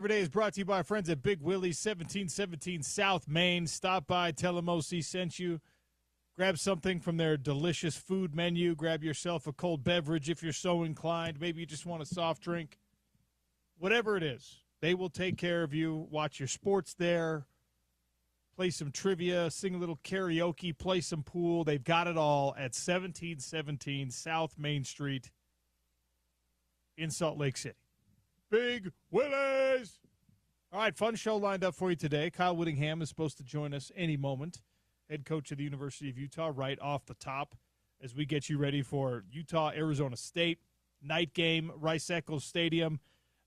Every day is brought to you by our friends at Big Willie's, 1717 South Main. Stop by, tell them OC sent you. Grab something from their delicious food menu. Grab yourself a cold beverage if you're so inclined. Maybe you just want a soft drink. Whatever it is, they will take care of you. Watch your sports there. Play some trivia, sing a little karaoke, play some pool. They've got it all at 1717 South Main Street in Salt Lake City. Big Willie's! All right, fun show lined up for you today. Kyle Whittingham is supposed to join us any moment, head coach of the University of Utah, right off the top, as we get you ready for Utah, Arizona State, night game, Rice-Eccles Stadium.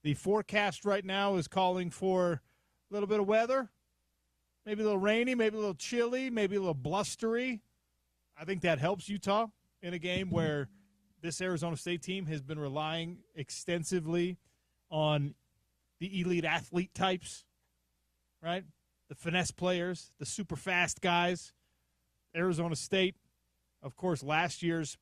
The forecast right now is calling for a little bit of weather, maybe a little rainy, maybe a little chilly, maybe a little blustery. I think that helps Utah in a game where this Arizona State team has been relying extensively on the elite athlete types, right? The finesse players, the super fast guys. Arizona State, of course, last year's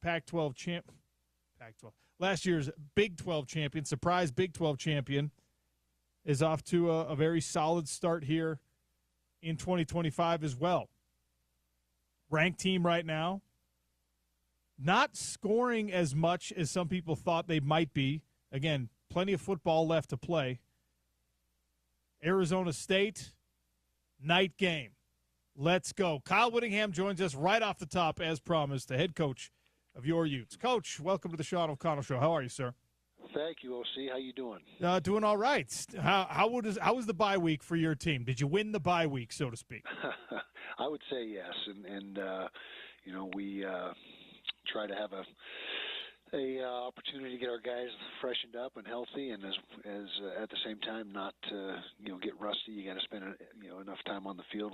last year's Big 12 champion, surprise Big 12 champion, is off to a very solid start here in 2025 as well. Ranked team right now, not scoring as much as some people thought they might be. Again, plenty of football left to play. Arizona State, night game. Let's go. Kyle Whittingham joins us right off the top, as promised, the head coach of your Utes. Coach, welcome to the Sean O'Connell Show. How are you, sir? Thank you, OC. How you doing? Doing all right. How was the bye week for your team? Did you win the bye week, so to speak? I would say yes, and we try to have a opportunity to get our guys freshened up and healthy, and as at the same time not get rusty. You got to spend enough time on the field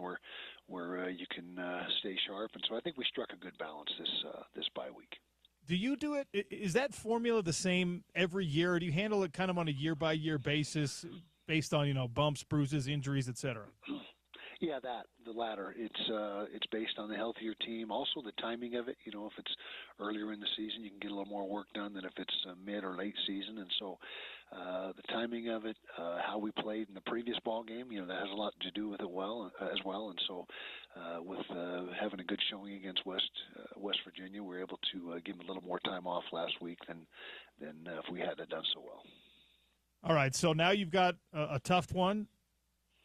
where you can stay sharp, and so I think we struck a good balance this bye week. Do you do it? Is that formula the same every year, or do you handle it kind of on a year-by-year basis based on bumps, bruises, injuries, etc.? Yeah, the latter. It's based on the healthier team. Also, the timing of it. If it's earlier in the season, you can get a little more work done than if it's mid or late season. And so, the timing of it, how we played in the previous ball game, that has a lot to do with it as well. And so, with having a good showing against West Virginia, we were able to give them a little more time off last week than if we hadn't done so well. All right, so now you've got a tough one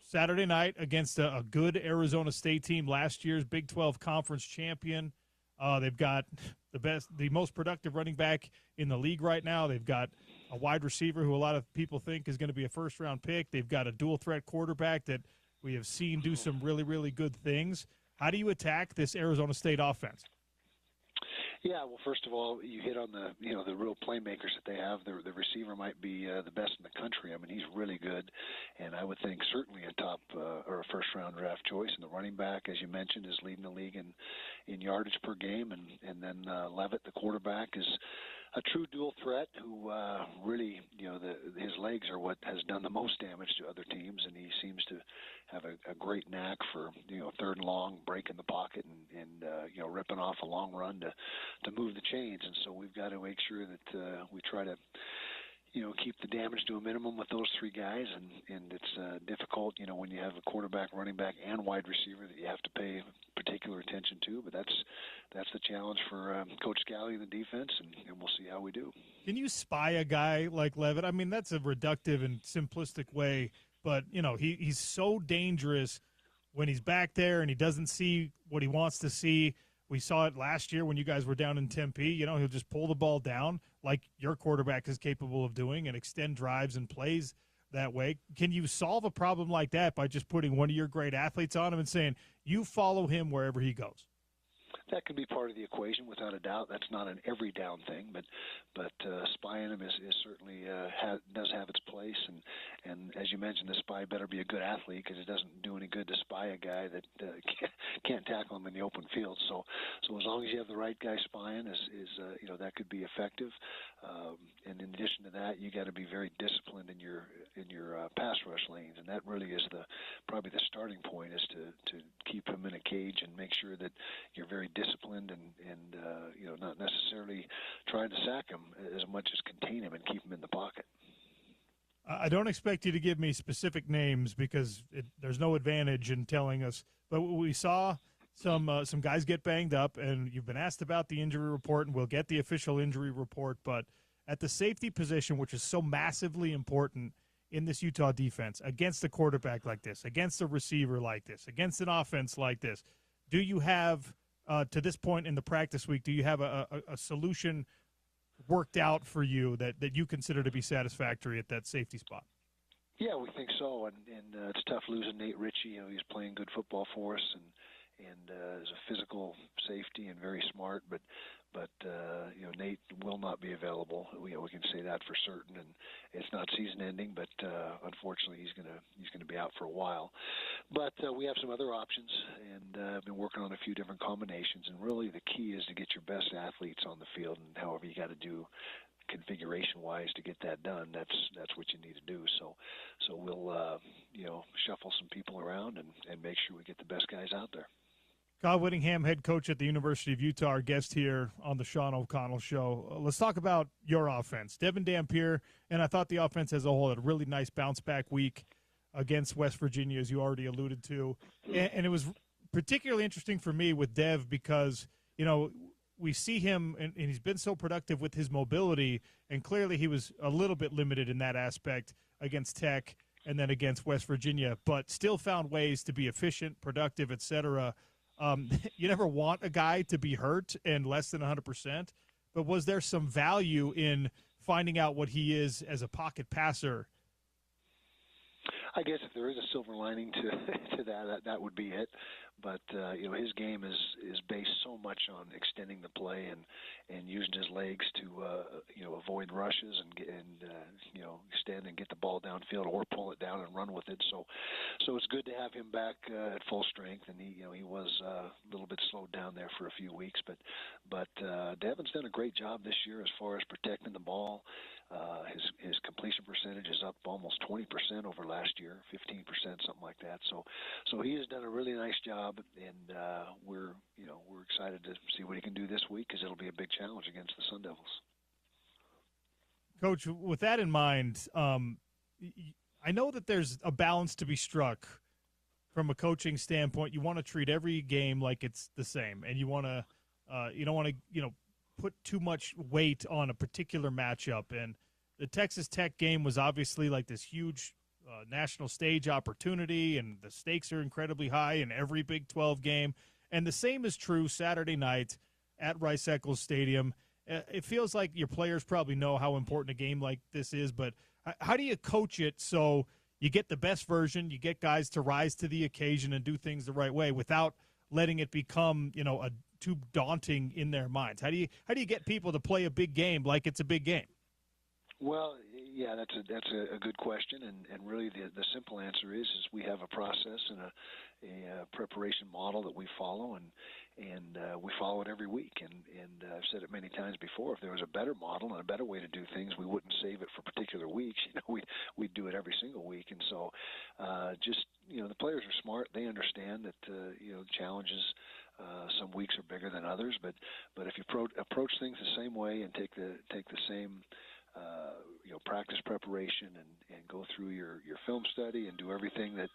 Saturday night against a good Arizona State team, last year's Big 12 Conference champion. They've got the most productive running back in the league right now. They've got a wide receiver who a lot of people think is going to be a first-round pick. They've got a dual-threat quarterback that we have seen do some really, really good things. How do you attack this Arizona State offense? Yeah, well, first of all, you hit on the real playmakers that they have. The receiver might be the best in the country. I mean, he's really good, and I would think certainly a top or a first-round draft choice. And the running back, as you mentioned, is leading the league in yardage per game, and then Levitt, the quarterback, is a true dual threat who really, his legs are what has done the most damage to other teams, and he seems to have a great knack for third and long, breaking the pocket and ripping off a long run to move the chains. And so we've got to make sure that we try to keep the damage to a minimum with those three guys, and it's difficult when you have a quarterback, running back, and wide receiver that you have to pay particular attention to. But that's the challenge for Coach Scally and the defense, and we'll see how we do. Can you spy a guy like Levitt? I mean, that's a reductive and simplistic way, but he's so dangerous when he's back there and he doesn't see what he wants to see. We saw it last year when you guys were down in Tempe. He'll just pull the ball down like your quarterback is capable of doing and extend drives and plays that way. Can you solve a problem like that by just putting one of your great athletes on him and saying, you follow him wherever he goes? That can be part of the equation, without a doubt. That's not an every down thing, but spying him is certainly does have its place. And as you mentioned, the spy better be a good athlete, because it doesn't do any good to spy a guy that can't tackle him in the open field. So as long as you have the right guy spying, that could be effective. And in addition to that, you got to be very disciplined in your pass rush lanes, and that really is probably the starting point, is to keep him in a cage and make sure that you're very disciplined and not necessarily trying to sack him as much as contain him and keep him in the pocket. I don't expect you to give me specific names because there's no advantage in telling us. But we saw some guys get banged up, and you've been asked about the injury report, and we'll get the official injury report. But at the safety position, which is so massively important in this Utah defense, against a quarterback like this, against a receiver like this, against an offense like this, do you have, to this point in the practice week, do you have a solution worked out for you that you consider to be satisfactory at that safety spot? Yeah, we think so, and it's tough losing Nate Ritchie. You know, he's playing good football for us, and is a physical safety and very smart. But you know, Nate will not be available. We can say that for certain, and it's not season ending. But unfortunately, he's gonna be out for a while. But we have some other options, and I've been working on a few different combinations. And really, the key is to get your best athletes on the field, and however you got to do configuration-wise to get that done, that's what you need to do. So we'll shuffle some people around and make sure we get the best guys out there. Kyle Whittingham, head coach at the University of Utah, our guest here on the Sean O'Connell Show. Let's talk about your offense. Devin Dampier, and I thought the offense as a whole had a really nice bounce-back week against West Virginia, as you already alluded to. And it was particularly interesting for me with Dev because, you know, we see him, and he's been so productive with his mobility, and clearly he was a little bit limited in that aspect against Tech and then against West Virginia, but still found ways to be efficient, productive, et cetera. You never want a guy to be hurt and less than 100%, but was there some value in finding out what he is as a pocket passer? I guess if there is a silver lining to that would be it. But you know, his game is based so much on extending the play and using his legs to avoid rushes and extend and get the ball downfield or pull it down and run with it. So it's good to have him back at full strength. And he was a little bit slowed down there for a few weeks, but Devin's done a great job this year as far as protecting the ball. His completion percentage is up almost 20% over last year, 15%, something like that. So he has done a really nice job, and we're excited to see what he can do this week because it'll be a big challenge against the Sun Devils. Coach, with that in mind, I know that there's a balance to be struck from a coaching standpoint. You want to treat every game like it's the same, and you want to you don't want to put too much weight on a particular matchup. And the Texas Tech game was obviously like this huge national stage opportunity, and the stakes are incredibly high in every Big 12 game. And the same is true Saturday night at Rice-Eccles Stadium. It feels like your players probably know how important a game like this is, but how do you coach it so you get the best version, you get guys to rise to the occasion and do things the right way without letting it become, too daunting in their minds? How do you get people to play a big game like it's a big game? Well, yeah, that's a good question, and really the simple answer is we have a process and a preparation model that we follow, and we follow it every week. And I've said it many times before. If there was a better model and a better way to do things, we wouldn't save it for particular weeks. We'd do it every single week. And so, the players are smart. They understand that the challenges. Some weeks are bigger than others, but if you approach things the same way and take the same practice preparation and go through your film study and do everything that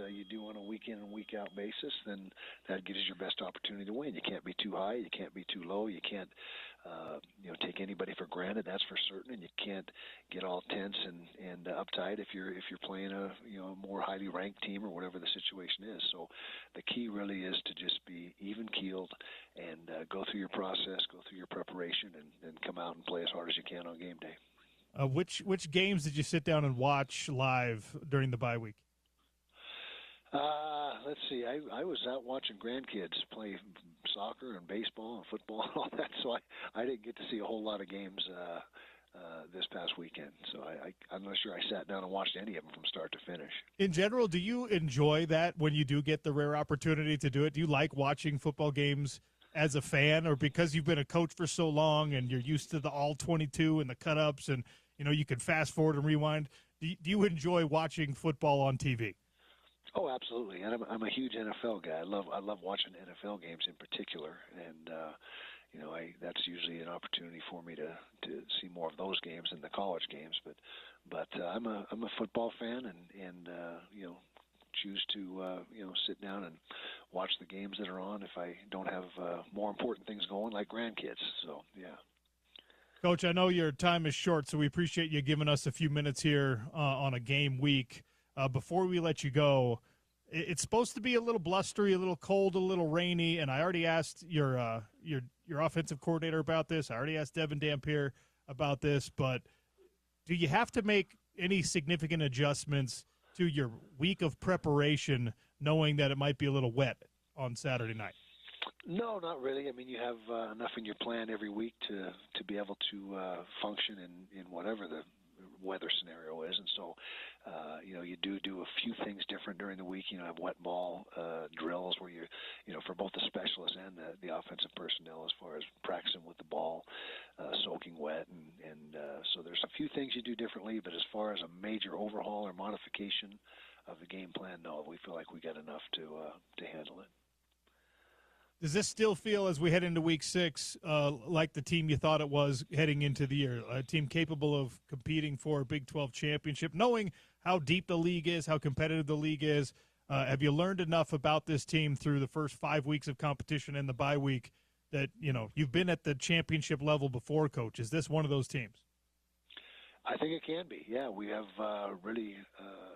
you do on a week in and week out basis, then that gives you your best opportunity to win. You can't be too high, you can't be too low, you can't take anybody for granted, that's for certain, and you can't get all tense and uptight if you're playing a more highly ranked team or whatever the situation is. So the key really is to just be even keeled and go through your process, go through your preparation, and come out and play as hard as you can on game day. Which games did you sit down and watch live during the bye week? Let's see. I was out watching grandkids play soccer and baseball and football and all that, so I didn't get to see a whole lot of games this past weekend. So I'm not sure I sat down and watched any of them from start to finish. In general, do you enjoy that when you do get the rare opportunity to do it? Do you like watching football games as a fan, or because you've been a coach for so long and you're used to the all 22 and the cut-ups and you can fast forward and rewind? Do you enjoy watching football on TV? Oh, absolutely. And I'm a huge NFL guy. I love watching NFL games in particular. And that's usually an opportunity for me to see more of those games than the college games. But I'm a football fan, and choose to sit down and watch the games that are on if I don't have more important things going like grandkids. So yeah. Coach, I know your time is short, so we appreciate you giving us a few minutes here on a game week. Before we let you go, it's supposed to be a little blustery, a little cold, a little rainy, and I already asked your offensive coordinator about this. I already asked Devin Dampier about this, but do you have to make any significant adjustments to your week of preparation, knowing that it might be a little wet on Saturday night? No, not really. I mean, you have enough in your plan every week to be able to function in whatever the weather scenario is, and so you do a few things different during the week. Have wet ball drills where you for both the specialists and the offensive personnel as far as practicing with the ball, soaking wet, and so there's a few things you do differently. But as far as a major overhaul or modification of the game plan, no, we feel like we got enough to handle it. Does this still feel, as we head into Week 6, like the team you thought it was heading into the year? A team capable of competing for a Big 12 championship, knowing how deep the league is, how competitive the league is? Have you learned enough about this team through the first 5 weeks of competition and the bye week that, you've been at the championship level before, Coach? Is this one of those teams? I think it can be. Yeah, we have really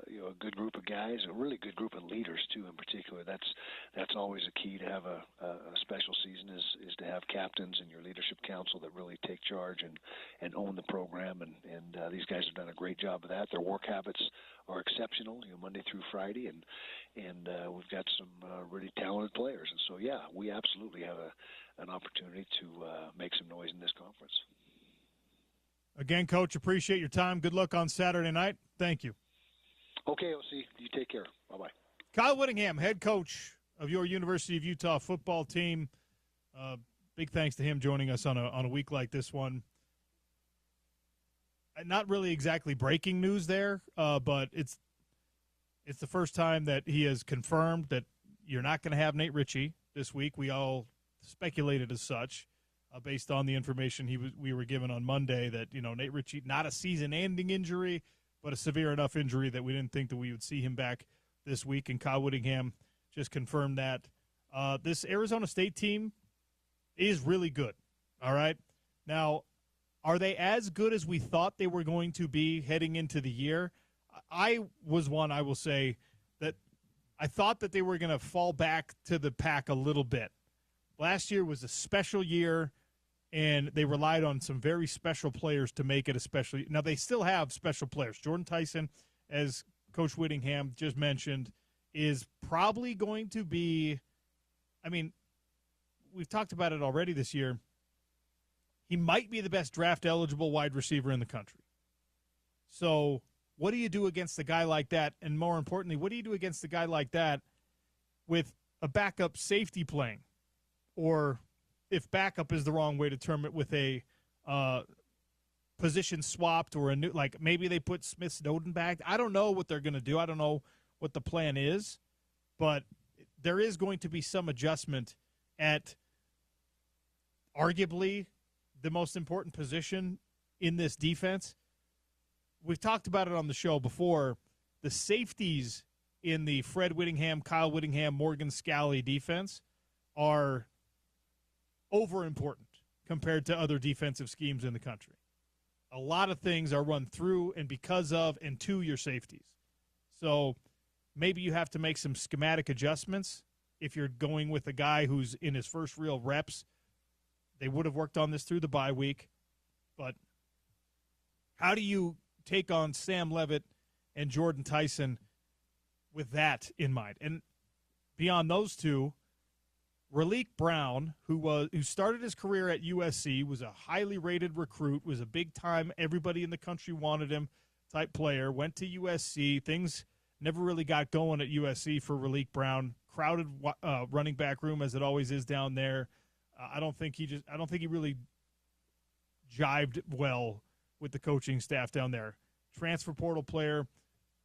a good group of guys, a really good group of leaders too. In particular, that's always a key to have a special season is to have captains and your leadership council that really take charge and own the program. And these guys have done a great job of that. Their work habits are exceptional. Monday through Friday, and we've got some really talented players. And so yeah, we absolutely have an opportunity to make some noise in this conference. Again, Coach, appreciate your time. Good luck on Saturday night. Thank you. Okay, OC. You take care. Bye-bye. Kyle Whittingham, head coach of your University of Utah football team. Big thanks to him joining us on a week like this one. Not really exactly breaking news there, but it's the first time that he has confirmed that you're not going to have Nate Ritchie this week. We all speculated as such. Based on the information we were given on Monday, that Nate Ritchie, not a season-ending injury, but a severe enough injury that we didn't think that we would see him back this week. And Kyle Whittingham just confirmed that. This Arizona State team is really good. All right, now are they as good as we thought they were going to be heading into the year? I will say that I thought that they were going to fall back to the pack a little bit. Last year was a special year, and they relied on some very special players to make it a special year. Now, they still have special players. Jordan Tyson, as Coach Whittingham just mentioned, is probably going to be – we've talked about it already this year. He might be the best draft-eligible wide receiver in the country. So what do you do against a guy like that? And more importantly, what do you do against a guy like that with a backup safety playing? Or if backup is the wrong way to term it, with a position swapped or a new, like maybe they put Smith Snowden back. I don't know what they're going to do. I don't know what the plan is, but there is going to be some adjustment at arguably the most important position in this defense. We've talked about it on the show before. The safeties in the Fred Whittingham, Kyle Whittingham, Morgan Scalley defense are over important compared to other defensive schemes in the country. A lot of things are run through and because of and to your safeties. So maybe you have to make some schematic adjustments if you're going with a guy who's in his first real reps. They would have worked on this through the bye week. But how do you take on Sam Levitt and Jordan Tyson with that in mind? And beyond those two, Raleek Brown, who started his career at USC, was a highly rated recruit, was a big-time, everybody in the country wanted him type player, went to USC. Things never really got going at USC for Raleek Brown. Crowded running back room, as it always is down there. I don't think he really jived well with the coaching staff down there. Transfer portal player,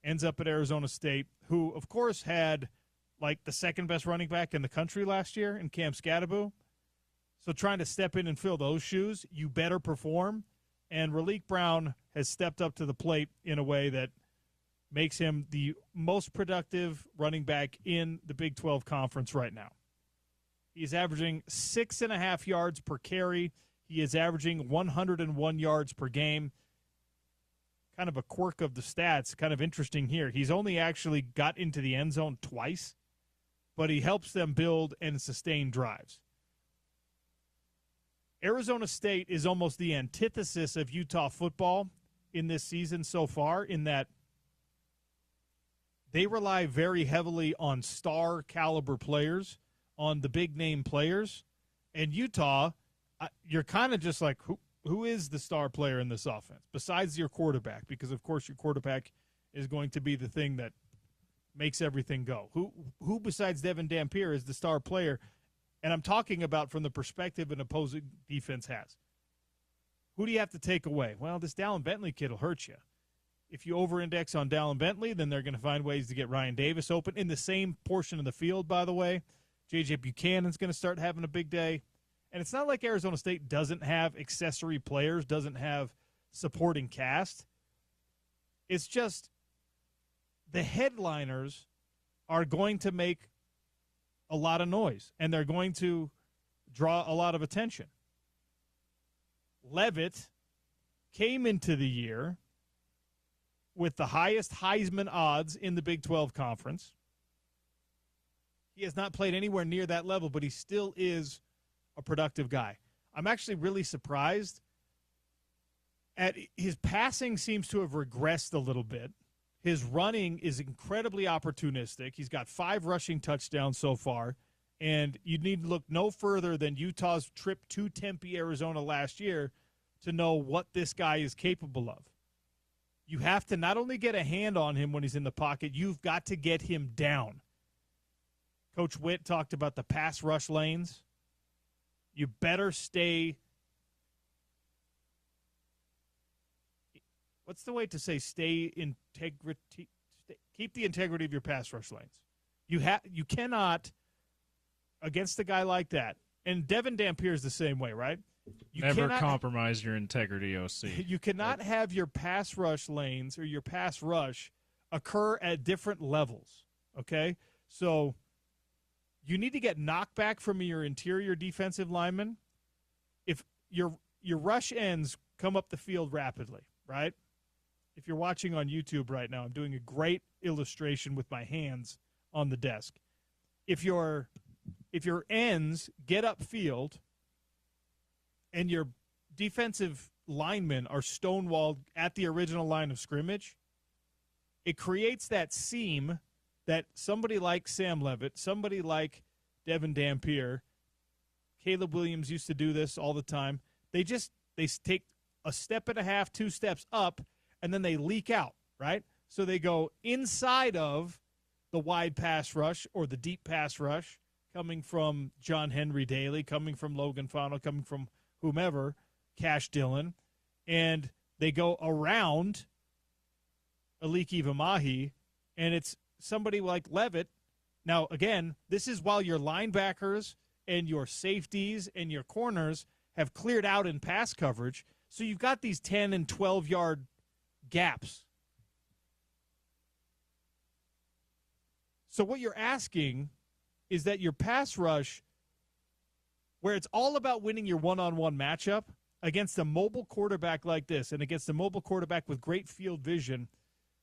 ends up at Arizona State, who, of course, had – like the second best running back in the country last year in Cam Scadaboo. So trying to step in and fill those shoes, you better perform. And Raleek Brown has stepped up to the plate in a way that makes him the most productive running back in the Big 12 Conference right now. He's averaging 6.5 yards per carry. He is averaging 101 yards per game. Kind of a quirk of the stats, kind of interesting here. He's only actually got into the end zone twice, but he helps them build and sustain drives. Arizona State is almost the antithesis of Utah football in this season so far, in that they rely very heavily on star caliber players, on the big name players. And Utah, you're kind of just like, who is the star player in this offense besides your quarterback? Because, of course, your quarterback is going to be the thing that makes everything go. Who besides Devin Dampier is the star player? And I'm talking about from the perspective an opposing defense has. Who do you have to take away? Well, this Dallin Bentley kid will hurt you. If you over-index on Dallin Bentley, then they're going to find ways to get Ryan Davis open. In the same portion of the field, by the way, J.J. Buchanan's going to start having a big day. And it's not like Arizona State doesn't have accessory players, doesn't have supporting cast. It's just the headliners are going to make a lot of noise, and they're going to draw a lot of attention. Leavitt came into the year with the highest Heisman odds in the Big 12 Conference. He has not played anywhere near that level, but he still is a productive guy. I'm actually really surprised at his passing seems to have regressed a little bit. His running is incredibly opportunistic. He's got 5 rushing touchdowns so far, and you need to look no further than Utah's trip to Tempe, Arizona last year to know what this guy is capable of. You have to not only get a hand on him when he's in the pocket, you've got to get him down. Coach Witt talked about the pass rush lanes. You better stay. What's the way to say stay integrity? Keep the integrity of your pass rush lanes. You cannot, against a guy like that, and Devin Dampier is the same way, right? You Never compromise your integrity, OC. You cannot have your pass rush lanes or your pass rush occur at different levels, okay? So you need to get knockback from your interior defensive linemen. If your rush ends come up the field rapidly, right? If you're watching on YouTube right now, I'm doing a great illustration with my hands on the desk. If your ends get upfield and your defensive linemen are stonewalled at the original line of scrimmage, it creates that seam that somebody like Sam Leavitt, somebody like Devin Dampier, Caleb Williams used to do this all the time. They take a step and a half, 2 steps up, and then they leak out, right? So they go inside of the wide pass rush or the deep pass rush coming from John Henry Daly, coming from Logan Fano, coming from whomever, Cash Dillon, and they go around Aliki Vamahi, and it's somebody like Leavitt. Now, again, this is while your linebackers and your safeties and your corners have cleared out in pass coverage, so you've got these 10 and 12-yard gaps. So what you're asking is that your pass rush, where it's all about winning your one-on-one matchup against a mobile quarterback like this and against a mobile quarterback with great field vision,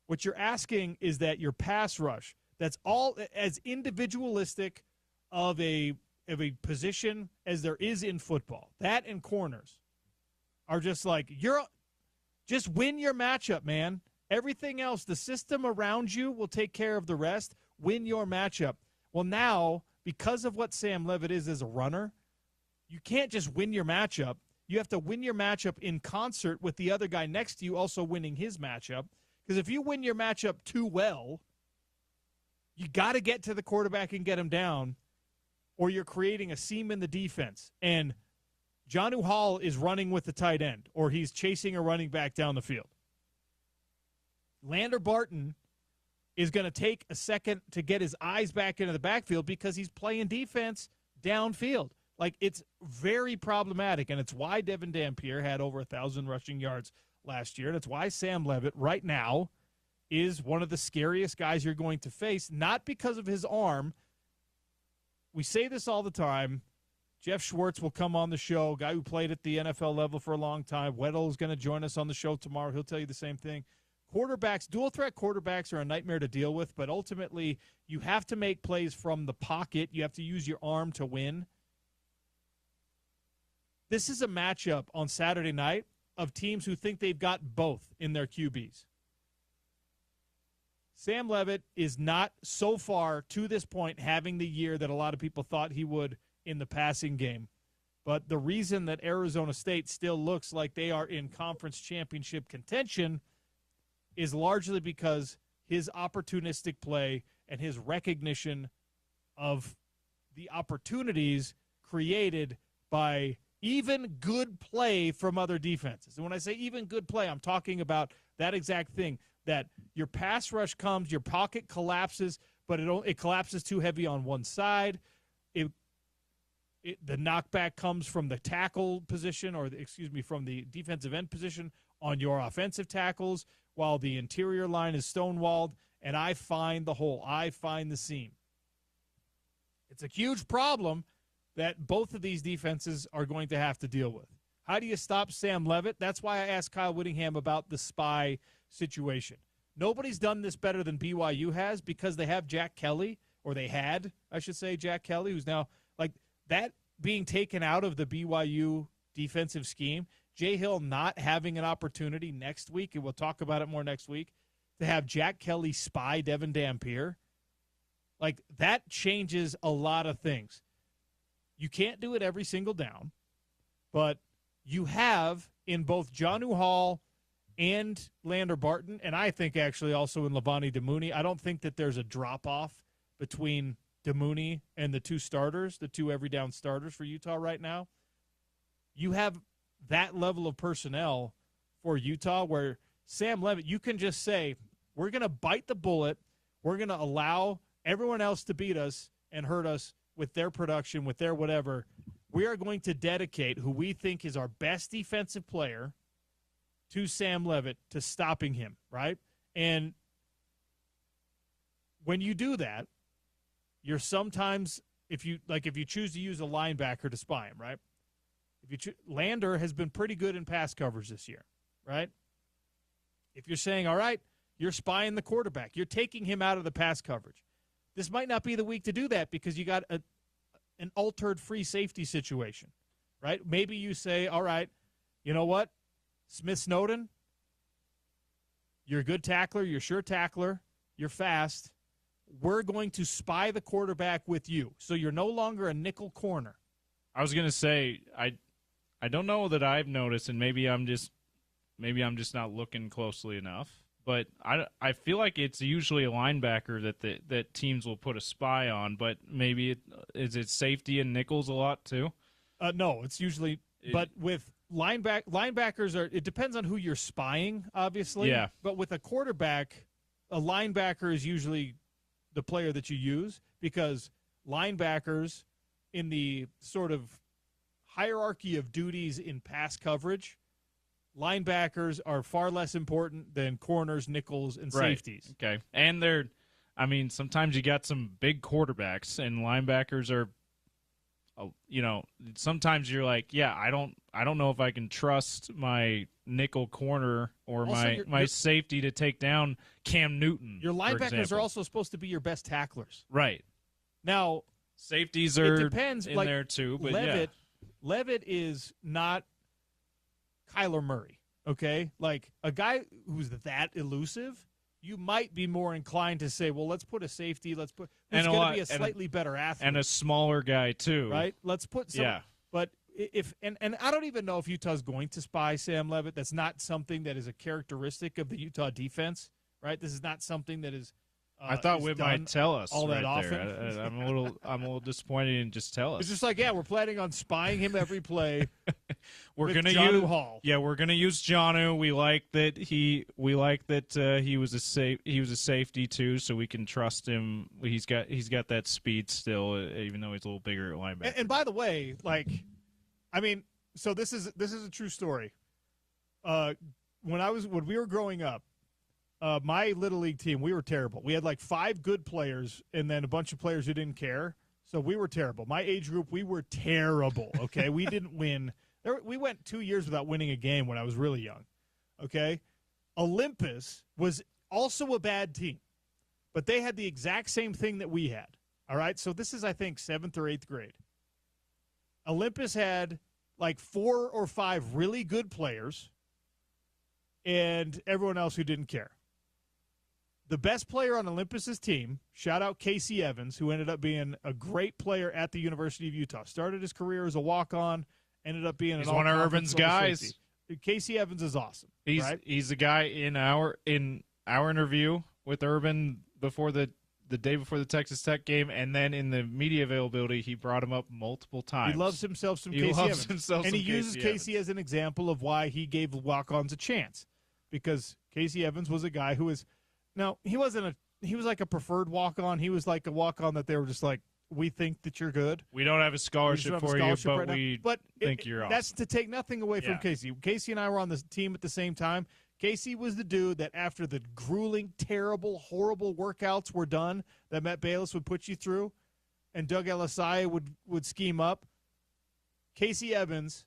what you're asking is that your pass rush, that's all as individualistic of a position as there is in football. That and corners are just like, just win your matchup, man. Everything else, the system around you will take care of the rest. Win your matchup. Well, now, because of what Sam Leavitt is as a runner, you can't just win your matchup. You have to win your matchup in concert with the other guy next to you also winning his matchup. Because if you win your matchup too well, you got to get to the quarterback and get him down, or you're creating a seam in the defense. And Jonnu Hall is running with the tight end, or he's chasing a running back down the field. Lander Barton is going to take a second to get his eyes back into the backfield because he's playing defense downfield. Like, it's very problematic, and it's why Devin Dampier had over 1,000 rushing yards last year, and it's why Sam Leavitt right now is one of the scariest guys you're going to face, not because of his arm. We say this all the time. Jeff Schwartz will come on the show, guy who played at the NFL level for a long time. Weddle is going to join us on the show tomorrow. He'll tell you the same thing. Quarterbacks, dual-threat quarterbacks are a nightmare to deal with, but ultimately you have to make plays from the pocket. You have to use your arm to win. This is a matchup on Saturday night of teams who think they've got both in their QBs. Sam Leavitt is not so far to this point having the year that a lot of people thought he would in the passing game. But the reason that Arizona State still looks like they are in conference championship contention is largely because his opportunistic play and his recognition of the opportunities created by even good play from other defenses. And when I say even good play, I'm talking about that exact thing, that your pass rush comes, your pocket collapses, but it collapses too heavy on one side. The knockback comes from the tackle position, from the defensive end position on your offensive tackles, while the interior line is stonewalled, and I find the hole. I find the seam. It's a huge problem that both of these defenses are going to have to deal with. How do you stop Sam Leavitt? That's why I asked Kyle Whittingham about the spy situation. Nobody's done this better than BYU has because they have Jack Kelly, or they had, I should say, Jack Kelly, who's now like that being taken out of the BYU defensive scheme. Jay Hill not having an opportunity next week, and we'll talk about it more next week, to have Jack Kelly spy Devin Dampier. Like, that changes a lot of things. You can't do it every single down, but you have in both Jonnu Hall and Lander Barton, and I think actually also in Levani Damuni. I don't think that there's a drop-off between Damuni and the two starters, the two every down starters for Utah right now. You have that level of personnel for Utah where Sam Leavitt, you can just say, we're going to bite the bullet. We're going to allow everyone else to beat us and hurt us with their production, with their whatever. We are going to dedicate who we think is our best defensive player to Sam Leavitt, to stopping him, right? And when you do that, you're sometimes, if you choose to use a linebacker to spy him, right? Lander has been pretty good in pass coverage this year, right? If you're saying, all right, you're spying the quarterback, you're taking him out of the pass coverage. This might not be the week to do that because you got an altered free safety situation, right? Maybe you say, all right, you know what? Smith Snowden, you're a good tackler, you're a sure tackler, you're fast. We're going to spy the quarterback with you. So you're no longer a nickel corner. I was going to say, I don't know that I've noticed, and maybe I'm just not looking closely enough, but I feel like it's usually a linebacker that teams will put a spy on, but maybe is it safety and nickels a lot too? No, it's usually but with linebackers it depends on who you're spying, obviously. Yeah. But with a quarterback, a linebacker is usually the player that you use because linebackers in the sort of hierarchy of duties in pass coverage, linebackers are far less important than corners, nickels, and safeties. Okay. And sometimes you got some big quarterbacks, and linebackers are, sometimes you're like, yeah, I don't know if I can trust my nickel corner or also my safety to take down Cam Newton. Your linebackers are also supposed to be your best tacklers. Right. Now, safeties are it depends, in there too, but Leavitt is not Kyler Murray, okay? Like, a guy who's that elusive, you might be more inclined to say, well, let's put a safety, who's going to be a slightly better athlete. And a smaller guy, too. Right? Let's put some. Yeah. But and I don't even know if Utah's going to spy Sam Leavitt. That's not something that is a characteristic of the Utah defense, right? This is not something that is I thought Whit might tell us all that right often. There. I'm a little disappointed and just tell us. It's just like, yeah, we're planning on spying him every play. we're With gonna Jonnu use Hall. Yeah, we're gonna use Jonnu. We like that he was a safety too, so we can trust him. He's got that speed still, even though he's a little bigger at linebacker. And by the way, so this is a true story. When we were growing up, my little league team, we were terrible. We had like 5 good players and then a bunch of players who didn't care. So we were terrible. My age group, we were terrible. Okay, we didn't win. We went 2 years without winning a game when I was really young. Okay, Olympus was also a bad team, but they had the exact same thing that we had. All right, so this is, I think, 7th or 8th grade. Olympus had like 4 or 5 really good players and everyone else who didn't care. The best player on Olympus's team, shout out Casey Evans, who ended up being a great player at the University of Utah. Started his career as a walk-on, ended up being He's one of Urban's guys. Safety. Casey Evans is awesome. He's the guy in our interview with Urban before the day before the Texas Tech game, and then in the media availability, he brought him up multiple times. He loves himself some Casey Evans. And he uses Casey as an example of why he gave walk-ons a chance. Because Casey Evans was a guy who was – now, he was like a preferred walk-on. He was like a walk-on that they were just like, we think that you're good. We don't have a scholarship for you, but right we think you're awesome. That's to take nothing away from Casey. Casey and I were on the team at the same time. Casey was the dude that after the grueling, terrible, horrible workouts were done that Matt Bayless would put you through and Doug Elisai would scheme up, Casey Evans,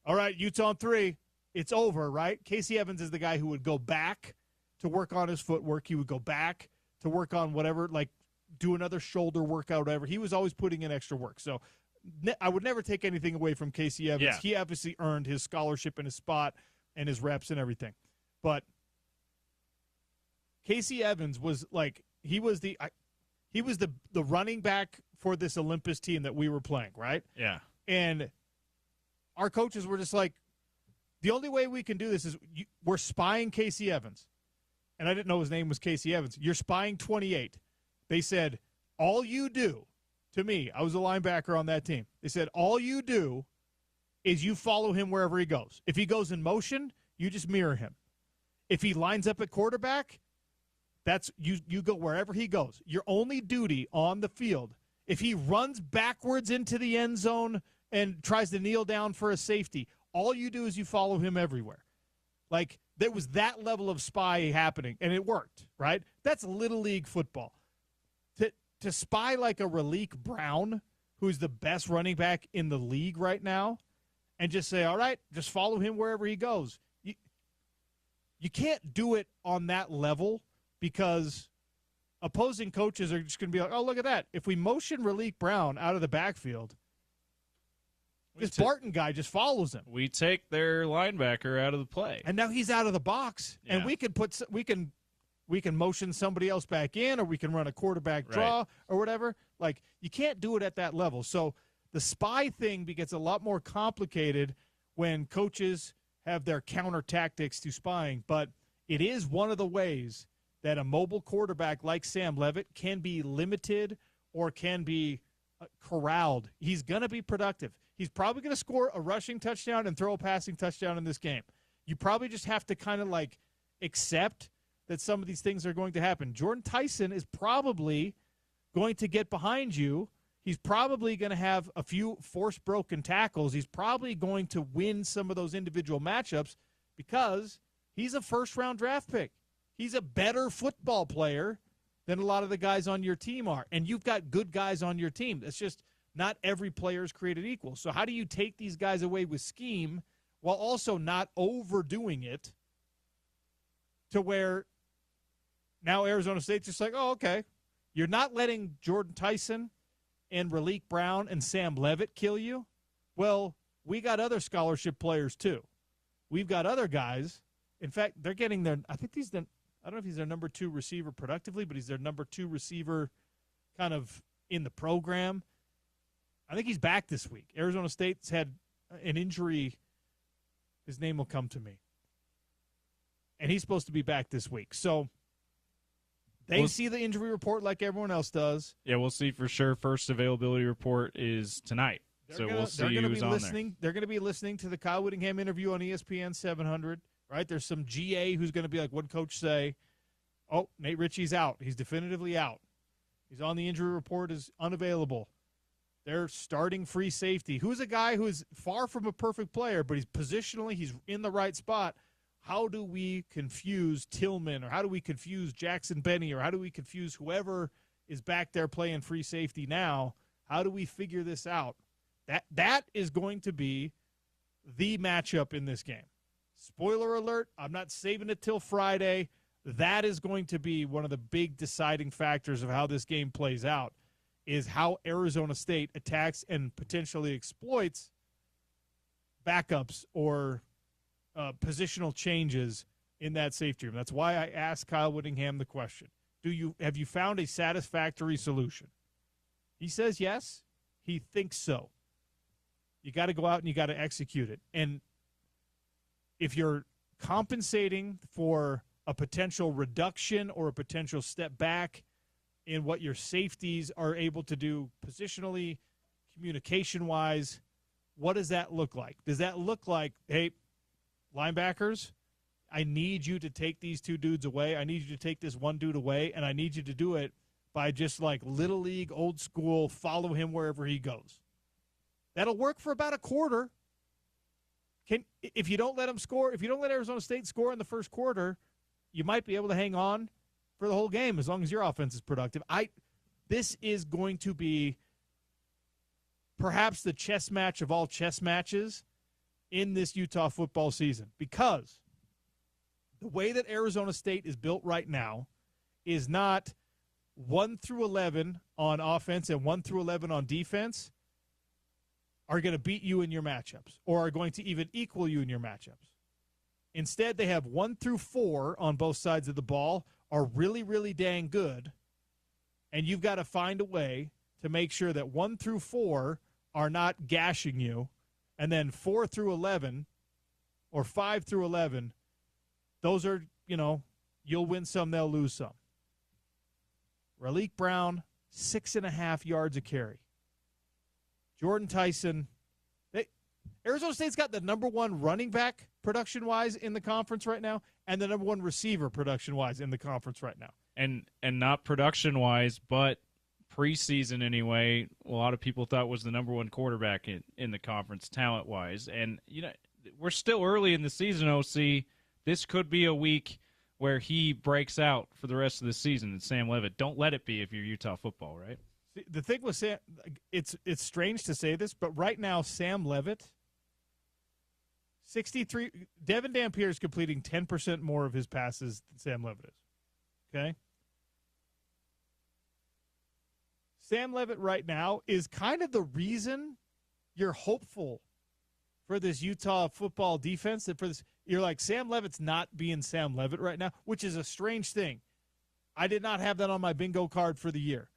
all right, Utah on 3, it's over, right? Casey Evans is the guy who would go back to work on his footwork. He would go back to work on whatever, like do another shoulder workout, whatever. He was always putting in extra work. So I would never take anything away from Casey Evans. Yeah. He obviously earned his scholarship and his spot and his reps and everything. But Casey Evans was like, he was the running back for this Olympus team that we were playing, right? Yeah. And our coaches were just like, the only way we can do this is we're spying Casey Evans. And I didn't know his name was Casey Evans. You're spying 28. They said, all you do, to me, I was a linebacker on that team. They said, all you do is you follow him wherever he goes. If he goes in motion, you just mirror him. If he lines up at quarterback, that's you go wherever he goes. Your only duty on the field, if he runs backwards into the end zone and tries to kneel down for a safety, all you do is you follow him everywhere. Like, there was that level of spy happening, and it worked, right? That's Little League football. To spy like a Raleek Brown, who's the best running back in the league right now, and just say, all right, just follow him wherever he goes. You can't do it on that level because opposing coaches are just going to be like, oh, look at that. If we motion Raleek Brown out of the backfield, this Barton guy just follows him. We take their linebacker out of the play. And now he's out of the box, and we can motion somebody else back in, or we can run a quarterback draw or whatever. Like, you can't do it at that level. So the spy thing gets a lot more complicated when coaches have their counter tactics to spying. But it is one of the ways that a mobile quarterback like Sam Levitt can be limited or can be corralled. He's going to be productive. He's probably going to score a rushing touchdown and throw a passing touchdown in this game. You probably just have to kind of like accept that some of these things are going to happen. Jordan Tyson is probably going to get behind you. He's probably going to have a few forced broken tackles. He's probably going to win some of those individual matchups because he's a first-round draft pick. He's a better football player than a lot of the guys on your team are. And you've got good guys on your team. It's just not every player is created equal. So how do you take these guys away with scheme while also not overdoing it to where now Arizona State's just like, oh, okay. You're not letting Jordan Tyson and Raleek Brown and Sam Levitt kill you? Well, we got other scholarship players too. We've got other guys. In fact, they're getting their – I think I don't know if he's their number 2 receiver productively, but he's their number 2 receiver kind of in the program. I think he's back this week. Arizona State's had an injury. His name will come to me. And he's supposed to be back this week. So they see the injury report like everyone else does. Yeah, we'll see for sure. First availability report is tonight. So we'll see who's on there. They're going to be listening to the Kyle Whittingham interview on ESPN 700, right? There's some GA who's going to be like, what coach say? Oh, Nate Ritchie's out. He's definitively out. He's on the injury report, is unavailable. They're starting free safety. Who's a guy who is far from a perfect player, but he's positionally, he's in the right spot. How do we confuse Tillman, or how do we confuse Jackson Benny, or how do we confuse whoever is back there playing free safety now? How do we figure this out? That is going to be the matchup in this game. Spoiler alert, I'm not saving it till Friday. That is going to be one of the big deciding factors of how this game plays out, is how Arizona State attacks and potentially exploits backups or positional changes in that safety room. That's why I asked Kyle Whittingham the question. Have you found a satisfactory solution? He says yes. He thinks so. You got to go out and you got to execute it. And if you're compensating for a potential reduction or a potential step back in what your safeties are able to do positionally, communication-wise, what does that look like? Does that look like, hey, linebackers, I need you to take these two dudes away. I need you to take this one dude away, and I need you to do it by just like little league, old school, follow him wherever he goes. That'll work for about a quarter. If you don't let them score, if you don't let Arizona State score in the first quarter, you might be able to hang on for the whole game as long as your offense is productive. This is going to be perhaps the chess match of all chess matches in this Utah football season, because the way that Arizona State is built right now is not 1 through 11 on offense and 1 through 11 on defense are going to beat you in your matchups or are going to even equal you in your matchups. Instead, they have 1 through 4 on both sides of the ball are really, really dang good, and you've got to find a way to make sure that 1 through 4 are not gashing you, and then 4 through 11 or 5 through 11, those are, you'll win some, they'll lose some. Raleek Brown, 6.5 yards a carry. Jordan Tyson. Arizona State's got the number one running back production-wise in the conference right now and the number one receiver production-wise in the conference right now. And not production-wise, but preseason anyway, a lot of people thought was the number one quarterback in the conference talent-wise. And, we're still early in the season, OC. This could be a week where he breaks out for the rest of the season, and Sam Leavitt. Don't let it be if you're Utah football, right? The thing with Sam, it's strange to say this, but right now Sam Leavitt, 63. Devin Dampier is completing 10% more of his passes than Sam Leavitt is. Okay? Sam Leavitt right now is kind of the reason you're hopeful for this Utah football defense. That you're like, Sam Leavitt's not being Sam Leavitt right now, which is a strange thing. I did not have that on my bingo card for the year.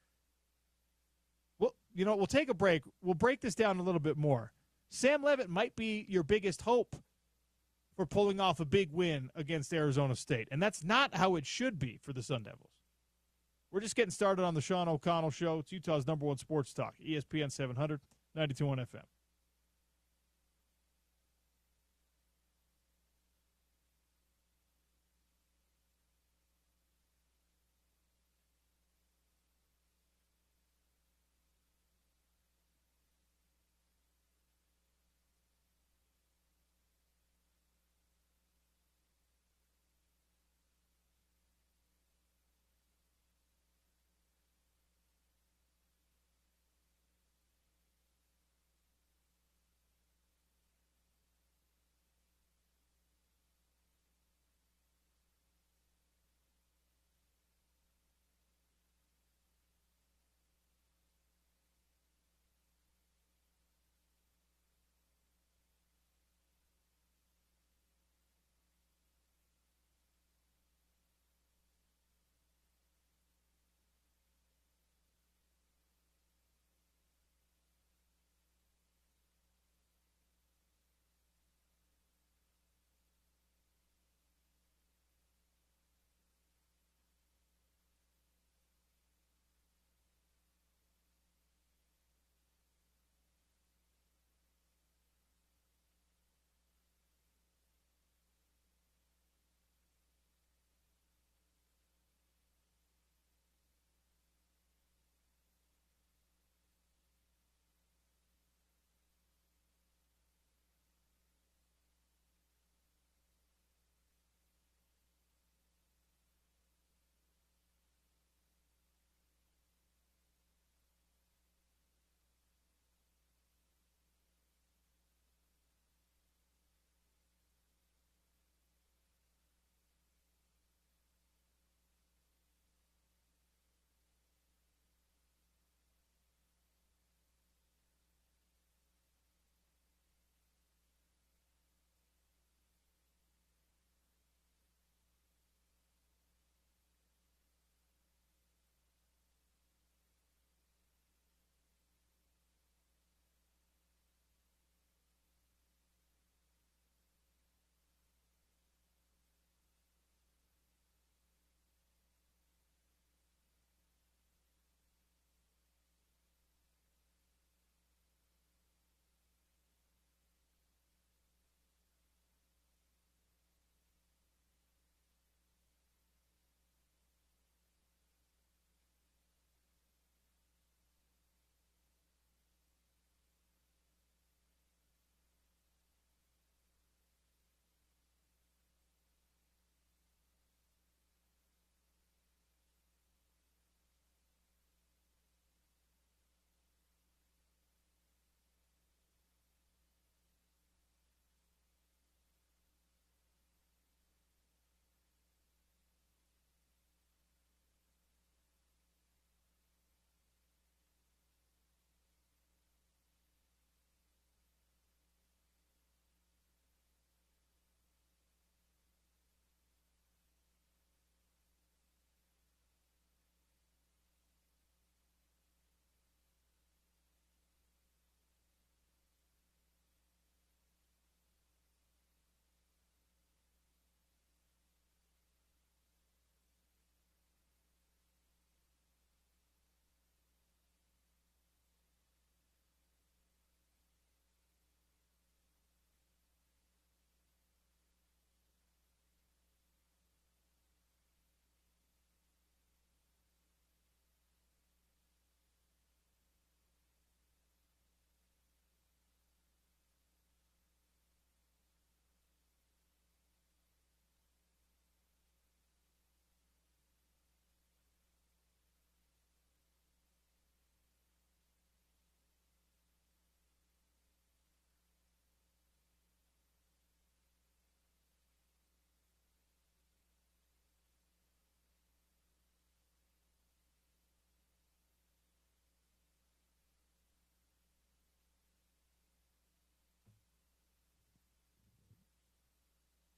Well, we'll take a break. We'll break this down a little bit more. Sam Leavitt might be your biggest hope for pulling off a big win against Arizona State, and that's not how it should be for the Sun Devils. We're just getting started on the Sean O'Connell Show. It's Utah's number one sports talk, ESPN 700, 92.1 FM.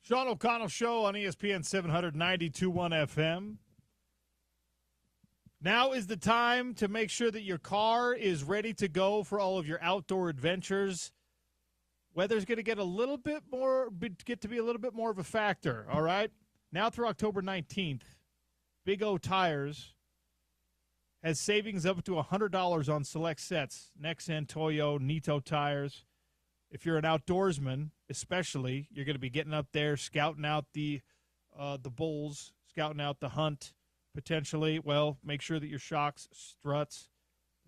Sean O'Connell Show on ESPN 792.1 FM. Now is the time to make sure that your car is ready to go for all of your outdoor adventures. Weather's going to get a little bit more, get to be a little bit more of a factor, all right? Now through October 19th, Big O Tires has savings up to $100 on select sets. Nexen, Toyo, Nito tires. If you're an outdoorsman, especially, you're going to be getting up there, scouting out the bulls, scouting out the hunt, potentially. Well, make sure that your shocks, struts,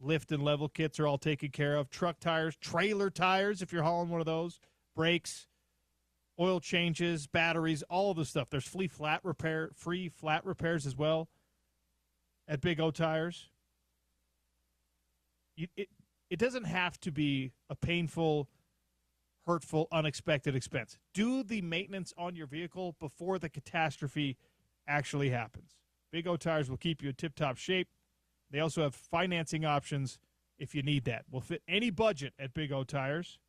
lift and level kits are all taken care of. Truck tires, trailer tires, if you're hauling one of those, brakes, oil changes, batteries, all of the stuff. There's free flat repairs as well at Big O Tires. It doesn't have to be a painful, hurtful, unexpected expense. Do the maintenance on your vehicle before the catastrophe actually happens. Big O Tires will keep you in tip-top shape. They also have financing options if you need that. Will fit any budget at Big O Tires.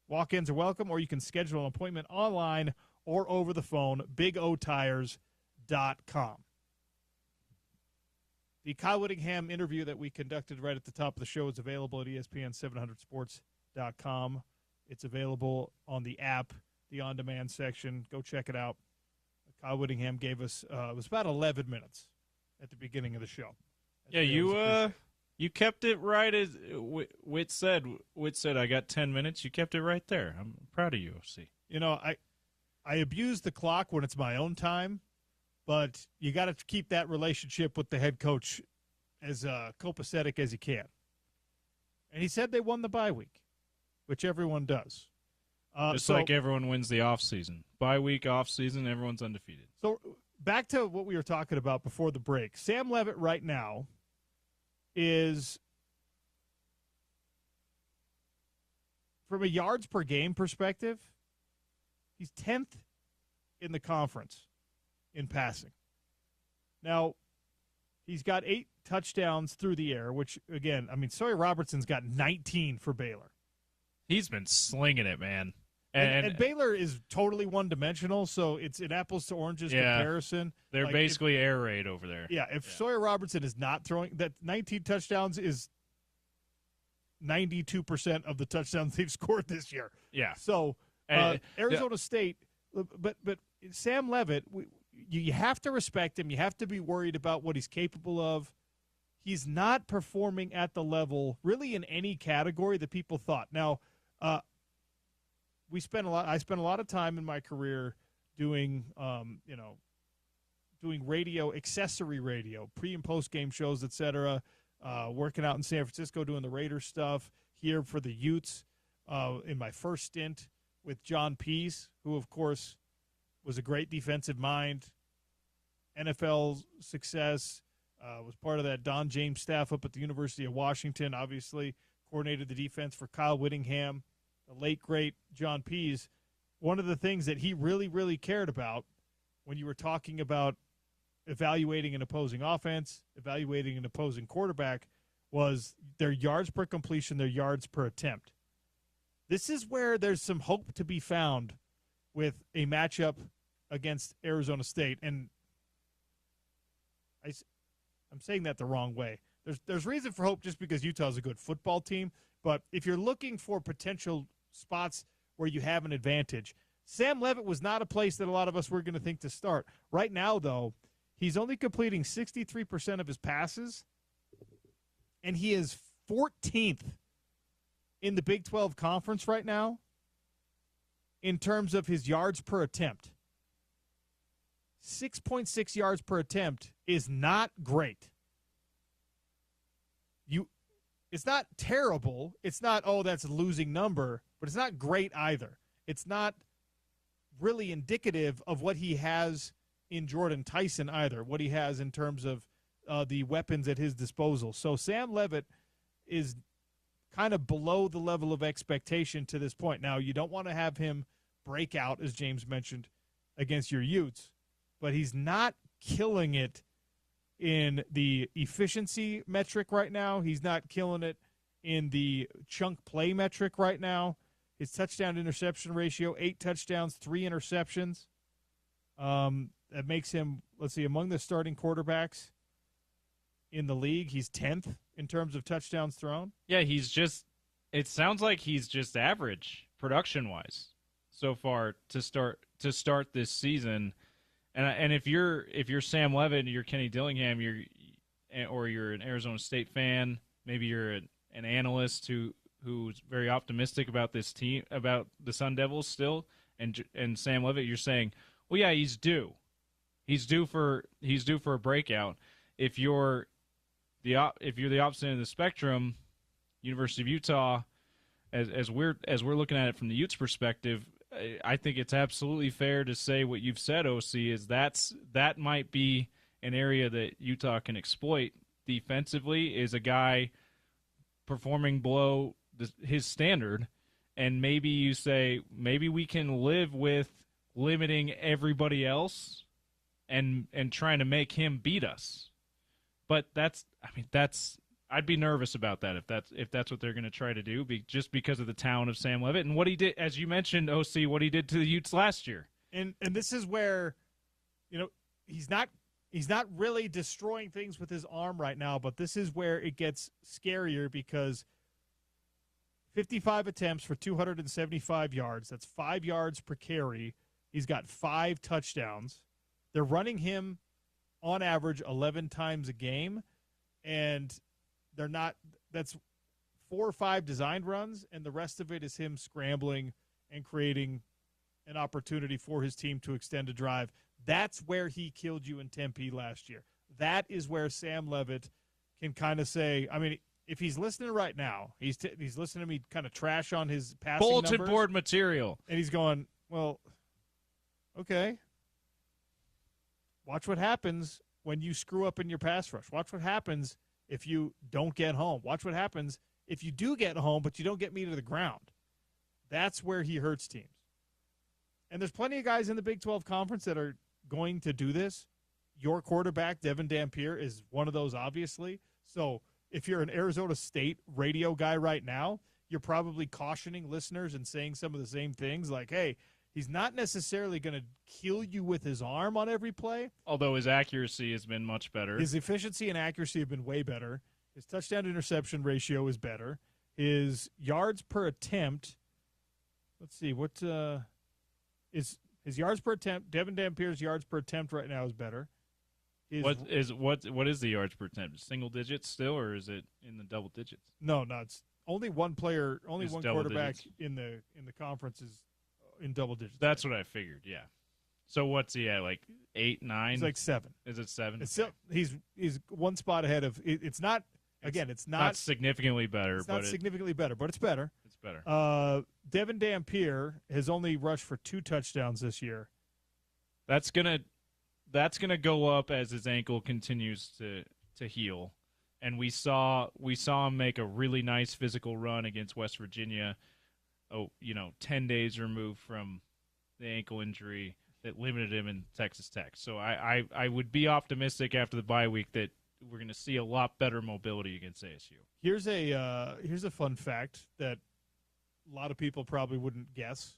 Walk-ins are welcome, or you can schedule an appointment online or over the phone, bigotires.com. The Kyle Whittingham interview that we conducted right at the top of the show is available at ESPN700sports.com. It's available on the app, the on-demand section. Go check it out. Kyle Whittingham gave us it was about 11 minutes at the beginning of the show. You kept it right as Whit said. Whit said, I got 10 minutes. You kept it right there. I'm proud of you, OC. You know, I abuse the clock when it's my own time, but you got to keep that relationship with the head coach as copacetic as you can. And he said they won the bye week, which everyone does. Just like everyone wins the offseason. Bye week, offseason, everyone's undefeated. So back to what we were talking about before the break. Sam Levitt right now is, from a yards per game perspective, he's 10th in the conference in passing. Now, he's got 8 touchdowns through the air, which, again, I mean, Sawyer Robertson's got 19 for Baylor. He's been slinging it, man. And Baylor is totally one-dimensional, so it's an apples-to-oranges comparison. They're like basically air raid over there. Yeah, if Sawyer Robertson is not throwing – that 19 touchdowns is 92% of the touchdowns they've scored this year. Yeah. So Arizona State – but Sam Levitt, you have to respect him. You have to be worried about what he's capable of. He's not performing at the level really in any category that people thought. Now, I spent a lot of time in my career doing radio, accessory radio, pre and post game shows, etc. Working out in San Francisco, doing the Raiders stuff here for the Utes. In my first stint with John Pease, who of course was a great defensive mind, NFL success, was part of that Don James staff up at the University of Washington. Obviously, coordinated the defense for Kyle Whittingham. The late, great John Pease. One of the things that he really, really cared about when you were talking about evaluating an opposing offense, evaluating an opposing quarterback, was their yards per completion, their yards per attempt. This is where there's some hope to be found with a matchup against Arizona State. And I'm saying that the wrong way. There's reason for hope just because Utah's a good football team. But if you're looking for potential spots where you have an advantage, Sam Levitt was not a place that a lot of us were going to think to start. Right now, though, he's only completing 63% of his passes, and he is 14th in the Big 12 Conference right now in terms of his yards per attempt. 6.6 yards per attempt is not great. It's not terrible. It's not, that's a losing number, but it's not great either. It's not really indicative of what he has in Jordan Tyson either, what he has in terms of the weapons at his disposal. So Sam Levitt is kind of below the level of expectation to this point. Now, you don't want to have him break out, as James mentioned, against your Utes, but he's not killing it in the efficiency metric right now. He's not killing it in the chunk play metric right now. His touchdown interception ratio, 8 touchdowns, 3 interceptions. That makes him, let's see, among the starting quarterbacks in the league, he's 10th in terms of touchdowns thrown. Yeah, it sounds like he's just average production-wise so far to start this season. And if you're Sam Levitt and you're Kenny Dillingham, or you're an Arizona State fan, maybe you're an analyst who's very optimistic about this team, about the Sun Devils still, and Sam Levitt, you're saying, well, yeah, he's due. He's due for a breakout. If you're the opposite end of the spectrum, University of Utah, as we're looking at it from the Utes' perspective, I think it's absolutely fair to say what you've said, OC, is that might be an area that Utah can exploit defensively, is a guy performing below his standard, and maybe you say maybe we can live with limiting everybody else and trying to make him beat us. But I'd be nervous about that if that's what they're going to try to do, just because of the talent of Sam Levitt and what he did, as you mentioned, OC, what he did to the Utes last year. And this is where, he's not really destroying things with his arm right now, but this is where it gets scarier, because 55 attempts for 275 yards. That's 5 yards per carry. He's got 5 touchdowns. They're running him on average 11 times a game, and that's 4 or 5 designed runs, and the rest of it is him scrambling and creating an opportunity for his team to extend a drive. That's where he killed you in Tempe last year. That is where Sam Levitt can kind of say, if he's listening right now, he's listening to me kind of trash on his passing bulletin numbers, board material, and he's going, well, okay. Watch what happens when you screw up in your pass rush. Watch what happens if you don't get home. Watch what happens if you do get home, but you don't get me to the ground. That's where he hurts teams. And there's plenty of guys in the Big 12 Conference that are going to do this. Your quarterback, Devin Dampier, is one of those, obviously. So if you're an Arizona State radio guy right now, you're probably cautioning listeners and saying some of the same things like, hey, he's not necessarily going to kill you with his arm on every play. Although his accuracy has been much better. His efficiency and accuracy have been way better. His touchdown-interception ratio is better. His yards per attempt, let's see, what is his yards per attempt? Devin Dampier's yards per attempt right now is better. What is the yards per attempt? Single digits still, or is it in the double digits? No, it's only one player, only it's one quarterback in the conference is in double digits. That's what I figured. Yeah. So what's he at? Like 8, 9? He's like 7. Is it 7? It's still, he's one spot ahead of. It's not. Again, it's not significantly better. It's not significantly better, but it's better. It's better. Devin Dampier has only rushed for 2 touchdowns this year. That's gonna go up as his ankle continues to heal, and we saw him make a really nice physical run against West Virginia. 10 days removed from the ankle injury that limited him in Texas Tech. So I would be optimistic after the bye week that we're going to see a lot better mobility against ASU. Here's a fun fact that a lot of people probably wouldn't guess.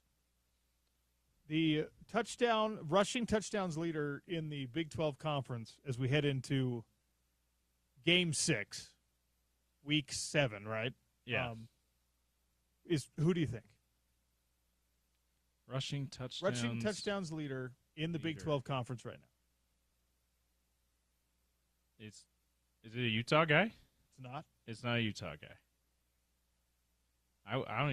The rushing touchdowns leader in the Big 12 Conference as we head into Game 6, Week 7, right? Yeah. Is who do you think? Rushing touchdowns leader in the Big 12 Conference right now. Is it a Utah guy? It's not. It's not a Utah guy. I don't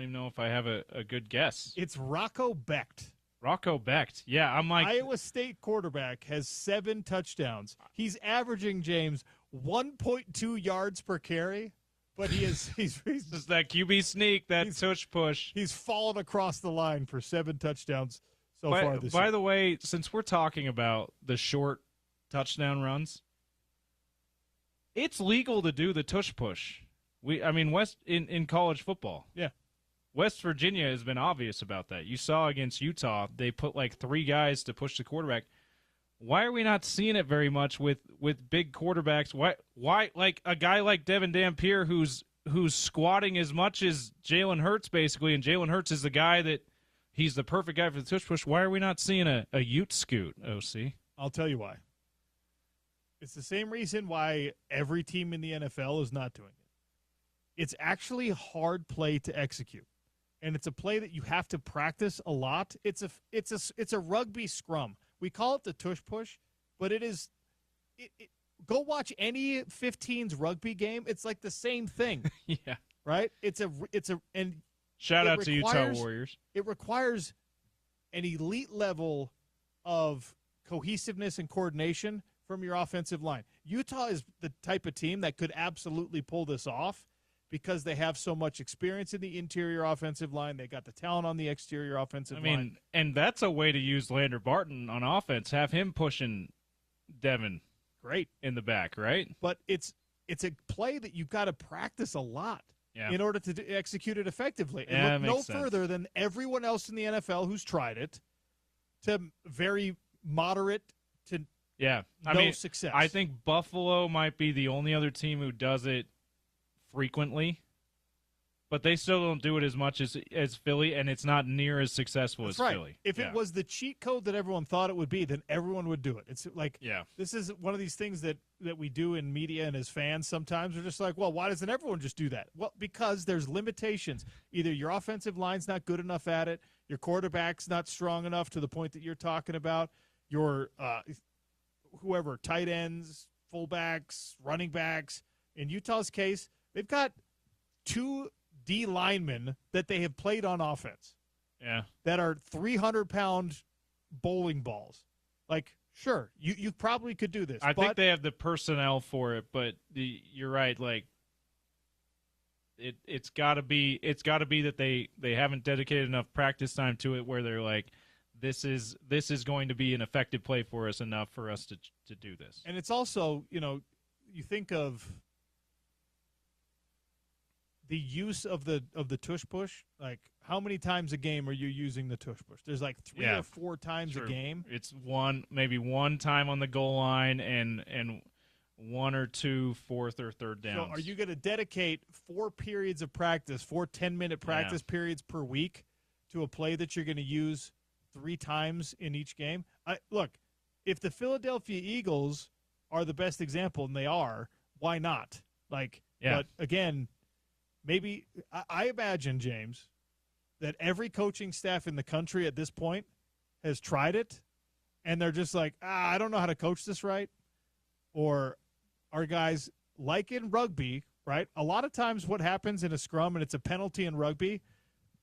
even know if I have a good guess. It's Rocco Becht. Rocco Becht. Yeah, I'm like Iowa State quarterback has 7 touchdowns. He's averaging, James, 1.2 yards per carry, but he's just that QB sneak, that tush push. He's fallen across the line for 7 touchdowns so far this year. By the way, since we're talking about the short touchdown runs, it's legal to do the tush push. In college football. Yeah. West Virginia has been obvious about that. You saw against Utah, they put like 3 guys to push the quarterback. Why are we not seeing it very much with big quarterbacks? Why like a guy like Devin Dampier who's squatting as much as Jalen Hurts basically, and Jalen Hurts is the guy that he's the perfect guy for the tush push. Why are we not seeing a Ute scoot, OC? I'll tell you why. It's the same reason why every team in the NFL is not doing it. It's actually hard play to execute, and it's a play that you have to practice a lot. It's a rugby scrum. We call it the tush push, but it is. Go watch any 15s rugby game. It's like the same thing. Yeah. Right? And shout out to Utah Warriors. It requires an elite level of cohesiveness and coordination from your offensive line. Utah is the type of team that could absolutely pull this off because they have so much experience in the interior offensive line. They got the talent on the exterior offensive line. And that's a way to use Lander Barton on offense. Have him pushing Devin great in the back, right? But it's a play that you've got to practice a lot in order to execute it effectively. And look no further than everyone else in the NFL who's tried it to very moderate to success. I think Buffalo might be the only other team who does it frequently, but they still don't do it as much as Philly, and it's not near as successful as Philly. If it was the cheat code that everyone thought it would be, then everyone would do it. It's like this is one of these things that we do in media and as fans sometimes. We're just like, well, why doesn't everyone just do that? Well, because there's limitations. Either your offensive line's not good enough at it, your quarterback's not strong enough to the point that you're talking about, your whoever, tight ends, fullbacks, running backs. In Utah's case, they've got 2 D linemen that they have played on offense. Yeah. That are 300-pound bowling balls. Like, sure, you probably could do this. I think they have the personnel for it, but you're right. Like, it's got to be that they haven't dedicated enough practice time to it where they're like, this is going to be an effective play for us enough for us to do this. And it's also, you think of the use of the tush push. Like, how many times a game are you using the tush push? There's like 3 or 4 times a game. It's maybe one time on the goal line and 1 or 2 fourth or third downs. So are you going to dedicate 4 periods of practice, 4 10-minute practice periods per week to a play that you're going to use 3 times in each game? Look, if the Philadelphia Eagles are the best example, and they are, why not? But again, maybe I imagine, James, that every coaching staff in the country at this point has tried it, and they're just like, I don't know how to coach this right. Or our guys, like in rugby, right? A lot of times what happens in a scrum, and it's a penalty in rugby,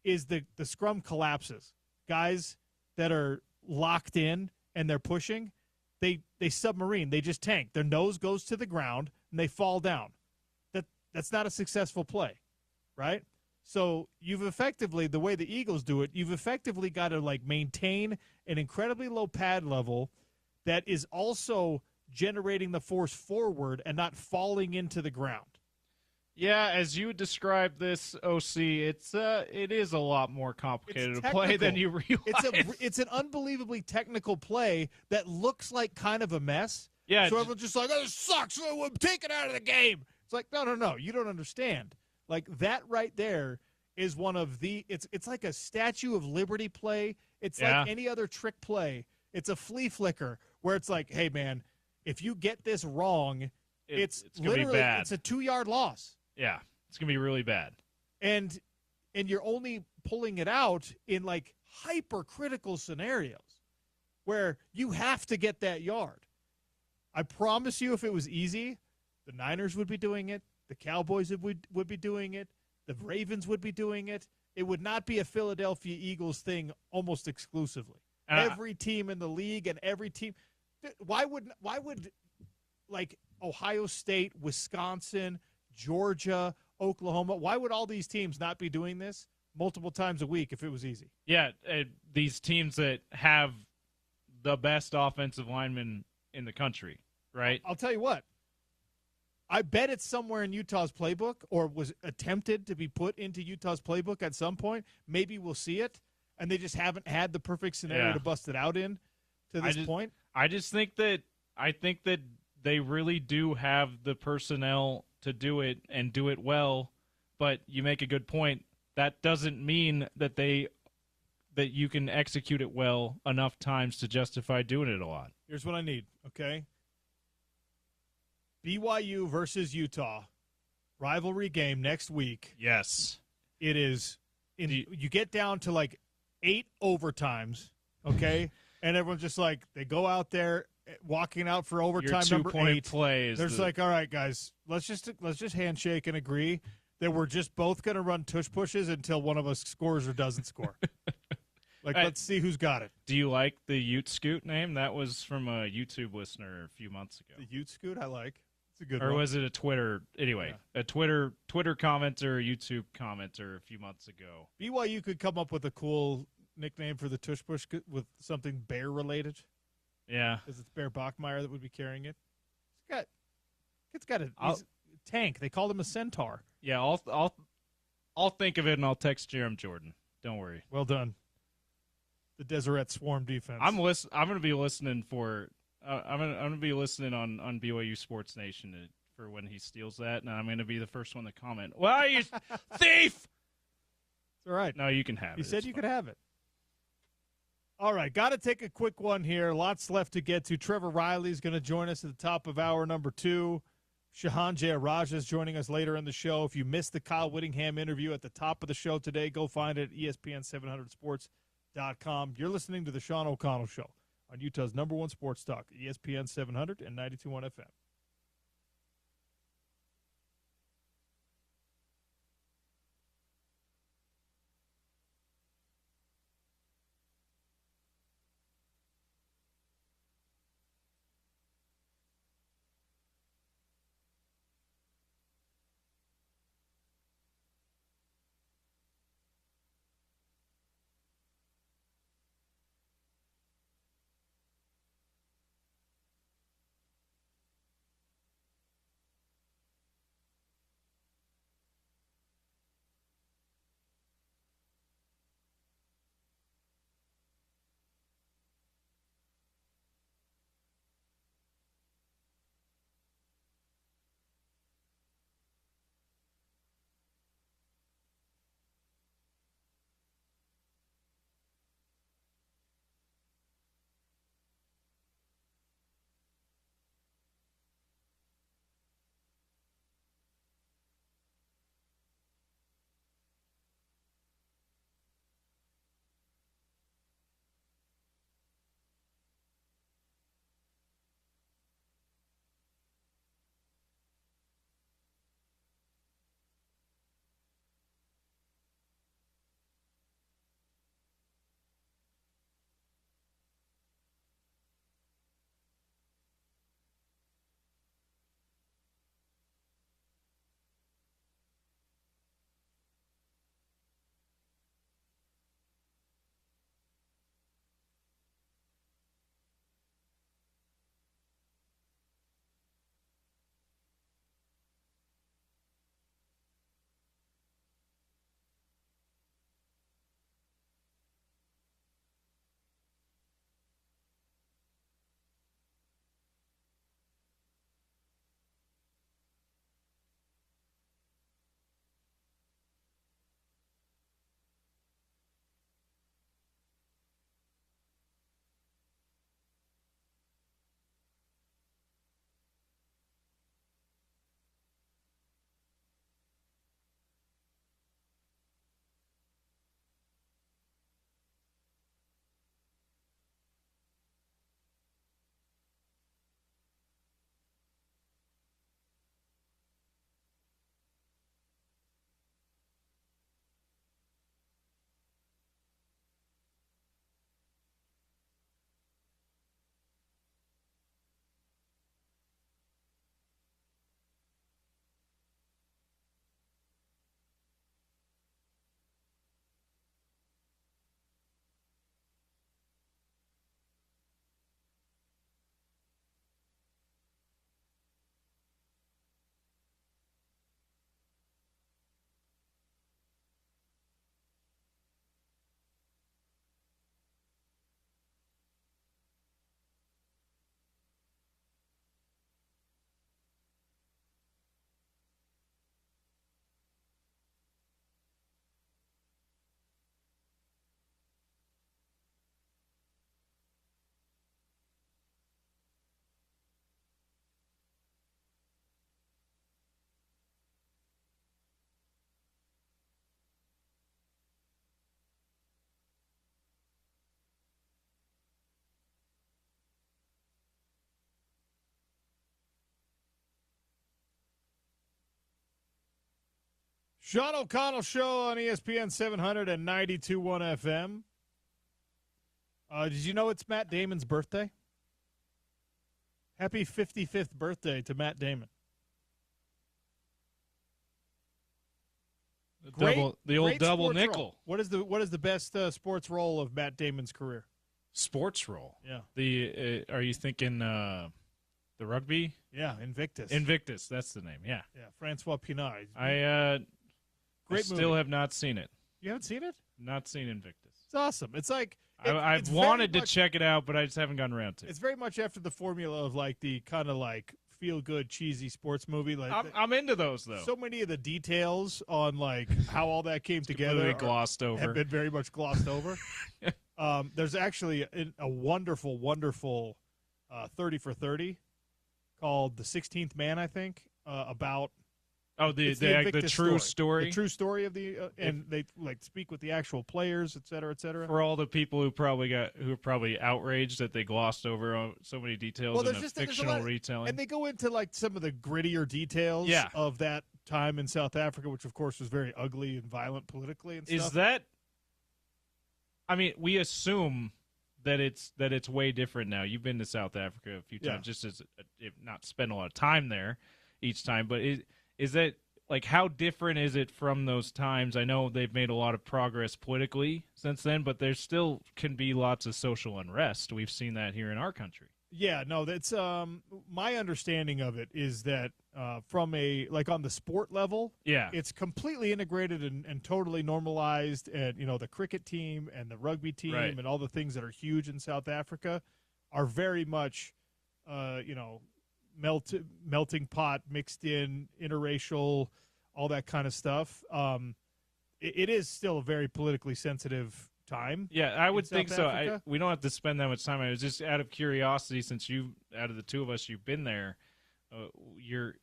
is the scrum collapses. Guys that are locked in and they're pushing, they submarine. They just tank. Their nose goes to the ground, and they fall down. That's not a successful play, right? So you've effectively, the way the Eagles do it, you've effectively got to maintain an incredibly low pad level that is also generating the force forward and not falling into the ground. Yeah, as you described this, OC, it is a lot more complicated to play than you realize. It's an unbelievably technical play that looks like kind of a mess. Yeah. So everyone's just like, oh, this sucks. We'll take it out of the game. It's like, no, you don't understand. Like, that right there is one of the – it's like a Statue of Liberty play. It's like any other trick play. It's a flea flicker where it's like, hey, man, if you get this wrong, it's literally bad. It's a 2-yard loss. Yeah, it's going to be really bad. And you're only pulling it out in, hypercritical scenarios where you have to get that yard. I promise you, if it was easy, the Niners would be doing it. The Cowboys would be doing it. The Ravens would be doing it. It would not be a Philadelphia Eagles thing almost exclusively. Every team in the league and every team. Why would Ohio State, Wisconsin, Georgia, Oklahoma, why would all these teams not be doing this multiple times a week if it was easy? Yeah, these teams that have the best offensive linemen in the country, right? I'll tell you what. I bet it's somewhere in Utah's playbook or was attempted to be put into Utah's playbook at some point. Maybe we'll see it, and they just haven't had the perfect scenario to bust it out in to this point. I think that they really do have the personnel to do it and do it well, but you make a good point. That doesn't mean that they that you can execute it well enough times to justify doing it a lot. Here's what I need, okay? BYU versus Utah, rivalry game next week. Yes. It is, you get down to like 8 overtimes, okay? And everyone's just like, they go out there, walking out for overtime Your number 2-point 8. play is There's like, all right, guys, let's just handshake and agree that we're just both going to run tush pushes until one of us scores or doesn't score. Let's see who's got it. Do you like the Ute Scoot name? That was from a YouTube listener a few months ago. The Ute Scoot, I like. It's a good or one. Or was it a Twitter? Anyway, yeah. A Twitter commenter, a YouTube commenter a few months ago. BYU could come up with a cool nickname for the tush push with something bear related. Yeah, because it's Bear Bachmeyer that would be carrying it. It's got a tank. They called him a centaur. Yeah, I'll think of it and I'll text Jerem Jordan. Don't worry. Well done. The Deseret Swarm defense. I'm going to be listening for. I'm gonna be listening on BYU Sports Nation for when he steals that, and I'm gonna be the first one to comment. Why you thief? It's all right. No, you can have it. You said it's you fine. could have it. All right, got to take a quick one here. Lots left to get to. Trevor Riley is going to join us at the top of hour number 2. Shahan Jayaraja is joining us later in the show. If you missed the Kyle Whittingham interview at the top of the show today, go find it at ESPN700sports.com. You're listening to the Sean O'Connell Show on Utah's #1 sports talk, ESPN 700 and 92.1 FM. Sean O'Connell Show on ESPN 792.1 FM. Did you know it's Matt Damon's birthday? Happy 55th birthday to Matt Damon. The old double nickel. Role. What is the best sports role of Matt Damon's career? Sports role. Yeah. Are you thinking the rugby? Yeah, Invictus. Invictus, that's the name. Yeah. Yeah, Francois Pienaar. I still have not seen it. You haven't seen it? Not seen Invictus. It's awesome. It's like I've wanted to check it out, but I just haven't gotten around to it. It's very much after the formula of like the kind of like feel-good, cheesy sports movie. Like I'm into those though. So many of the details on like how all that came together have been very much glossed over. There's actually a wonderful, wonderful 30 for 30 called The 16th Man, I think, about. Oh, the true story. The true story of the and they like speak with the actual players, et cetera, et cetera. For all the people who are probably outraged that they glossed over so many details in a fictional retelling. And they go into like some of the grittier details of that time in South Africa, which of course was very ugly and violent politically and stuff. Is that I mean, we assume that it's way different now. You've been to South Africa a few times, just as if not spent a lot of time there each time, but is that, like, how different is it from those times? I know they've made a lot of progress politically since then, but there still can be lots of social unrest. We've seen that here in our country. Yeah, no, that's my understanding of it is that from a, like, on the sport level, it's completely integrated and totally normalized. And, you know, the cricket team and the rugby team and all the things that are huge in South Africa are very much, melting pot, mixed in, interracial, all that kind of stuff. It is still a very politically sensitive time. Yeah, I would think so. We don't have to spend that much time. I was just out of curiosity, since out of the two of us, you've been there. Your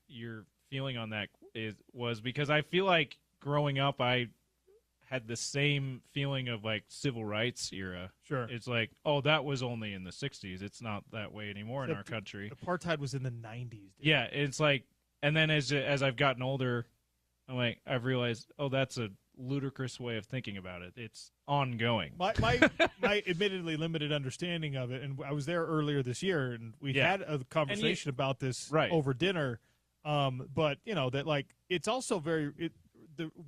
feeling on that was because I feel like growing up, I had the same feeling of like civil rights era. Sure. It's like, oh, that was only in the 60s. It's not that way anymore in our country. Apartheid was in the 90s. Dude. Yeah, it's like, and then as I've gotten older, I've realized, oh, that's a ludicrous way of thinking about it. It's ongoing. My admittedly limited understanding of it, and I was there earlier this year, and we had a conversation about this over dinner. But you know that like it's also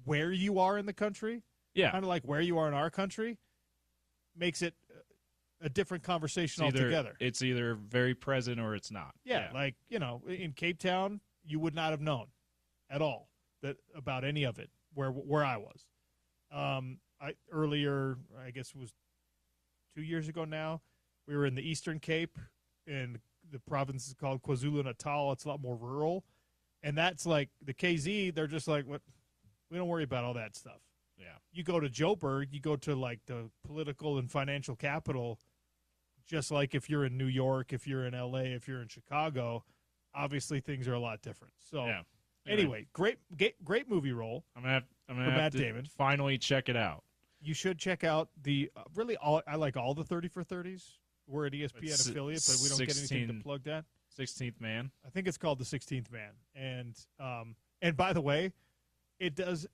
where you are in the country. Yeah, kind of like where you are in our country makes it a different conversation altogether. It's either very present or it's not. Yeah, like, you know, in Cape Town, you would not have known at all about any of it where I was. Earlier, I guess it was 2 years ago now, we were in the Eastern Cape, and the province is called KwaZulu-Natal. It's a lot more rural, and that's like the KZ. They're just like, what? We don't worry about all that stuff. Yeah. You go to Joburg, you go to like the political and financial capital, just like if you're in New York, if you're in LA, if you're in Chicago, obviously things are a lot different. So anyway, great movie role. I'm gonna have to Damon. Finally check it out. You should check out I like all the 30 for 30s. We're an ESPN affiliate, but we don't get anything to plug that. 16th Man. I think it's called the 16th Man. And by the way, it does,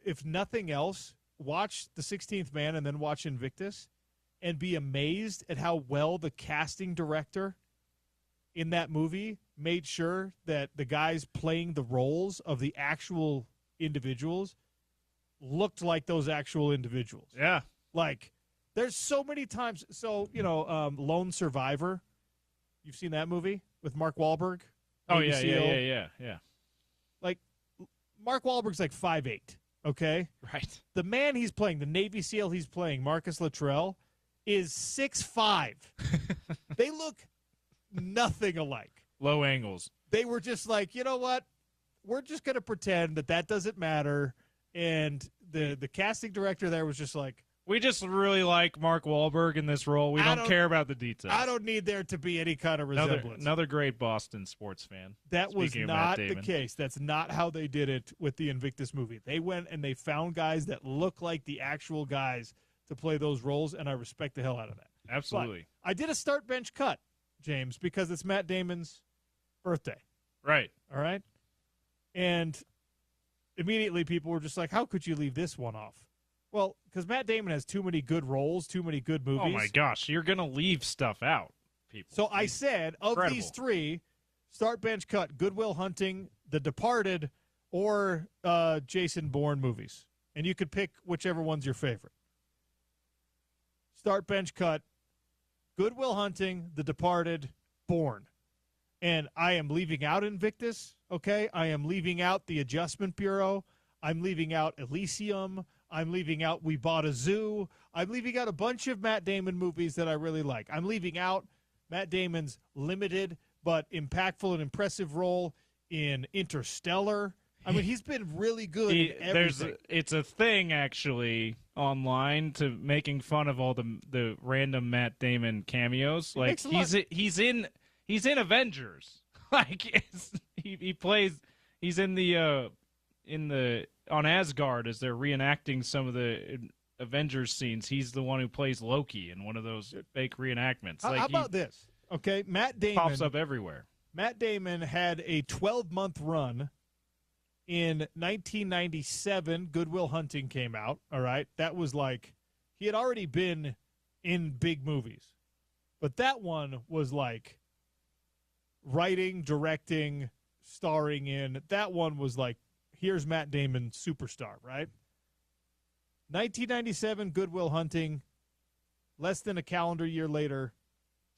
if nothing else, watch the 16th Man and then watch Invictus and be amazed at how well the casting director in that movie made sure that the guys playing the roles of the actual individuals looked like those actual individuals. Yeah. Like, there's so many times. So, you know, Lone Survivor. You've seen that movie with Mark Wahlberg? Oh, yeah. Like, Mark Wahlberg's like 5'8", okay? Right. The man he's playing, the Navy SEAL he's playing, Marcus Luttrell, is 6'5". They look nothing alike. Low angles. They were just like, you know what? We're just going to pretend that doesn't matter. And the casting director there was just like, we just really like Mark Wahlberg in this role. We don't care about the details. I don't need there to be any kind of resemblance. Another great Boston sports fan. That was not the case. That's not how they did it with the Invictus movie. They went and they found guys that look like the actual guys to play those roles, and I respect the hell out of that. Absolutely. But I did a start bench cut, James, because it's Matt Damon's birthday. Right. All right? And immediately people were just like, how could you leave this one off? Well, because Matt Damon has too many good roles, too many good movies. Oh, my gosh. You're going to leave stuff out, people. So I said, of incredible. these three, start, bench, cut, Good Will Hunting, The Departed, or Jason Bourne movies. And you could pick whichever one's your favorite. Start, bench, cut, Good Will Hunting, The Departed, Bourne. And I am leaving out Invictus, okay? I am leaving out The Adjustment Bureau. I'm leaving out Elysium. I'm leaving out We Bought a Zoo. I'm leaving out a bunch of Matt Damon movies that I really like. I'm leaving out Matt Damon's limited but impactful and impressive role in Interstellar. I mean, he's been really good in everything. It's a thing, actually, online to making fun of all the random Matt Damon cameos. Like, he's in Avengers. Like, he's in the on Asgard as they're reenacting some of the Avengers scenes. He's the one who plays Loki in one of those fake reenactments. How about this? Okay, Matt Damon pops up everywhere. Matt Damon had a 12-month run in 1997. Good Will Hunting came out. All right, that was like he had already been in big movies, but that one was like writing, directing, starring in. That one was like, here's Matt Damon, superstar, right? 1997, Good Will Hunting. Less than a calendar year later,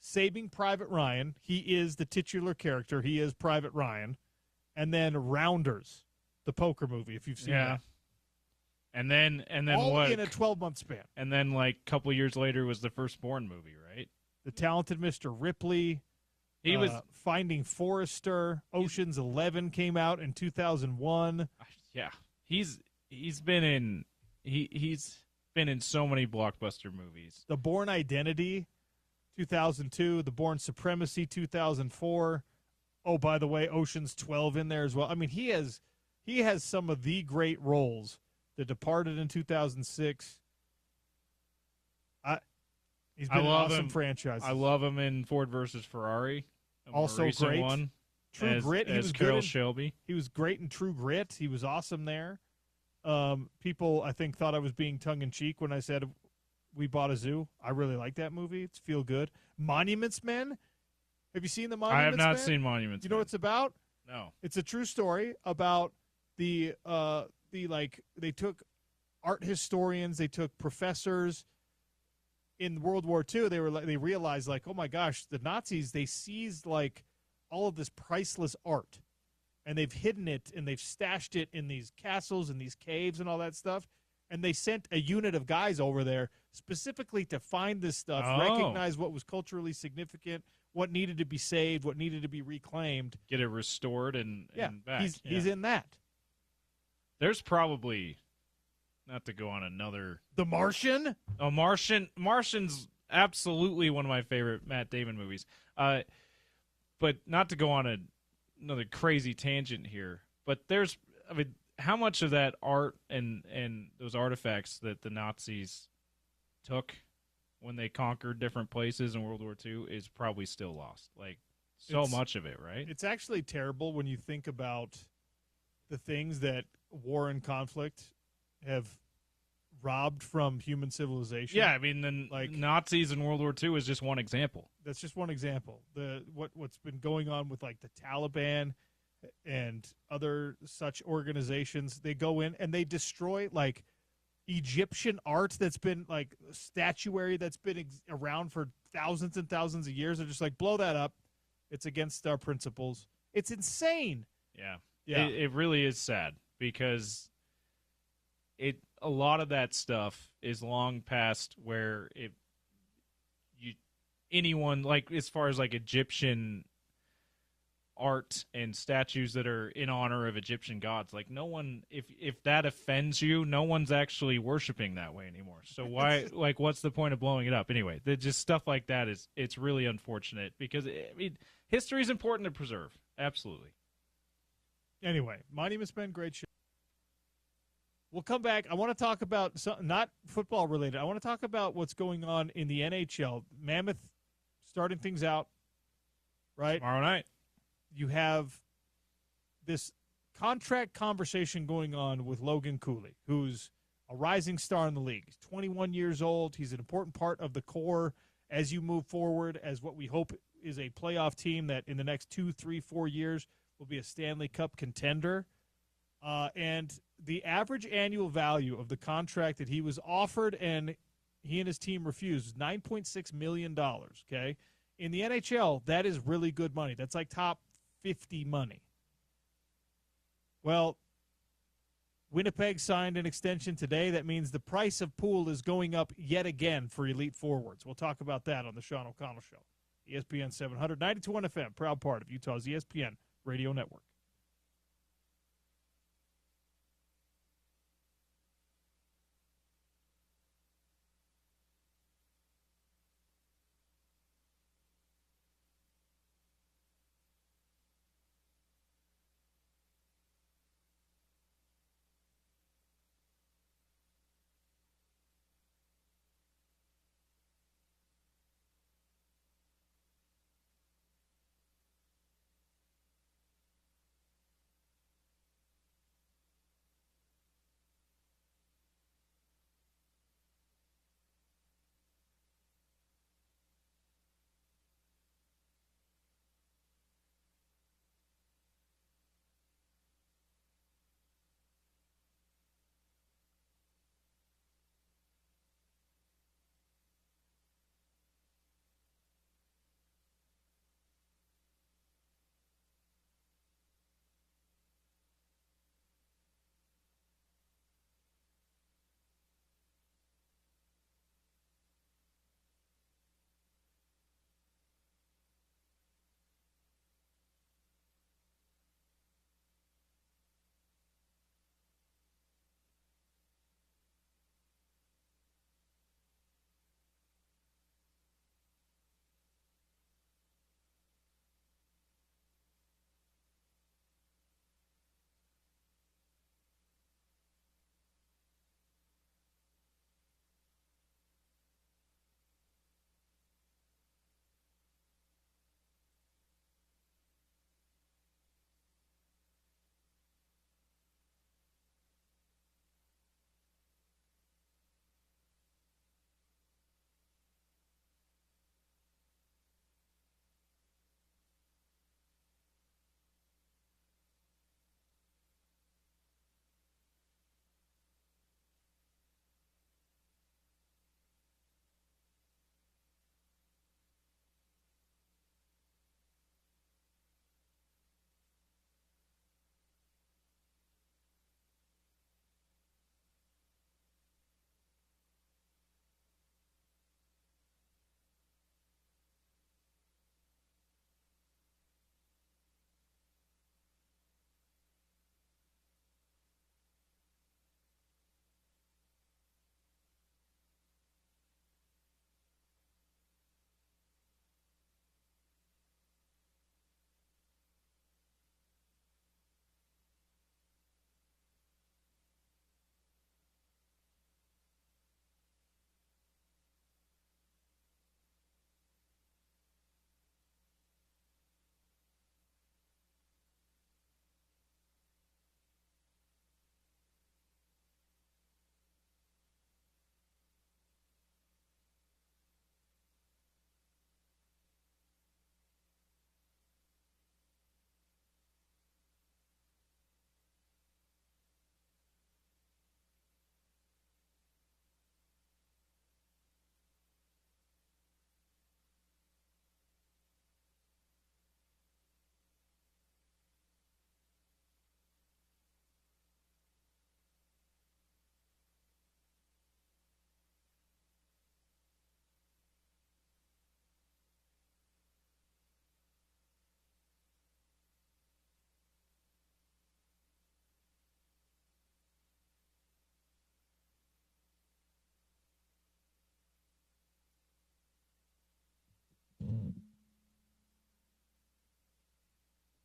Saving Private Ryan. He is the titular character. He is Private Ryan. And then Rounders, the poker movie, if you've seen that. And then all what? In a 12-month span. And then, like, a couple years later was the Firstborn movie, right? The Talented Mr. Ripley. He was Finding Forrester. Ocean's 11 came out in 2001. Yeah, he's been in so many blockbuster movies. The Bourne Identity, 2002. The Bourne Supremacy, 2004. Oh, by the way, Ocean's 12 in there as well. I mean, he has some of the great roles. The Departed in 2006. He's been an awesome franchise. I love him in Ford versus Ferrari. Also great. One, True Grit. He was Carroll good Shelby. He was great in True Grit. He was awesome there. People, I think, thought I was being tongue-in-cheek when I said We Bought a Zoo. I really like that movie. It's feel good. Monuments Men. Have you seen the Monuments Men? I have not seen Monuments Men. You know what it's about? No. It's a true story about they took art historians, they took professors in World War II. They realized, like, oh my gosh, the Nazis, they seized like all of this priceless art, and they've hidden it and they've stashed it in these castles and these caves and all that stuff. And they sent a unit of guys over there specifically to find this stuff, recognize what was culturally significant, what needed to be saved, what needed to be reclaimed, get it restored and back. He's in that. There's probably, not to go on another. The Martian? Oh, Martian's absolutely one of my favorite Matt Damon movies. But not to go on another crazy tangent here, but how much of that art and those artifacts that the Nazis took when they conquered different places in World War II is probably still lost. Like, much of it, right? It's actually terrible when you think about the things that war and conflict have robbed from human civilization. Yeah, I mean, then like Nazis in World War II is just one example. That's just one example. What's been going on with like the Taliban and other such organizations, they go in and they destroy like Egyptian art that's been like statuary that's been around for thousands and thousands of years. They're just like, blow that up. It's against our principles. It's insane. Yeah. It really is sad because a lot of that stuff is long past where anyone, like, as far as like Egyptian art and statues that are in honor of Egyptian gods, like, no one, if that offends you, no one's actually worshiping that way anymore. So why, like, what's the point of blowing it up anyway? Just stuff like that it's really unfortunate because history is important to preserve. Absolutely. Anyway, Monuments Men, great show. We'll come back. I want to talk about not football related. I want to talk about what's going on in the NHL. Mammoth starting things out, right? Tomorrow night. You have this contract conversation going on with Logan Cooley, who's a rising star in the league. He's 21 years old. He's an important part of the core as you move forward as what we hope is a playoff team that in the next 2, 3, 4 years will be a Stanley Cup contender. And the average annual value of the contract that he was offered and he and his team refused was $9.6 million, okay? In the NHL, that is really good money. That's like top 50 money. Well, Winnipeg signed an extension today. That means the price of pool is going up yet again for elite forwards. We'll talk about that on the Sean O'Connell Show. ESPN 700, 92.1 FM, proud part of Utah's ESPN radio network.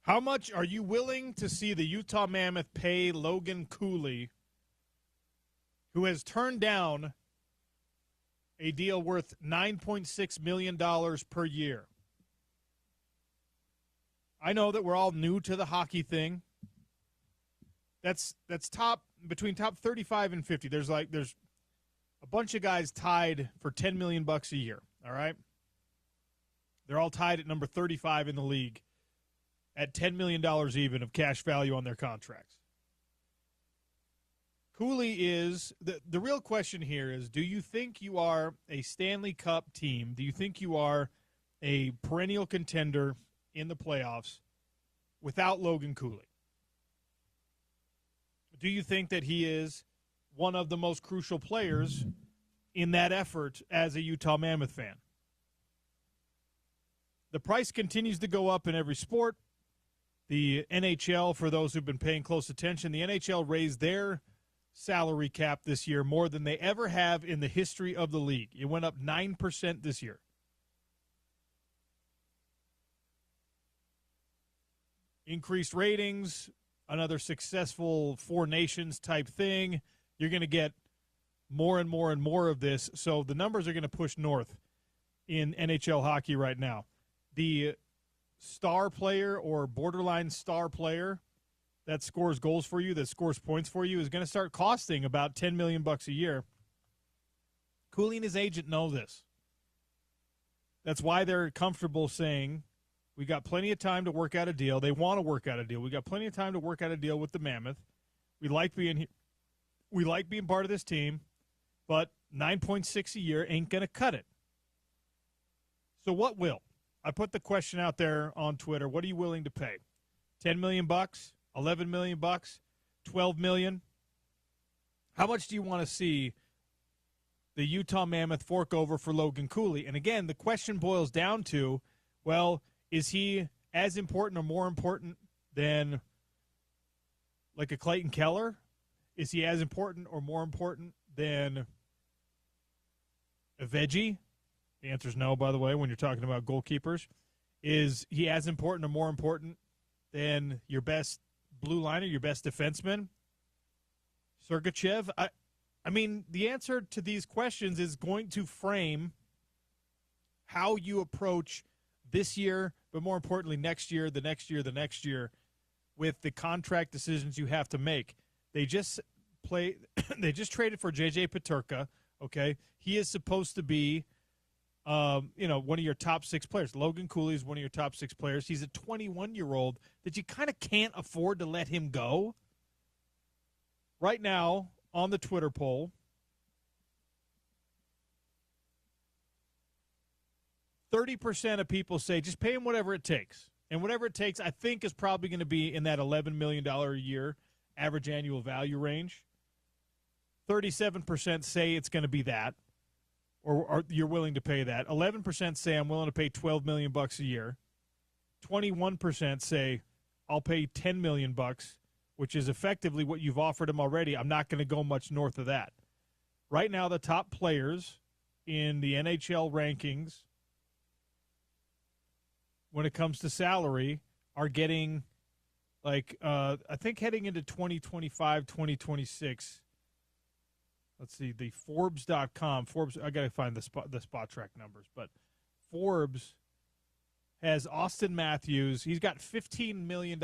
How much are you willing to see the Utah Mammoth pay Logan Cooley, who has turned down a deal worth $9.6 million per year? I know that we're all new to the hockey thing, That's between top 35 and 50. There's a bunch of guys tied for $10 million a year. All right, they're all tied at number 35 in the league at $10 million even of cash value on their contracts. Cooley is the real question here is, do you think you are a Stanley Cup team? Do you think you are a perennial contender in the playoffs without Logan Cooley? Do you think that he is one of the most crucial players in that effort as a Utah Mammoth fan? The price continues to go up in every sport. The NHL, for those who've been paying close attention, the NHL raised their salary cap this year more than they ever have in the history of the league. It went up 9% this year. Increased ratings, another successful Four Nations type thing. You're going to get more and more and more of this. So the numbers are going to push north in NHL hockey right now. The star player or borderline star player that scores goals for you, that scores points for you, is going to start costing about $10 million a year. Cooley and his agent know this. That's why they're comfortable saying, we got plenty of time to work out a deal. They want to work out a deal. We got plenty of time to work out a deal with the Mammoth. We like being here. We like being part of this team, but 9.6 a year ain't going to cut it. So what will? I put the question out there on Twitter. What are you willing to pay? $10 million, $11 million, $12 million? How much do you want to see the Utah Mammoth fork over for Logan Cooley? And again, the question boils down to, well, is he as important or more important than like a Clayton Keller? Is he as important or more important than a Veggie? The answer is no, by the way, when you're talking about goalkeepers. Is he as important or more important than your best blue liner, your best defenseman, Sergachev? I mean, the answer to these questions is going to frame how you approach this year, but more importantly, next year, the next year, the next year, with the contract decisions you have to make. They just traded for J.J. Peterka, okay? He is supposed to be one of your top 6 players. Logan Cooley is one of your top 6 players. He's a 21-year-old that you kind of can't afford to let him go. Right now, on the Twitter poll, 30% of people say just pay him whatever it takes. And whatever it takes, I think, is probably going to be in that $11 million a year average annual value range. 37% say it's going to be that, or you're willing to pay that. 11% say I'm willing to pay $12 million a year. 21% say I'll pay $10 million, which is effectively what you've offered him already. I'm not going to go much north of that. Right now, the top players in the NHL rankings when it comes to salary are getting, I think heading into 2025, 2026. Let's see, the Forbes.com. Forbes, I got to find the spot track numbers, but Forbes has Austin Matthews. He's got $15 million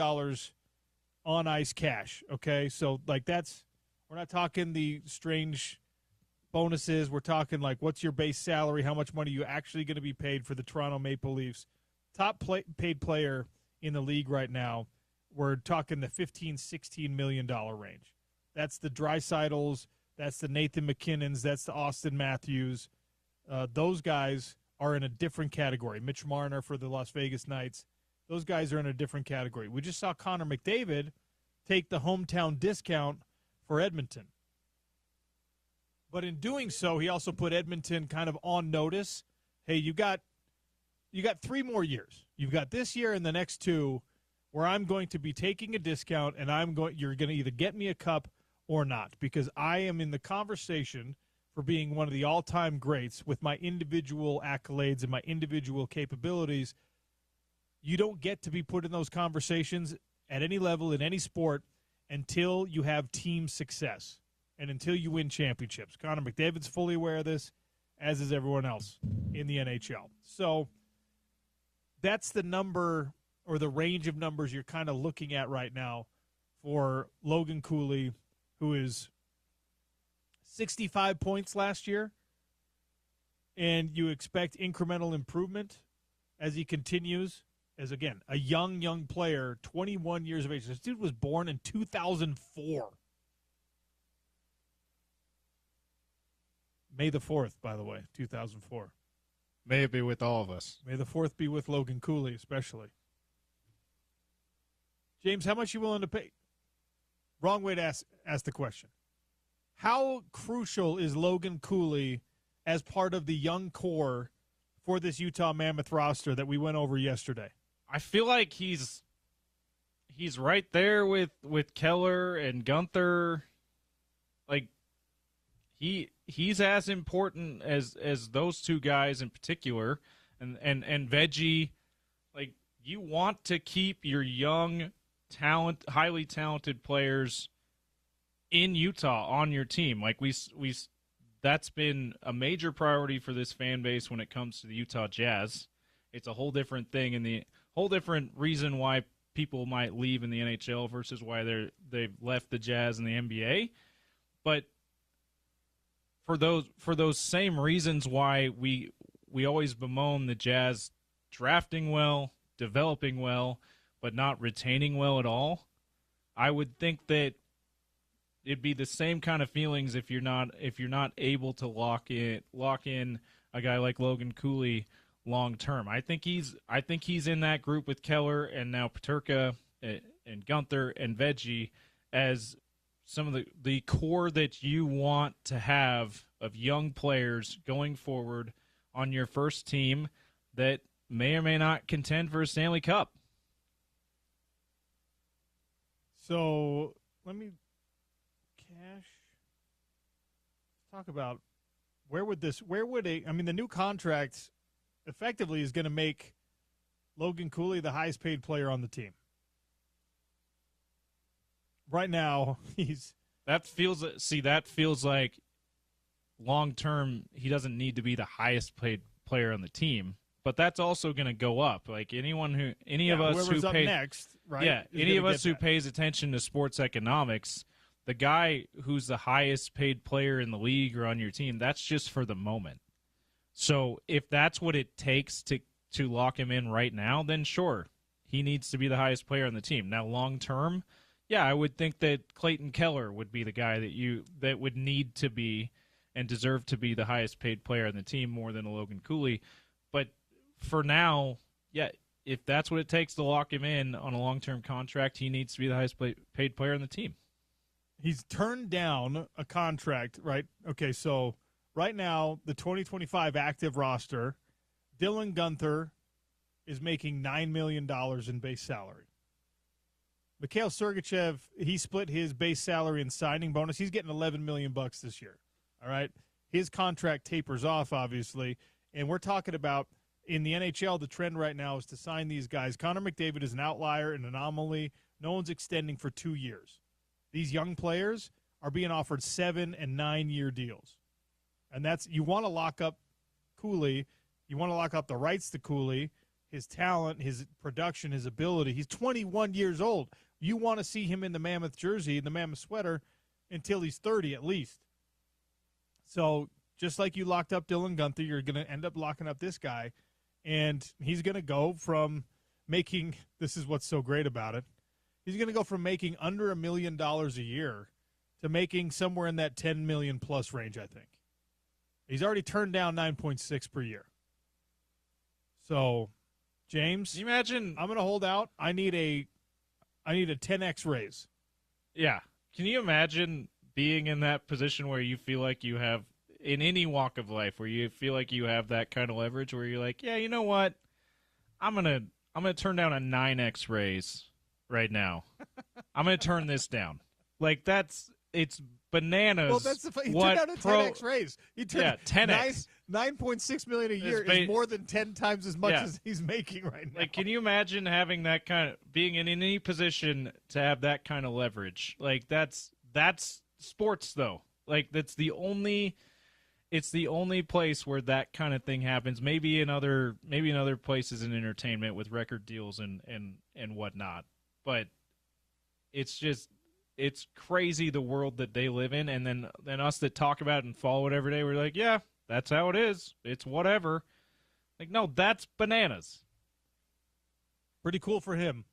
on ice cash, okay? So, we're not talking the strange bonuses. We're talking, what's your base salary? How much money are you actually going to be paid for the Toronto Maple Leafs? Top paid player in the league right now, we're talking the $15-16 million range. That's the Dreisaitl's. That's the Nathan McKinnons. That's the Austin Matthews. Those guys are in a different category. Mitch Marner for the Las Vegas Knights. Those guys are in a different category. We just saw Connor McDavid take the hometown discount for Edmonton. But in doing so, he also put Edmonton kind of on notice. Hey, you got 3 more years. You've got this year and the next 2 where I'm going to be taking a discount and you're going to either get me a cup or not, because I am in the conversation for being one of the all-time greats with my individual accolades and my individual capabilities. You don't get to be put in those conversations at any level in any sport until you have team success and until you win championships. Connor McDavid's fully aware of this, as is everyone else in the NHL. So that's the number or the range of numbers you're kind of looking at right now for Logan Cooley, who is 65 points last year, and you expect incremental improvement as he continues as, again, a young player, 21 years of age. This dude was born in 2004. May the 4th, by the way, 2004. May it be with all of us. May the 4th be with Logan Cooley, especially. James, how much are you willing to pay? Wrong way to ask the question. How crucial is Logan Cooley as part of the young core for this Utah Mammoth roster that we went over yesterday? I feel like he's right there with Keller and Gunther. Like he's as important as those two guys in particular, and Veggie. Like, you want to keep your young highly talented players in Utah on your team. Like we that's been a major priority for this fan base when it comes to the Utah Jazz. It's a whole different thing, and the whole different reason why people might leave in the NHL versus why they've left the Jazz and the NBA. But for those same reasons why we always bemoan the Jazz drafting well, developing well, but not retaining well at all, I would think that it'd be the same kind of feelings if you're not able to lock in a guy like Logan Cooley long term. I think he's in that group with Keller and now Peterka and Gunther and Veggie as some of the core that you want to have of young players going forward on your first team that may or may not contend for a Stanley Cup. So let me talk about the new contract effectively is going to make Logan Cooley the highest paid player on the team. Right now, that feels like long term he doesn't need to be the highest paid player on the team, but that's also going to go up. Like any of us who pays attention to sports economics, the guy who's the highest paid player in the league or on your team, that's just for the moment. So if that's what it takes to lock him in right now, then sure, he needs to be the highest player on the team. Now, long term, yeah, I would think that Clayton Keller would be the guy that would need to be and deserve to be the highest paid player on the team more than a Logan Cooley. But for now, yeah, if that's what it takes to lock him in on a long-term contract, he needs to be the highest paid player on the team. He's turned down a contract, right? Okay, so right now, the 2025 active roster, Dylan Gunther is making $9 million in base salary. Mikhail Sergachev, he split his base salary and signing bonus. He's getting $11 million this year. All right? His contract tapers off, obviously, and we're talking about in the NHL, the trend right now is to sign these guys. Connor McDavid is an outlier, an anomaly. No one's extending for 2 years. These young players are being offered 7- and 9-year deals. And you want to lock up Cooley. You want to lock up the rights to Cooley, his talent, his production, his ability. He's 21 years old. You want to see him in the Mammoth jersey, in the Mammoth sweater, until he's 30 at least. So just like you locked up Dylan Gunther, you're going to end up locking up this guy. And he's going to go from making – this is what's so great about it. He's going to go from making under $1 million a year to making somewhere in that $10 million plus range, I think. He's already turned down 9.6 per year. So, James, can you imagine? I'm going to hold out. I need a 10x raise. Yeah. Can you imagine being in that position where you feel like you have, in any walk of life, where you feel like you have that kind of leverage, where you're like, yeah, you know what? I'm gonna turn down a 9x raise right now. I'm gonna turn this down. Like it's bananas. Well, that's he turned down a 10x raise. He turned 10x. $9.6 million a year is more than 10 times as much as he's making right now. Like, can you imagine having that kind of being in any position to have that kind of leverage? Like that's sports though. Like it's the only place where that kind of thing happens. Maybe in other places in entertainment with record deals and whatnot. But it's just it's crazy the world that they live in, and then us that talk about it and follow it every day, we're like, yeah, that's how it is. It's whatever. Like, no, that's bananas. Pretty cool for him.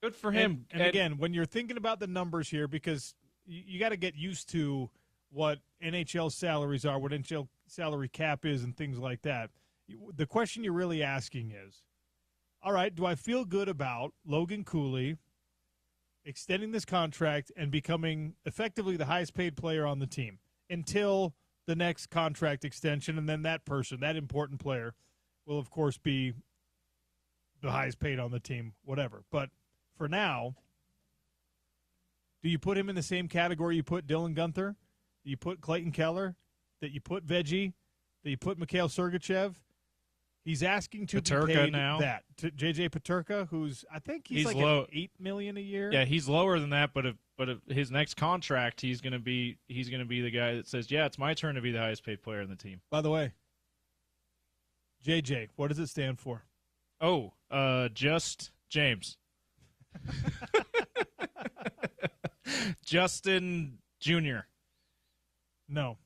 Good for him. And again, when you're thinking about the numbers here, because you got to get used to what NHL salaries are, what NHL salary cap is, and things like that. The question you're really asking is, all right, do I feel good about Logan Cooley extending this contract and becoming effectively the highest paid player on the team until the next contract extension, and then that person, that important player, will, of course, be the highest paid on the team, whatever. But for now, do you put him in the same category you put Dylan Guenther? Do you put Clayton Keller? That you put Veggie? That you put Mikhail Sergachev? He's asking to Peterka be paid now. that. To JJ Peterka, who's, I think he's like low. at $8 million a year. Yeah, he's lower than that, but if his next contract, he's gonna be the guy that says, yeah, it's my turn to be the highest paid player in the team. By the way, JJ, what does it stand for? Oh, just James. Justin Jr. No.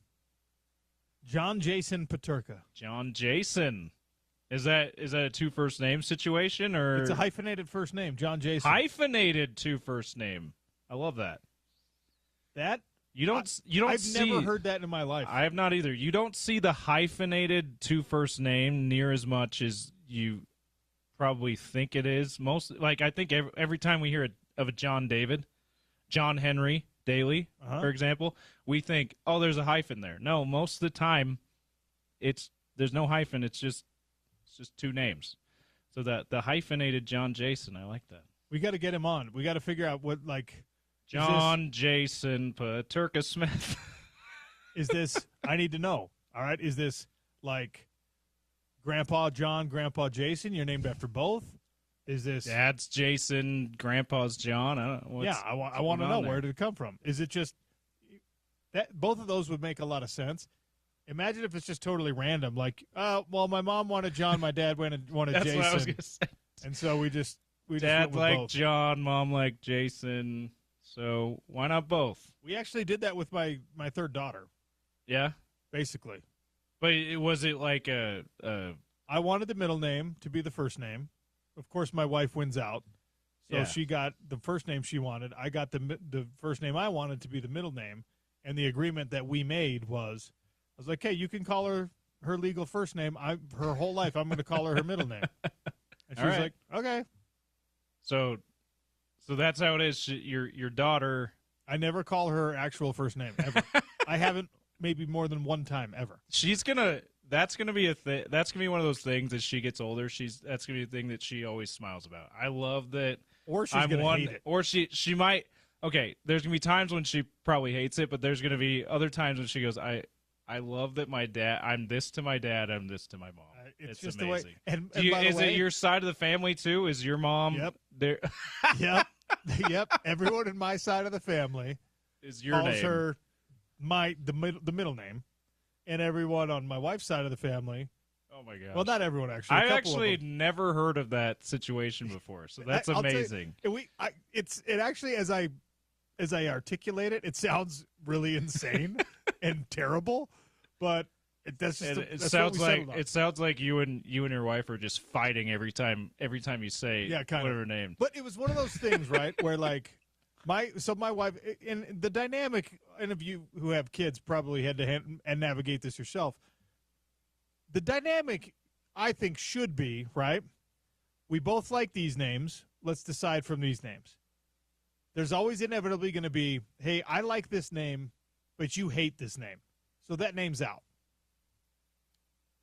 John Jason Peterka. John Jason. Is that a two first name situation, or It's a hyphenated first name, John Jason. hyphenated two first name? I love that. That You don't I've see. never heard that in my life. I have not either. You don't see the hyphenated two first name near as much as you probably think it is. Most, like, I think every time we hear of a John David, John Henry Daly, for example, we think, oh, there's a hyphen there. No, most of the time, there's no hyphen. It's just two names. So that the hyphenated John Jason, I like that. We got to get him on. We got to figure out what, like, John Jason Peterka Smith. is this? I need to know. All right, is this like Grandpa John, Grandpa Jason? You're named after both. Is this Dad's Jason, Grandpa's John? I don't know. I want to know, where did it come from? Is it just that? Both of those would make a lot of sense. Imagine if it's just totally random. Like, well, my mom wanted John, my dad wanted That's Jason, what I was gonna say. and so we just Dad went with liked both. John, Mom liked Jason. So why not both? We actually did that with my third daughter, Yeah, basically. but was it like a I wanted the middle name to be the first name. Of course, my wife wins out, so Yeah. she got the first name she wanted. I got the first name I wanted to be the middle name, and the agreement that we made was, I was like, hey, you can call her legal first name. Her whole life, I'm going to call her her middle name. And she All was right. like, okay. so that's how it is. Your daughter. I never call her actual first name ever. I haven't, maybe more than one time ever. That's gonna be that's gonna be one of those things as she gets older. That's gonna be a thing that she always smiles about. I love that. Or she's going to hate it. Or she might. Okay, there's gonna be times when she probably hates it, but there's gonna be other times when she goes, I love that my dad. I'm this to my dad. I'm this to my mom. It's It's just amazing. the way. And by Is the way, it your side of the family too? Is your mom? Yep. There Yep. Yep. Everyone in my side of the family is your calls name. her the middle name, and everyone on my wife's side of the family. Oh my gosh. Well, not everyone actually. I've actually never heard of that situation before, so that's I'll tell you, amazing. It actually, as I articulate it, it sounds really insane and terrible, but that's just It that's sounds what we like settled on. it sounds like you and your wife are just fighting every time you say whatever name. But it was one of those things, right, where like my wife, and the dynamic, and of you who have kids probably had to and navigate this yourself. The dynamic, I think, should be, right, we both like these names. Let's decide from these names. There's always inevitably going to be, hey, I like this name, but you hate this name. So that name's out.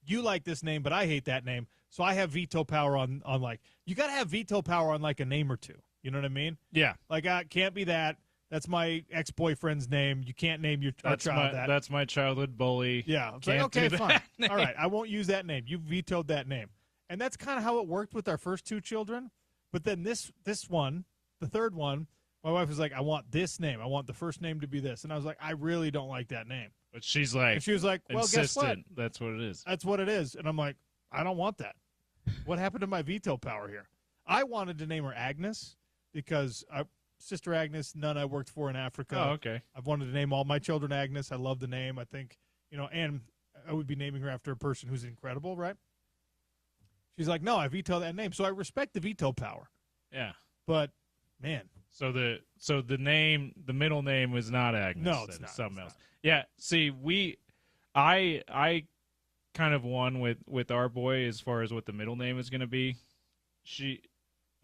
You like this name, but I hate that name. So I have veto power on like, you got to have veto power on like a name or two. You know what I mean? Yeah, Like, can't be that. That's my ex-boyfriend's name. You can't name our child that. That's my childhood bully. Yeah. It's Can't like, okay, do fine. that name. All right, I won't use that name. You vetoed that name. And that's kind of how it worked with our first two children. But then this one, the third one, my wife was like, I want this name. I want the first name to be this. And I was like, I really don't like that name. But she's like, And she was like, well, guess what? insistent. That's what it is. That's what it is. And I'm like, I don't want that. What happened to my veto power here? I wanted to name her Agnes because sister Agnes, none I worked for in Africa. Oh, okay. I've wanted to name all my children Agnes. I love the name. I think, and I would be naming her after a person who's incredible, right? She's like, no, I veto that name. So I respect the veto power. Yeah. But, man. So the middle name was not Agnes. No, it's not. Something else. Not. Yeah. See, I kind of won with our boy as far as what the middle name is going to be.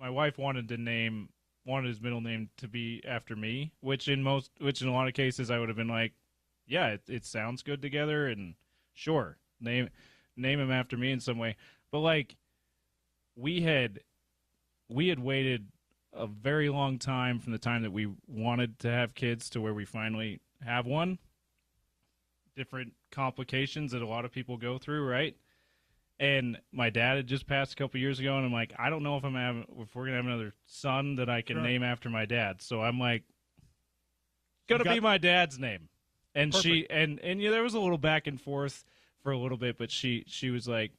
My wife wanted his middle name to be after me, which in a lot of cases I would have been like, yeah, it sounds good together, and sure, name him after me in some way. But like, we had waited a very long time from the time that we wanted to have kids to where we finally have one. Different complications that a lot of people go through, right? And my dad had just passed a couple years ago, and I'm like, I don't know if we're gonna have another son that I can name after my dad. So I'm like, gonna be my dad's name. And Perfect. There was a little back and forth for a little bit, but she was like,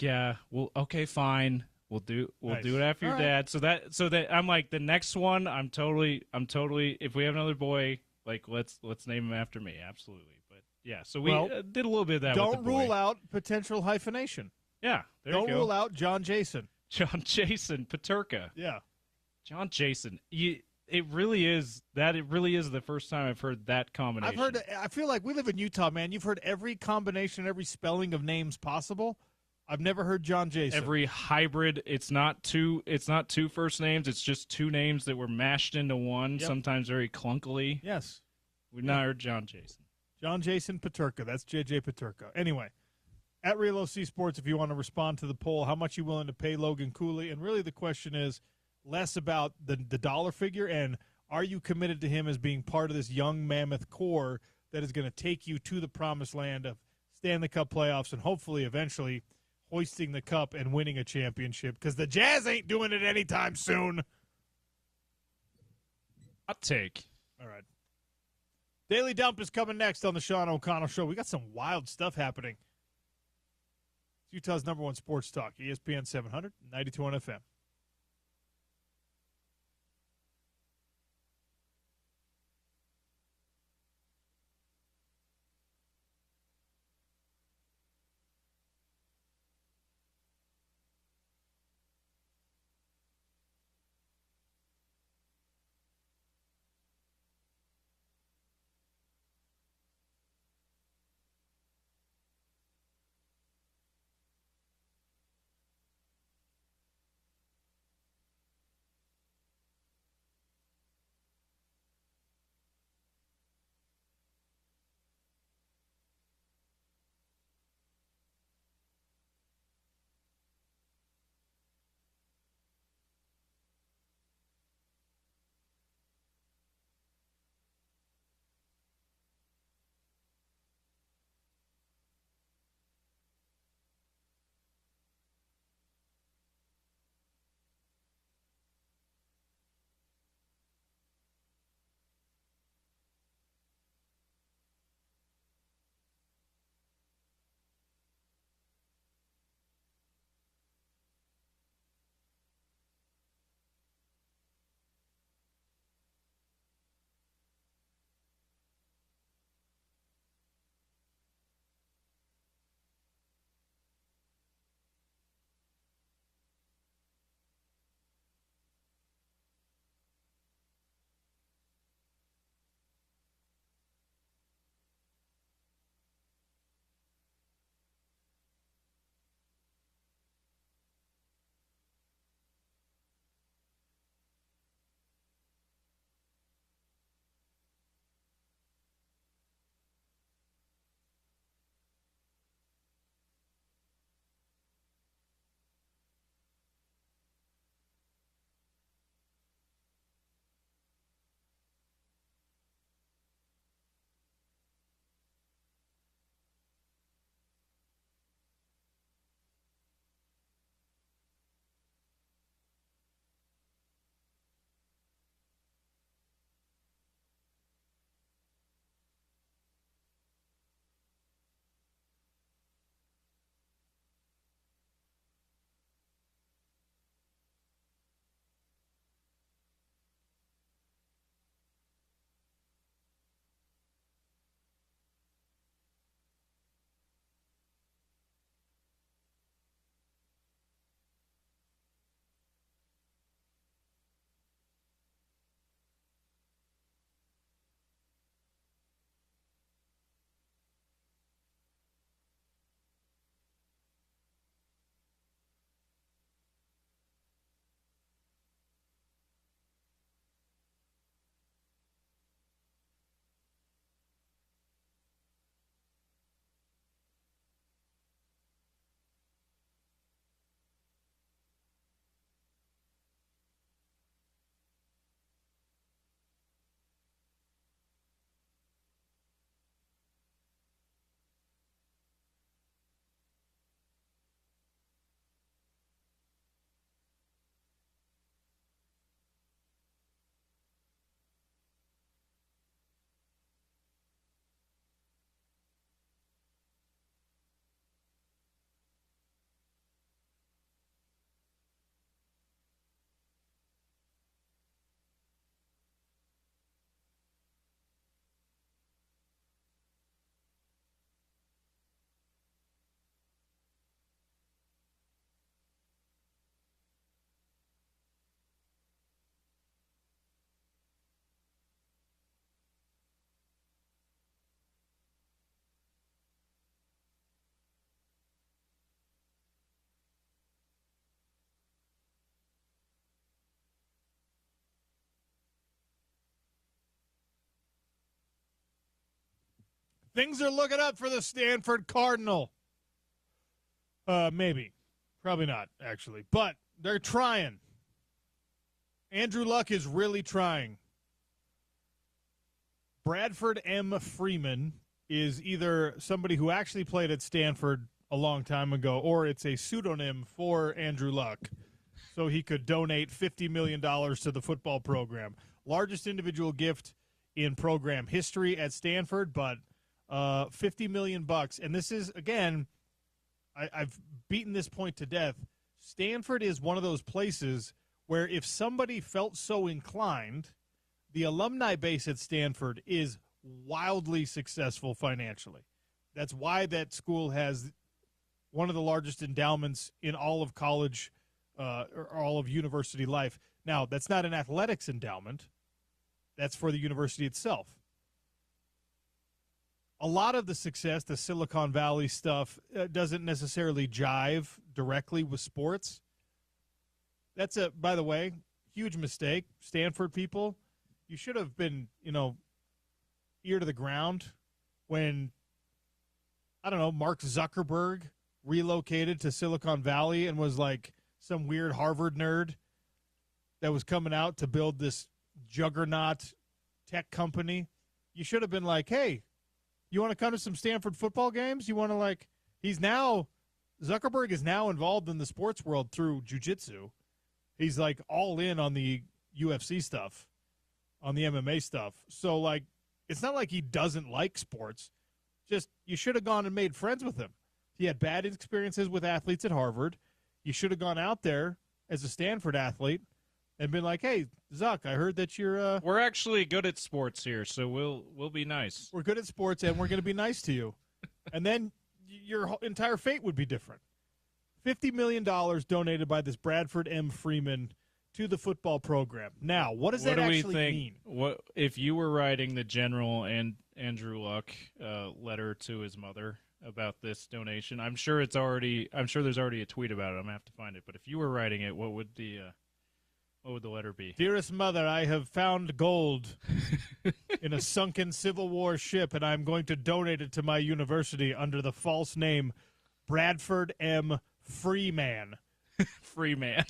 yeah, well, okay, fine, we'll do it after your dad. So that I'm like, the next one, I'm totally, if we have another boy, like let's name him after me, absolutely. But yeah, so we did a little bit of that. Don't rule out potential hyphenation. Yeah, don't rule out John Jason. John Jason Paterka. Yeah, John Jason. It really is the first time I've heard that combination. I feel like we live in Utah, man. You've heard every combination, every spelling of names possible. I've never heard John Jason. Every hybrid. It's not two first names. It's just two names that were mashed into one. Yep. Sometimes very clunkily. Yes. We've not heard John Jason. John Jason Paterka. That's JJ Paterka. Anyway, at Real OC Sports, if you want to respond to the poll, how much you willing to pay Logan Cooley? And really the question is less about the dollar figure and are you committed to him as being part of this young Mammoth core that is going to take you to the promised land of Stanley Cup playoffs and hopefully eventually hoisting the cup and winning a championship, because the Jazz ain't doing it anytime soon. Hot take. All right. Daily Dump is coming next on the Sean O'Connell Show. We got some wild stuff happening. It's Utah's number one sports talk, ESPN 700, 92.1 FM. Things are looking up for the Stanford Cardinal. Maybe. Probably not, actually. But they're trying. Andrew Luck is really trying. Bradford M. Freeman is either somebody who actually played at Stanford a long time ago, or it's a pseudonym for Andrew Luck, so he could donate $50 million to the football program. Largest individual gift in program history at Stanford, but $50 million. And this is, again, I've beaten this point to death. Stanford is one of those places where if somebody felt so inclined, the alumni base at Stanford is wildly successful financially. That's why that school has one of the largest endowments in all of college or all of university life. Now, that's not an athletics endowment. That's for the university itself. A lot of the success, the Silicon Valley stuff, doesn't necessarily jive directly with sports. That's by the way, huge mistake. Stanford people, you should have been, ear to the ground when, I don't know, Mark Zuckerberg relocated to Silicon Valley and was like some weird Harvard nerd that was coming out to build this juggernaut tech company. You should have been like, hey, you want to come to some Stanford football games? You want to Zuckerberg is now involved in the sports world through jiu-jitsu. He's like all in on the UFC stuff, on the MMA stuff. So it's not like he doesn't like sports. Just you should have gone and made friends with him. He had bad experiences with athletes at Harvard. You should have gone out there as a Stanford athlete and been like, hey, Zuck, I heard that you're we're actually good at sports here, so we'll be nice. We're good at sports, and we're going to be nice to you. And then your entire fate would be different. $50 million donated by this Bradford M. Freeman to the football program. Now, what does that actually mean? What if you were writing the general and Andrew Luck letter to his mother about this donation? I'm sure there's already a tweet about it. I'm gonna have to find it. But if you were writing it, what would the letter be? Dearest mother, I have found gold in a sunken Civil War ship, and I'm going to donate it to my university under the false name Bradford M. Freeman. Freeman.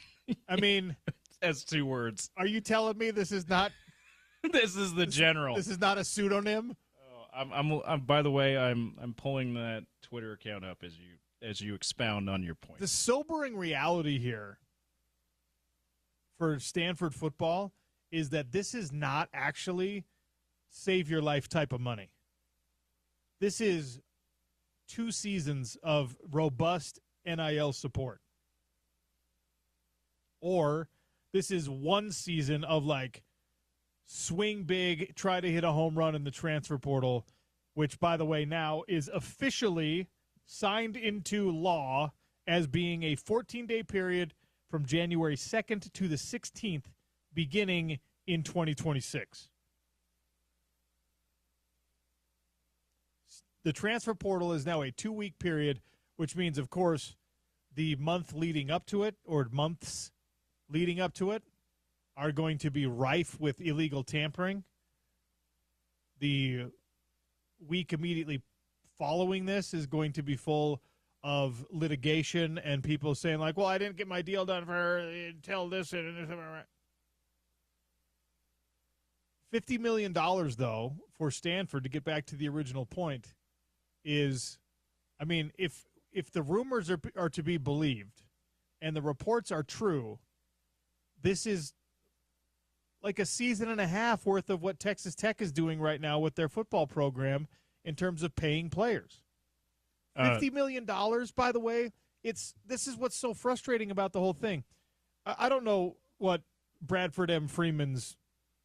I mean, that's 2 words. Are you telling me this is not? This is the general. This is not a pseudonym. Oh, I'm. By the way, I'm pulling that Twitter account up as you expound on your point. The sobering reality here for Stanford football is that this is not actually save your life type of money. This is 2 seasons of robust NIL support. Or this is 1 season of swing big, try to hit a home run in the transfer portal, which, by the way, now is officially signed into law as being a 14-day period from January 2nd to the 16th, beginning in 2026. The transfer portal is now a 2-week period, which means, of course, the month leading up to it, or months leading up to it, are going to be rife with illegal tampering. The week immediately following this is going to be full of litigation and people saying well, I didn't get my deal done for her until this and this. $50 million, though, for Stanford, to get back to the original point, is, I mean, if the rumors are to be believed and the reports are true, this is like a season and a half worth of what Texas Tech is doing right now with their football program in terms of paying players. $50 million, by the way, this is what's so frustrating about the whole thing. I don't know what Bradford M. Freeman's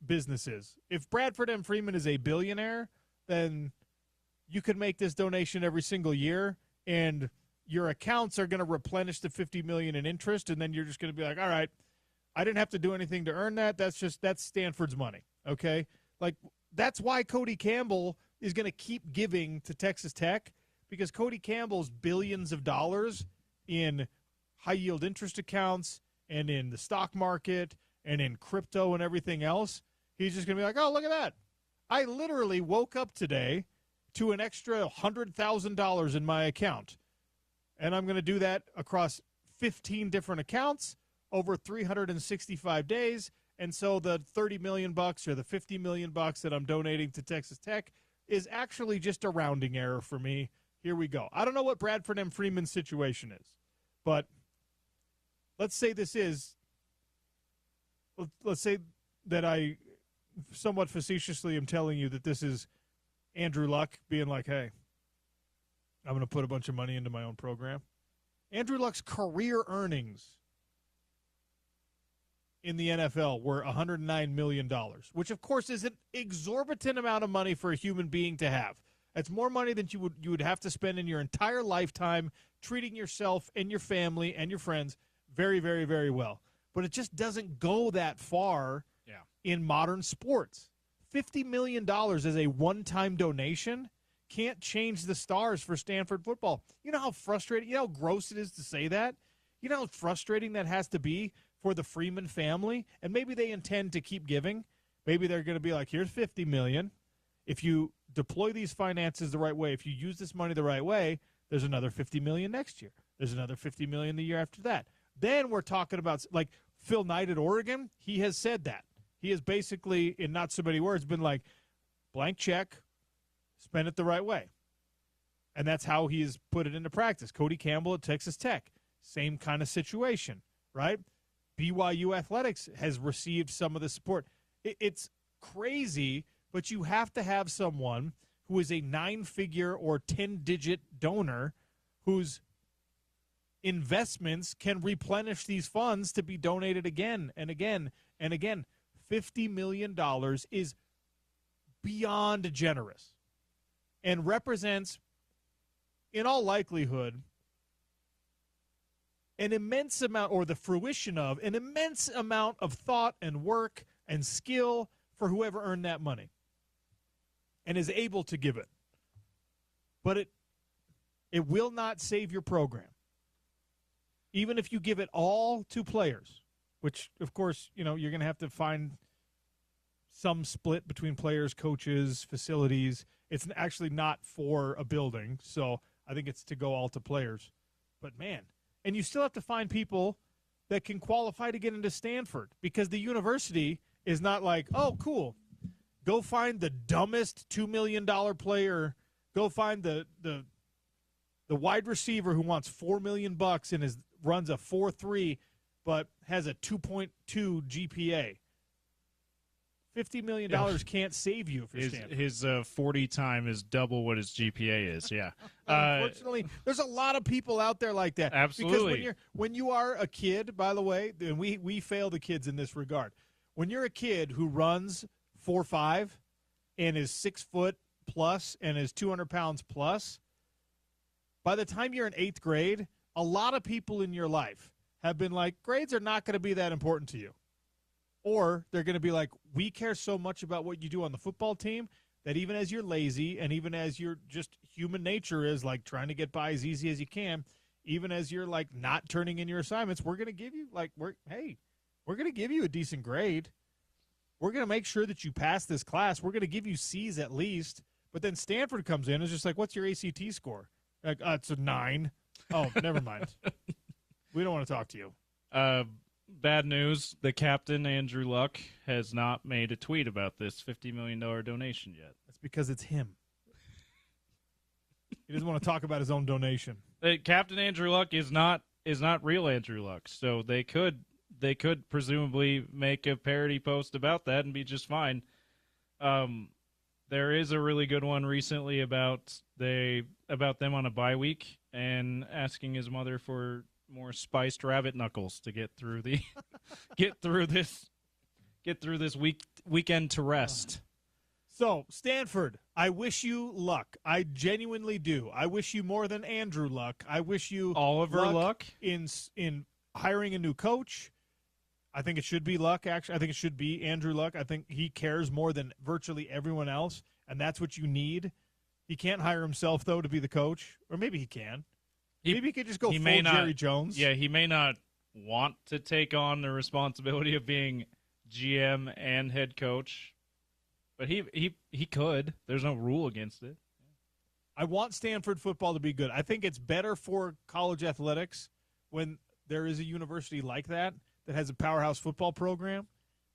business is. If Bradford M. Freeman is a billionaire, then you can make this donation every single year, and your accounts are going to replenish the $50 million in interest, and then you're just going to be like, all right, I didn't have to do anything to earn that. That's Stanford's money, okay? That's why Cody Campbell is going to keep giving to Texas Tech, because Cody Campbell's billions of dollars in high-yield interest accounts and in the stock market and in crypto and everything else, he's just going to be like, oh, look at that. I literally woke up today to an extra $100,000 in my account. And I'm going to do that across 15 different accounts over 365 days. And so the $30 million or the $50 million that I'm donating to Texas Tech is actually just a rounding error for me. Here we go. I don't know what Bradford M. Freeman's situation is, but let's say let's say that I somewhat facetiously am telling you that this is Andrew Luck being like, hey, I'm going to put a bunch of money into my own program. Andrew Luck's career earnings in the NFL were $109 million, which, of course, is an exorbitant amount of money for a human being to have. That's more money than you would have to spend in your entire lifetime treating yourself and your family and your friends very, very, very well. But it just doesn't go that far in modern sports. $50 million as a one-time donation can't change the stars for Stanford football. You know how frustrating, you know how gross it is to say that? You know how frustrating that has to be for the Freeman family? And maybe they intend to keep giving. Maybe they're going to be like, here's $50 million. If you deploy these finances the right way, if you use this money the right way, there's another $50 million next year. There's another $50 million the year after that. Then we're talking about, like Phil Knight at Oregon, he has said that. He has basically, in not so many words, been like, blank check, spend it the right way. And that's how he has put it into practice. Cody Campbell at Texas Tech, same kind of situation, right? BYU Athletics has received some of the support. It's crazy, but you have to have someone who is a 9-figure or 10-digit donor whose investments can replenish these funds to be donated again and again and again. $50 million is beyond generous and represents, in all likelihood, an immense amount, or the fruition of an immense amount of thought and work and skill for whoever earned that money and is able to give it. But it will not save your program. Even if you give it all to players, which, of course, you know, you're going to have to find some split between players, coaches, facilities. It's actually not for a building, so I think it's to go all to players. But, man, and you still have to find people that can qualify to get into Stanford, because the university is not like, oh, cool, go find the dumbest $2 million player, go find the wide receiver who wants $4 million and runs a 4.3 but has a 2.2 GPA. $50 million can't save you for Stanford. His 40 time is double what his GPA is, yeah. Unfortunately, there's a lot of people out there like that. Absolutely. Because when you are a kid, by the way, and we fail the kids in this regard. When you're a kid who runs 4.5 and is 6 foot plus and is 200 pounds plus, by the time you're in 8th grade, a lot of people in your life have been like, grades are not going to be that important to you. Or they're going to be like, we care so much about what you do on the football team that even as you're lazy and even as you're just human nature is like trying to get by as easy as you can, even as you're like not turning in your assignments, we're going to give you we're going to give you a decent grade. We're going to make sure that you pass this class. We're going to give you C's at least. But then Stanford comes in and is just like, what's your ACT score? Like, it's a 9. Oh, never mind. We don't want to talk to you. Bad news. The captain, Andrew Luck, has not made a tweet about this $50 million donation yet. That's because it's him. He doesn't want to talk about his own donation. Captain Andrew Luck is not real Andrew Luck, so they could presumably make a parody post about that and be just fine. There is a really good one recently about them on a bye week and asking his mother for more spiced rabbit knuckles to get through this weekend to rest. So, Stanford, I wish you luck. I genuinely do. I wish you more than Andrew Luck. I wish you Oliver Luck in hiring a new coach. I think it should be Luck, actually. I think it should be Andrew Luck. I think he cares more than virtually everyone else, and that's what you need. He can't hire himself, though, to be the coach. Or maybe he can. Maybe he could just go full Jerry Jones. Yeah, he may not want to take on the responsibility of being GM and head coach, but he could. There's no rule against it. I want Stanford football to be good. I think it's better for college athletics when there is a university like that has a powerhouse football program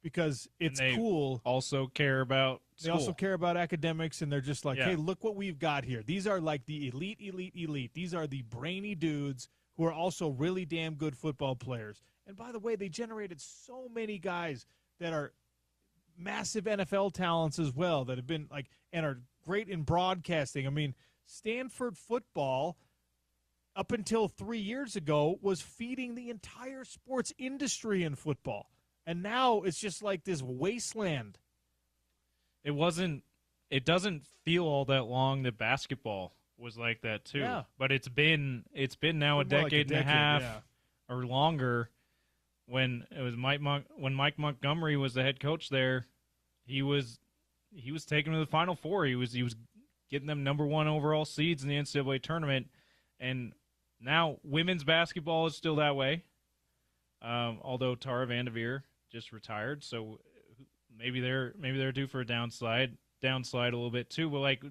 because it's cool. Also care about They also care about academics, and they're just like, hey, look what we've got here. These are like the elite. These are the brainy dudes who are also really damn good football players. And by the way, they generated so many guys that are massive NFL talents as well that have been like and are great in broadcasting. I mean, Stanford football up until 3 years ago was feeding the entire sports industry in football. And now it's just like this wasteland. It doesn't feel all that long that basketball was like that too. Yeah. But it's been now a decade and a half or longer. When it was Mike Montgomery was the head coach there, he was taking them to the Final Four. He was getting them number 1 overall seeds in the NCAA tournament, and now women's basketball is still that way. Although Tara Vanderveer just retired, so maybe they're due for a downslide a little bit too. But like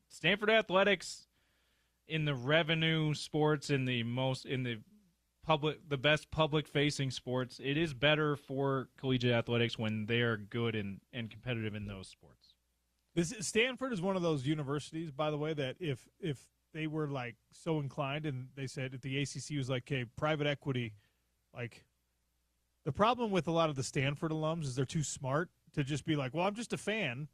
Stanford athletics in the revenue sports in the best public facing sports, it is better for collegiate athletics when they are good and competitive in those sports. Stanford is one of those universities, by the way, that if they were like so inclined and they said if the ACC was like, okay, private equity, like the problem with a lot of the Stanford alums is they're too smart to just be like, well, I'm just a fan,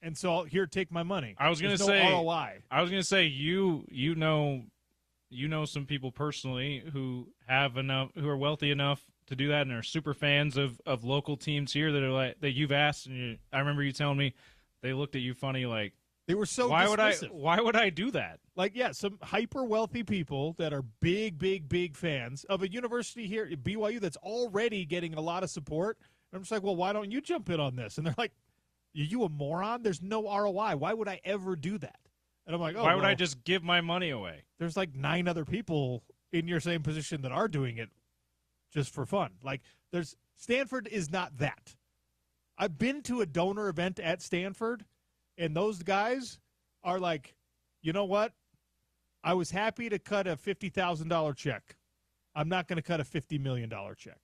and so here, take my money. I was going to say ROI. I was going to say you know some people personally who are wealthy enough to do that and are super fans of local teams here that are like that you've asked, and I remember you telling me they looked at you funny like they were so why dismissive. Why would I do that? Like, yeah, some hyper wealthy people that are big fans of a university here at BYU that's already getting a lot of support. And I'm just like, well, why don't you jump in on this? And they're like, are you a moron? There's no ROI. Why would I ever do that? And I'm like, oh, why would I just give my money away? There's like 9 other people in your same position that are doing it just for fun. Like, Stanford is not that. I've been to a donor event at Stanford, and those guys are like, you know what? I was happy to cut a $50,000 check. I'm not going to cut a $50 million check.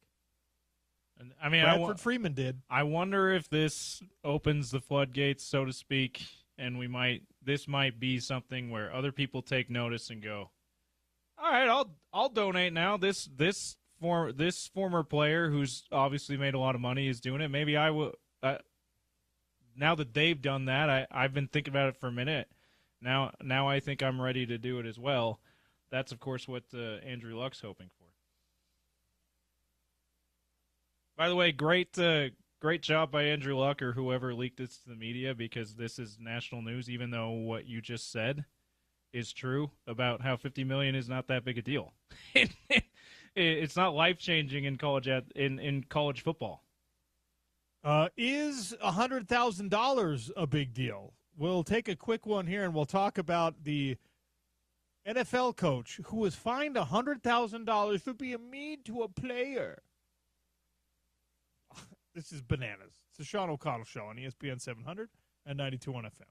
I mean, Bradford Freeman did. I wonder if this opens the floodgates, so to speak, and this might be something where other people take notice and go, all right, I'll donate now. This former player who's obviously made a lot of money is doing it. Maybe I will. Now that they've done that, I've been thinking about it for a minute. Now I think I'm ready to do it as well. That's of course what Andrew Luck's hoping for. By the way, great job by Andrew Luck or whoever leaked this to the media, because this is national news, even though what you just said is true about how $50 million is not that big a deal. It's not life-changing in college football. Is $100,000 a big deal? We'll take a quick one here, and we'll talk about the NFL coach who was fined $100,000 for being mean to a player. This is bananas. It's the Sean O'Connell Show on ESPN 700 and 92.1 FM.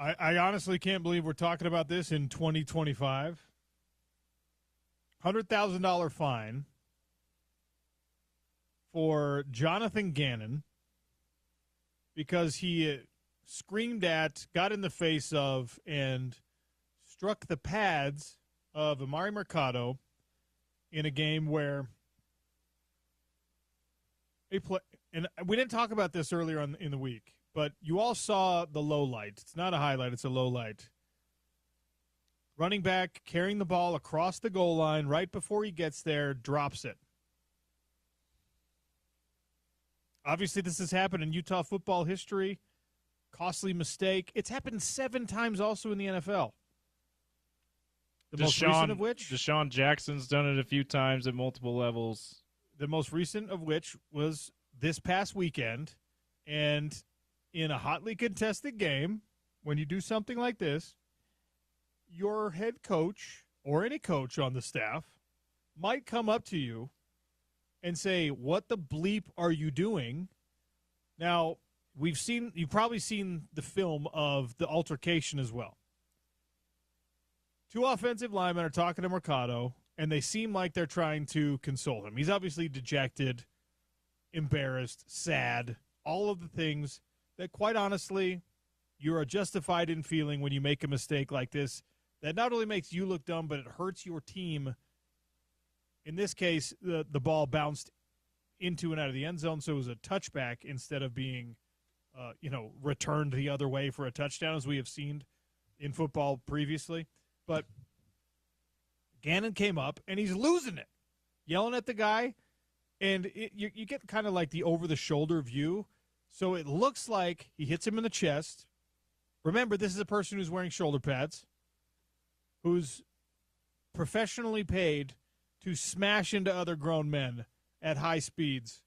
I honestly can't believe we're talking about this in 2025. $100,000 fine for Jonathan Gannon because he screamed at, got in the face of, and struck the pads of Amari Mercado in a game where and we didn't talk about this earlier in the week, but you all saw the low light. It's not a highlight, it's a low light. Running back carrying the ball across the goal line right before he gets there, drops it. Obviously, this has happened in Utah football history. Costly mistake. It's happened 7 times also in the NFL. The most recent of which? Deshaun Jackson's done it a few times at multiple levels. The most recent of which was this past weekend. And in a hotly contested game, when you do something like this, your head coach or any coach on the staff might come up to you and say, "What the bleep are you doing?" Now, you've probably seen the film of the altercation as well. 2 offensive linemen are talking to Mercado, and they seem like they're trying to console him. He's obviously dejected, embarrassed, sad, all of the things that, quite honestly, you are justified in feeling when you make a mistake like this that not only makes you look dumb, but it hurts your team. In this case, the ball bounced into and out of the end zone, so it was a touchback instead of being returned the other way for a touchdown, as we have seen in football previously. But Gannon came up, and he's losing it, yelling at the guy, and you get kind of like the over-the-shoulder view, so it looks like he hits him in the chest. Remember, this is a person who's wearing shoulder pads, who's professionally paid to smash into other grown men at high speeds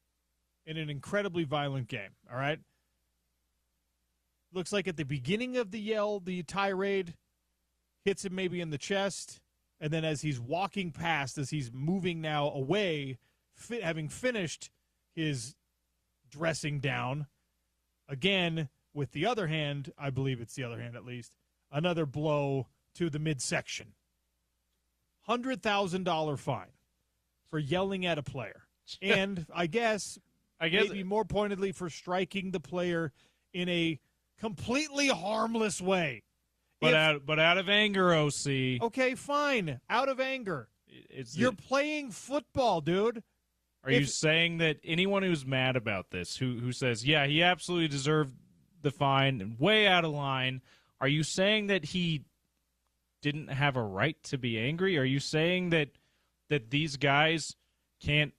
in an incredibly violent game, all right? Looks like at the beginning of the yell, the tirade hits him maybe in the chest, and then as he's walking past, as he's moving now away, having finished his dressing down, again, with the other hand, I believe it's the other hand at least, another blow to the midsection. $100,000 fine for yelling at a player. And I guess maybe more pointedly for striking the player in a completely harmless way. But out of anger, OC. Okay, fine. Out of anger. You're playing football, dude. Are you saying that anyone who's mad about this, who says, yeah, he absolutely deserved the fine and way out of line, are you saying that he didn't have a right to be angry? Are you saying that these guys can't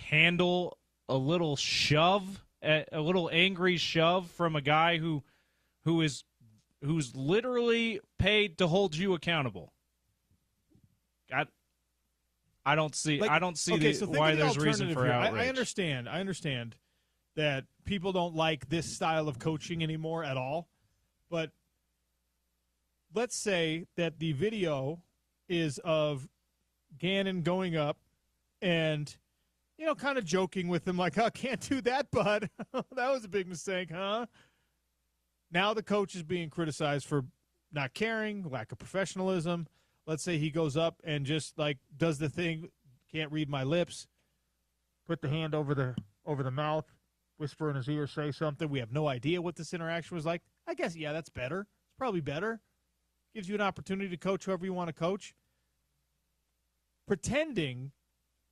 handle a little shove, a little angry shove from a guy who's literally paid to hold you accountable? I don't see why there's reason for outrage. I understand that people don't like this style of coaching anymore at all, but let's say that the video is of Gannon going up and, kind of joking with him like, "Oh, can't do that, bud. That was a big mistake, huh?" Now the coach is being criticized for not caring, lack of professionalism. Let's say he goes up and just does the thing, can't read my lips, put the hand over the mouth, whisper in his ear, say something. We have no idea what this interaction was like. I guess, yeah, that's better. It's probably better. Gives you an opportunity to coach whoever you want to coach. Pretending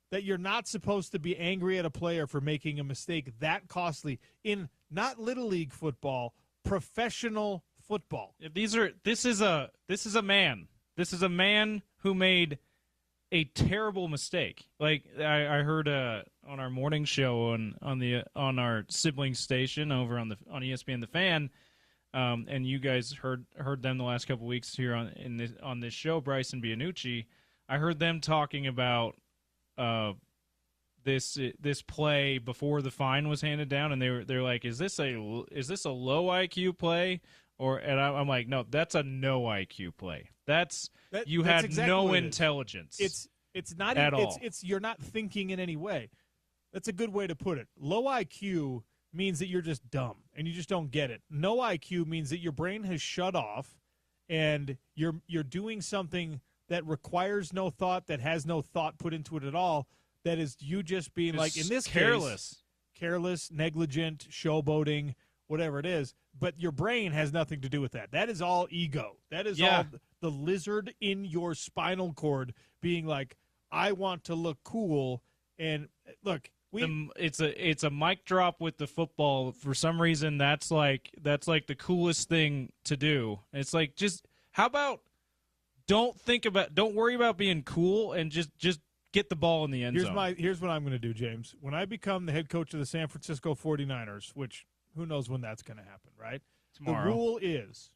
that you're not supposed to be angry at a player for making a mistake that costly in not Little League football, professional football. This is a man. This is a man who made a terrible mistake. Like I heard on our morning show on our sibling station over on ESPN The Fan, and you guys heard them the last couple weeks here on this show, Bryce and Bianucci. I heard them talking about this play before the fine was handed down, and they're like, is this a low IQ play? And I'm like, no, that's a no IQ play. You had exactly no intelligence. It's not at all. It's you're not thinking in any way. That's a good way to put it. Low IQ means that you're just dumb and you just don't get it. No IQ means that your brain has shut off and you're doing something that requires no thought, that has no thought put into it at all. That is you just being like, in this case, careless, negligent, showboating, whatever it is. But your brain has nothing to do with that. That is all ego. That is all the lizard in your spinal cord being like, I want to look cool. And look, it's a mic drop with the football. For some reason, that's like the coolest thing to do. It's like, just how about don't worry about being cool and just get the ball in the end zone. Here's what I'm going to do, James. When I become the head coach of the San Francisco 49ers, which who knows when that's going to happen, right? Tomorrow. The rule is,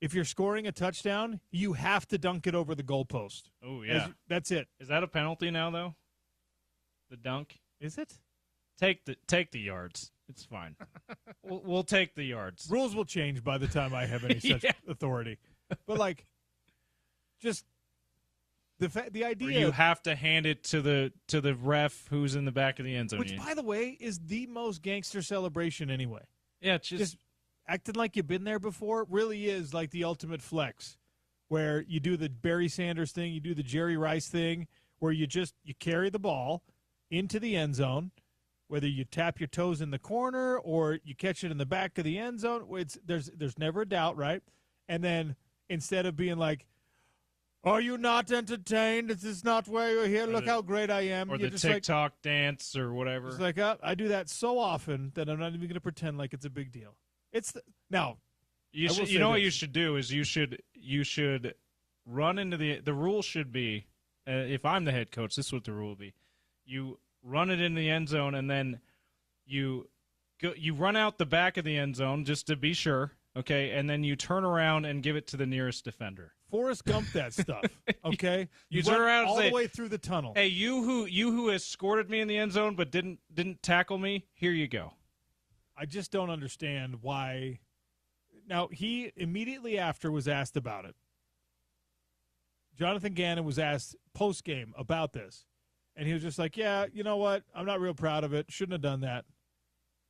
if you're scoring a touchdown, you have to dunk it over the goalpost. Oh, yeah. That's it. Is that a penalty now, though? The dunk? Is it? Take the yards. It's fine. we'll take the yards. Rules will change by the time I have any such authority. But, like, just the idea. Or you have to hand it to the ref who's in the back of the end zone. Which, by the way, is the most gangster celebration anyway. Yeah, it's just acting like you've been there before really is like the ultimate flex, where you do the Barry Sanders thing, you do the Jerry Rice thing, where you carry the ball into the end zone, whether you tap your toes in the corner or you catch it in the back of the end zone. There's never a doubt, right? And then instead of being like, are you not entertained? This is not why you're here. Look how great I am. Or you're the TikTok dance or whatever. It's like, I do that so often that I'm not even going to pretend like it's a big deal. Now, you know what you should do is you should run into the rule should be, if I'm the head coach, this is what the rule will be. You run it in the end zone, and then you run out the back of the end zone just to be sure, okay, and then you turn around and give it to the nearest defender. Forrest Gump that stuff, okay? You turn around all and say, the way through the tunnel. Hey, you who escorted me in the end zone but didn't tackle me, here you go. I just don't understand why. Now, he immediately after was asked about it. Jonathan Gannon was asked post-game about this, and he was just like, yeah, you know what? I'm not real proud of it. Shouldn't have done that.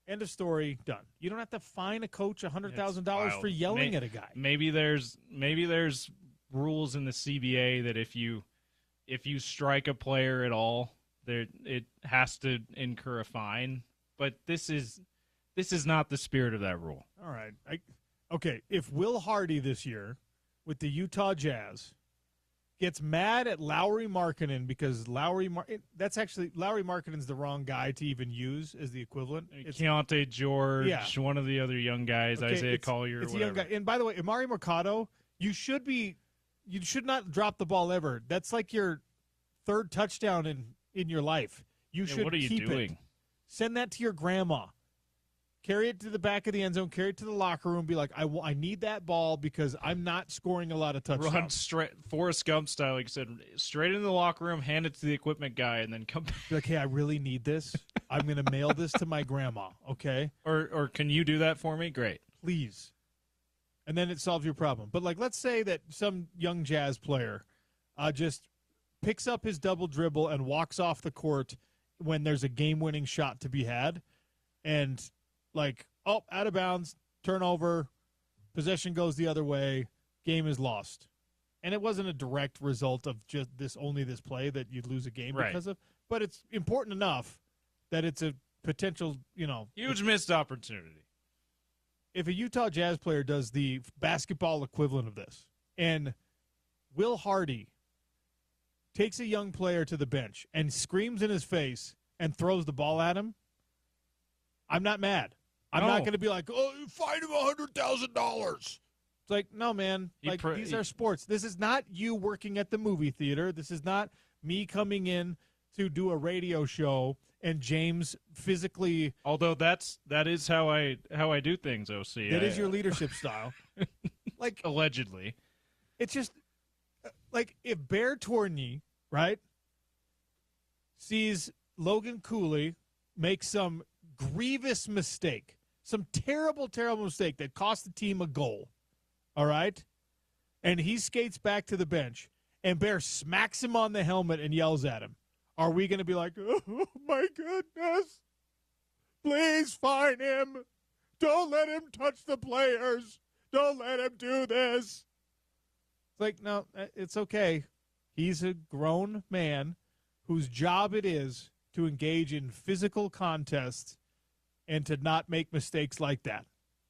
End of story, done. You don't have to fine a coach $100,000 for yelling at a guy. Maybe there's rules in the CBA that if you strike a player at all, it has to incur a fine. But this is not the spirit of that rule. All right. Okay, if Will Hardy this year with the Utah Jazz gets mad at Lauri Markkanen because Lauri Markkanen's the wrong guy to even use as the equivalent. Keontae George, one of the other young guys, okay, Isaiah Collier, it's whatever. A young guy. And by the way, Amari Mercado, you should not drop the ball ever. That's like your third touchdown in your life. You should what are you keep doing? It. Send that to your grandma. Carry it to the back of the end zone. Carry it to the locker room. Be like, I need that ball because I'm not scoring a lot of touchdowns. Run straight, Forrest Gump style, like you said, straight into the locker room, hand it to the equipment guy, and then come back. Be like, hey, I really need this. I'm going to mail this to my grandma, okay? Or can you do that for me? Great. Please. And then it solves your problem. But, like, let's say that some young Jazz player just picks up his double dribble and walks off the court when there's a game-winning shot to be had, and – like, out of bounds, turnover, possession goes the other way, game is lost. And it wasn't a direct result of just this play that you'd lose a game because of, but it's important enough that it's a potential, huge missed opportunity. If a Utah Jazz player does the basketball equivalent of this, and Will Hardy takes a young player to the bench and screams in his face and throws the ball at him, I'm not mad. I'm not going to be like, oh, fine him $100,000. It's like, no, man. These are sports. This is not you working at the movie theater. This is not me coming in to do a radio show and James physically. Although that is how I do things, OC. That is your leadership style. Like allegedly. It's just like if Bear Tourney, right, sees Logan Cooley make some grievous mistake. Some terrible, terrible mistake that cost the team a goal, all right? And he skates back to the bench, and Bear smacks him on the helmet and yells at him. Are we going to be like, oh, my goodness, Please fine him. Don't let him touch the players. Don't let him do this. It's like, no, it's okay. He's a grown man whose job it is to engage in physical contests and to not make mistakes like that.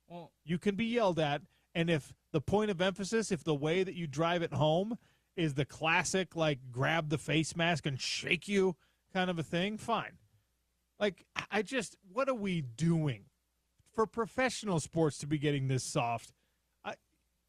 Well, you can be yelled at, and if the point of emphasis, if the way that you drive it home is the classic, like, grab the face mask and shake you kind of a thing, fine. Like, what are we doing? For professional sports to be getting this soft, I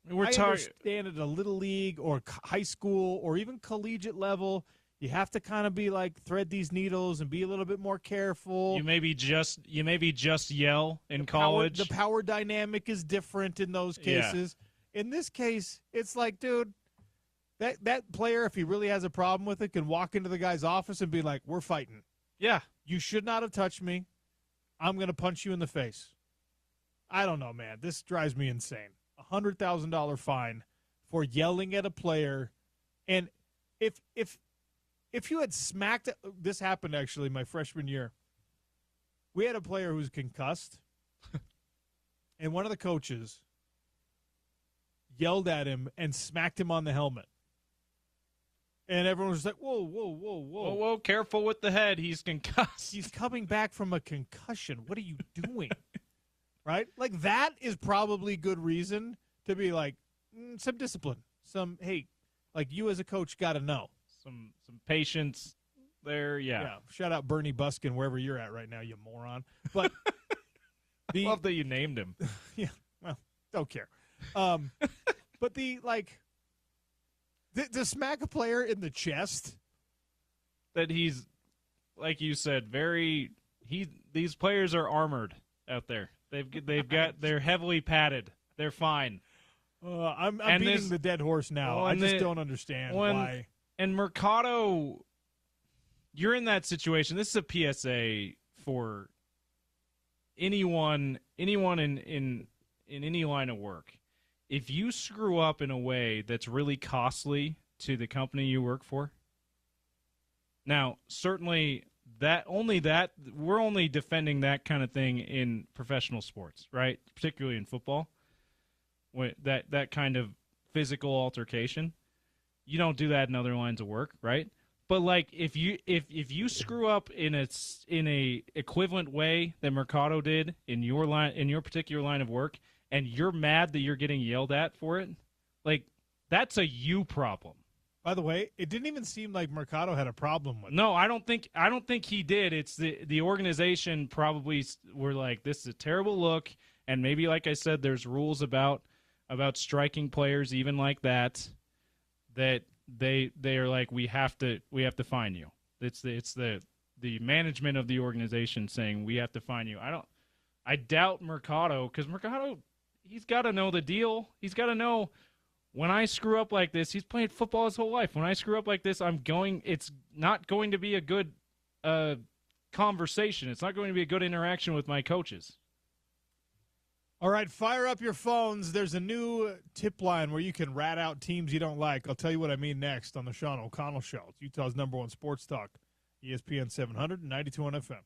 understand at a little league or high school or even collegiate level, you have to kind of be like thread these needles and be a little bit more careful. You maybe just yell in college. The power dynamic is different in those cases. Yeah. In this case, it's like, dude, that player, if he really has a problem with it, can walk into the guy's office and be like, "We're fighting. Yeah, you should not have touched me. I'm going to punch you in the face." I don't know, man. This drives me insane. $100,000 fine for yelling at a player, and if you had smacked – this happened actually my freshman year. We had a player who was concussed, and one of the coaches yelled at him and smacked him on the helmet. And everyone was like, whoa, whoa, whoa, whoa. Whoa, whoa, careful with the head. He's concussed. He's coming back from a concussion. What are you doing? Right? Like, that is probably good reason to be like, some discipline. Hey, like, you as a coach got to know. Some patience there, yeah. Shout out Bernie Buskin wherever you're at right now, you moron. But I love that you named him. Yeah, well, don't care. But to smack a player in the chest, that he's, like you said, these players are armored out there. They're heavily padded. They're fine. I'm beating the dead horse now. I just don't understand why. And Mercado, you're in that situation. This is a PSA for anyone in any line of work. If you screw up in a way that's really costly to the company you work for, now certainly we're only defending that kind of thing in professional sports, right? Particularly in football, that kind of physical altercation. You don't do that in other lines of work, right? But like if you screw up in a equivalent way that Mercado did in your particular line of work, and you're mad that you're getting yelled at for it, like, that's a you problem. By the way, it didn't even seem like Mercado had a problem with it. No, I don't think he did. It's the organization probably were like, this is a terrible look, and maybe, like I said, there's rules about striking players even like that they are like, we have to fine you. It's the management of the organization saying we have to fine you. I doubt Mercado, because Mercado, he's got to know the deal. He's got to know, when I screw up like this, he's played football his whole life. When I screw up like this, it's not going to be a good conversation. It's not going to be a good interaction with my coaches. All right, fire up your phones. There's a new tip line where you can rat out teams you don't like. I'll tell you what I mean next on the Sean O'Connell Show. It's Utah's #1 sports talk, ESPN 700 and 92 on FM.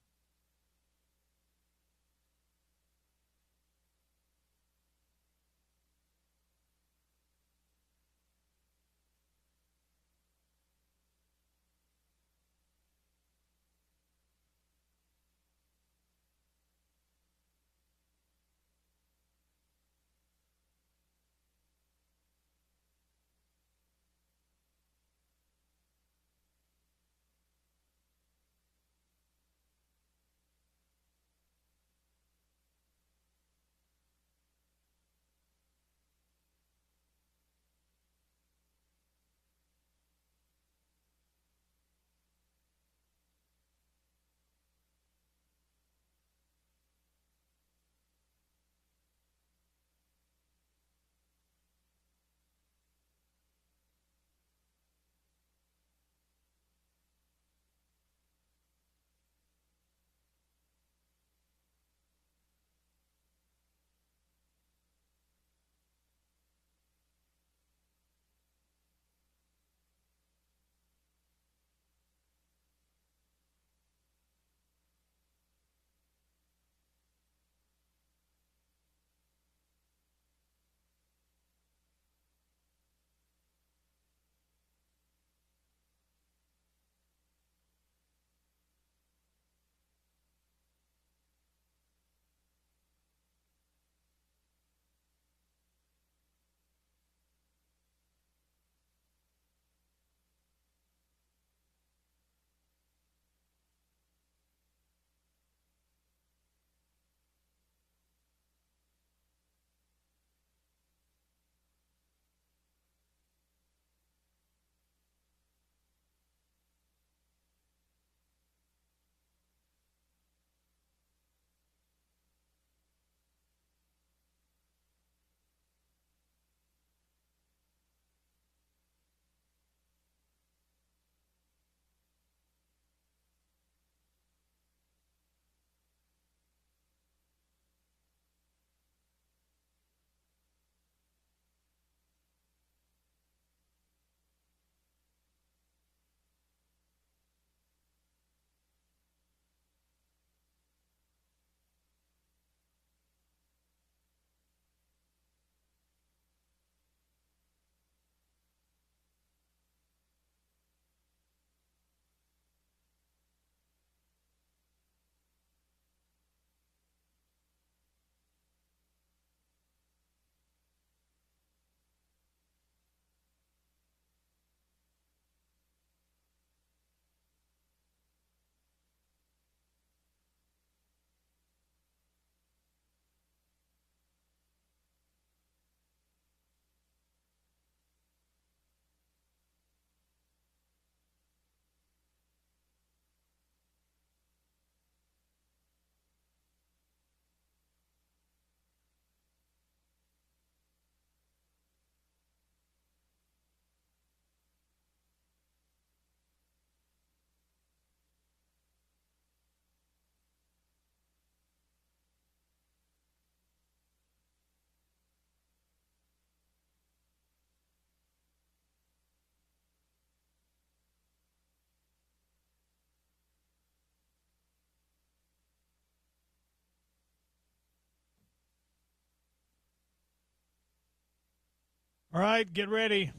All right, get ready.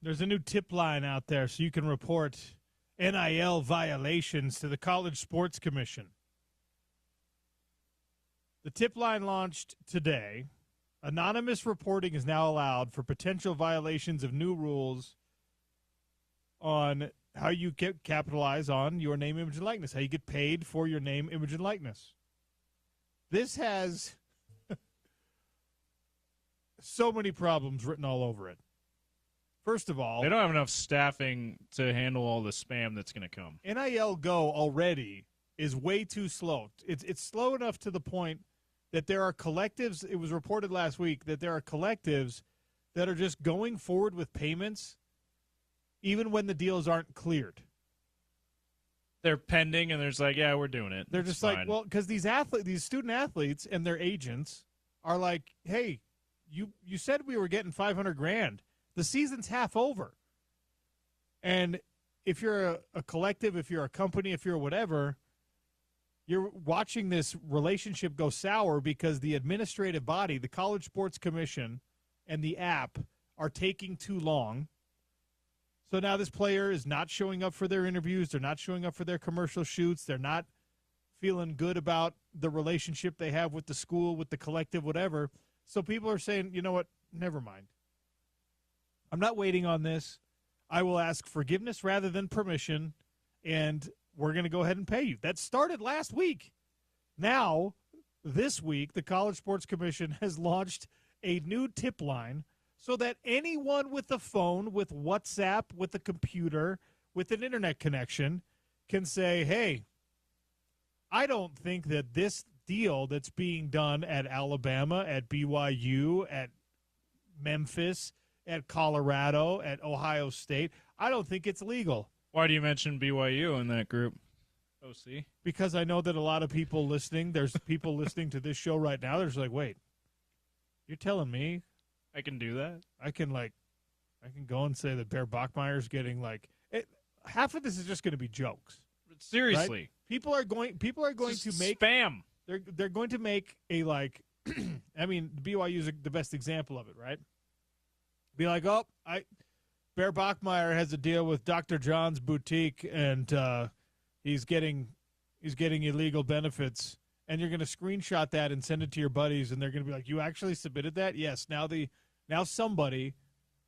There's a new tip line out there so you can report NIL violations to the College Sports Commission. The tip line launched today. Anonymous reporting is now allowed for potential violations of new rules on how you capitalize on your name, image, and likeness, how you get paid for your name, image, and likeness. This has so many problems written all over it. First of all, They don't have enough staffing to handle all the spam that's going to come. NIL Go already is way too slow. It's slow enough to the point that there are collectives, it was reported last week, that there are collectives that are just going forward with payments even when the deals aren't cleared. They're pending, and there's like, yeah, we're doing it. They're It's just fine. like, well, because these student athletes and their agents are like, hey, you said we were getting $500,000. The season's half over. And if you're a collective, if you're a company, if you're whatever, you're watching this relationship go sour because the administrative body, the College Sports Commission, and the app are taking too long. So now this player is not showing up for their interviews. They're not showing up for their commercial shoots. They're not feeling good about the relationship they have with the school, with the collective, whatever. So people are saying, you know what, never mind. I'm not waiting on this. I will ask forgiveness rather than permission, and we're going to go ahead and pay you. That started last week. Now, this week, the College Sports Commission has launched a new tip line so that anyone with a phone, with WhatsApp, with a computer, with an internet connection can say, hey, I don't think that this deal that's being done at Alabama, at BYU, at Memphis, at Colorado, at Ohio State, I don't think it's legal. Why do you mention BYU in that group? OC? Because I know that a lot of people listening, there's people listening to this show right now, they're just like, wait, you're telling me I can do that? I can go and say that Bear Bachmeier's getting half of this is just going to be jokes. Seriously. Right? People are going to make spam. They're going to make a I mean, BYU is the best example of it, right? Be like, Bear Bachmeier has a deal with Dr. John's boutique, and he's getting illegal benefits, and you're going to screenshot that and send it to your buddies, and they're going to be like, you actually submitted that? Yes. Now somebody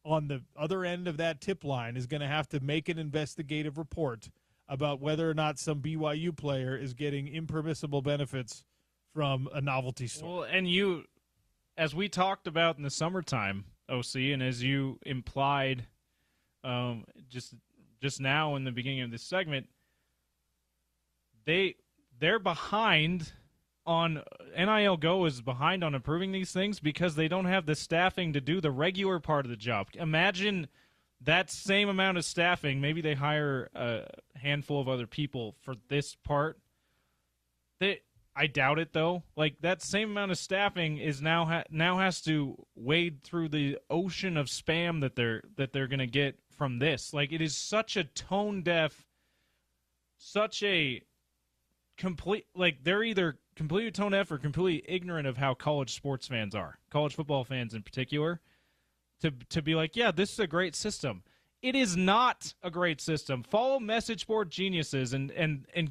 on the other end of that tip line is going to have to make an investigative report about whether or not some BYU player is getting impermissible benefits from a novelty store. Well, and you, as we talked about in the summertime, OC, and as you implied just now in the beginning of this segment, they're behind on NIL Go is behind on approving these things because they don't have the staffing to do the regular part of the job. Imagine that same amount of staffing. Maybe they hire a handful of other people for this part. I doubt it though. Like that same amount of staffing is now has to wade through the ocean of spam that they're going to get from this. Like it is such a tone deaf, such a complete, like they're either completely tone deaf or completely ignorant of how college sports fans are, college football fans in particular, to be like, yeah, this is a great system. It is not a great system. Follow message board geniuses and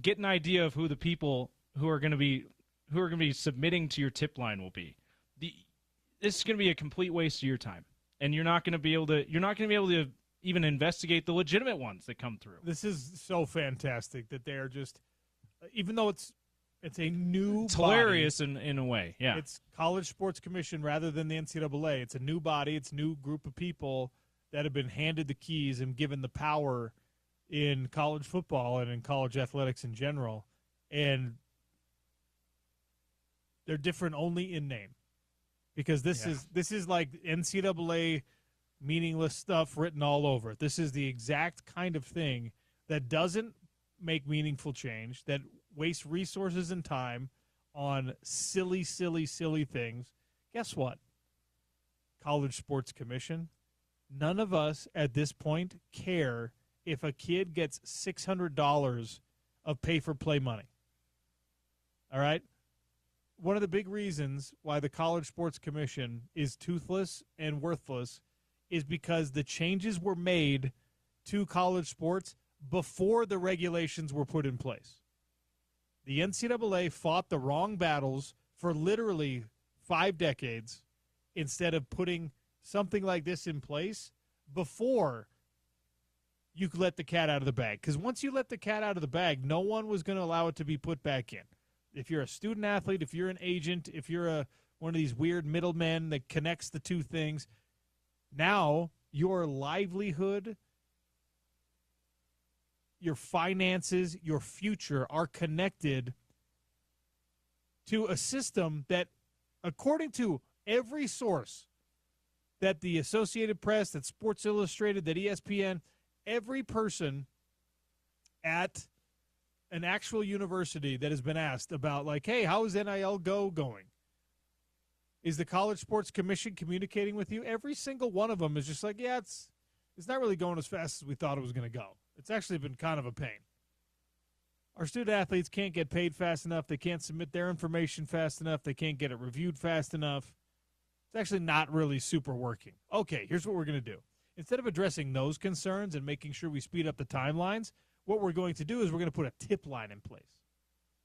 get an idea of who the people who are going to be submitting to your tip line will be. This is going to be a complete waste of your time, and you're not going to be able to even investigate the legitimate ones that come through. This is so fantastic that they are just, even though it's a new It's body, hilarious in a way. Yeah, it's College Sports Commission rather than the NCAA. It's a new body. It's a new group of people that have been handed the keys and given the power in college football and in college athletics in general. And they're different only in name, because this is like NCAA meaningless stuff written all over it. This is the exact kind of thing that doesn't make meaningful change, that wastes resources and time on silly things. Guess what? College Sports Commission, none of us at this point care if a kid gets $600 of pay-for-play money. All right? One of the big reasons why the College Sports Commission is toothless and worthless is because the changes were made to college sports before the regulations were put in place. The NCAA fought the wrong battles for literally 5 decades instead of putting something like this in place before you could let the cat out of the bag. Because once you let the cat out of the bag, no one was going to allow it to be put back in. If you're a student athlete, if you're an agent, if you're one of these weird middlemen that connects the two things, now your livelihood, your finances, your future are connected to a system that, according to every source, that the Associated Press, that Sports Illustrated, that ESPN, every person at an actual university that has been asked about, like, hey, how is NIL going? Is the College Sports Commission communicating with you? Every single one of them is just like, yeah, it's not really going as fast as we thought it was going to go. It's actually been kind of a pain. Our student athletes can't get paid fast enough. They can't submit their information fast enough. They can't get it reviewed fast enough. It's actually not really super working. Okay, here's what we're going to do. Instead of addressing those concerns and making sure we speed up the timelines, what we're going to do is we're going to put a tip line in place.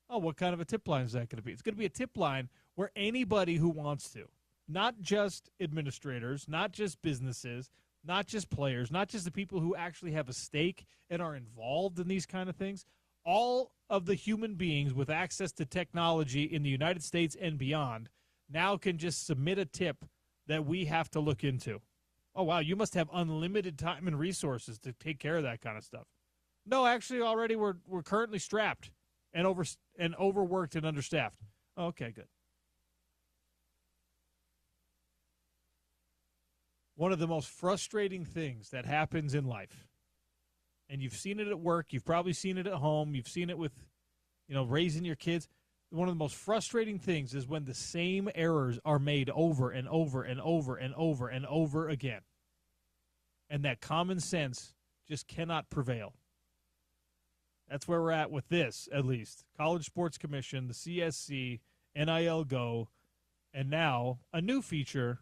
Oh, what kind of a tip line is that going to be? It's going to be a tip line where anybody who wants to, not just administrators, not just businesses, not just players, not just the people who actually have a stake and are involved in these kind of things, all of the human beings with access to technology in the United States and beyond now can just submit a tip that we have to look into. Oh, wow, you must have unlimited time and resources to take care of that kind of stuff. No, actually, already we're currently strapped and overworked and understaffed. Oh, okay, good. One of the most frustrating things that happens in life, and you've seen it at work, you've probably seen it at home, you've seen it with, raising your kids. One of the most frustrating things is when the same errors are made over and over and over and over and over again. And that common sense just cannot prevail. That's where we're at with this, at least. College Sports Commission, the CSC, NIL Go, and now a new feature,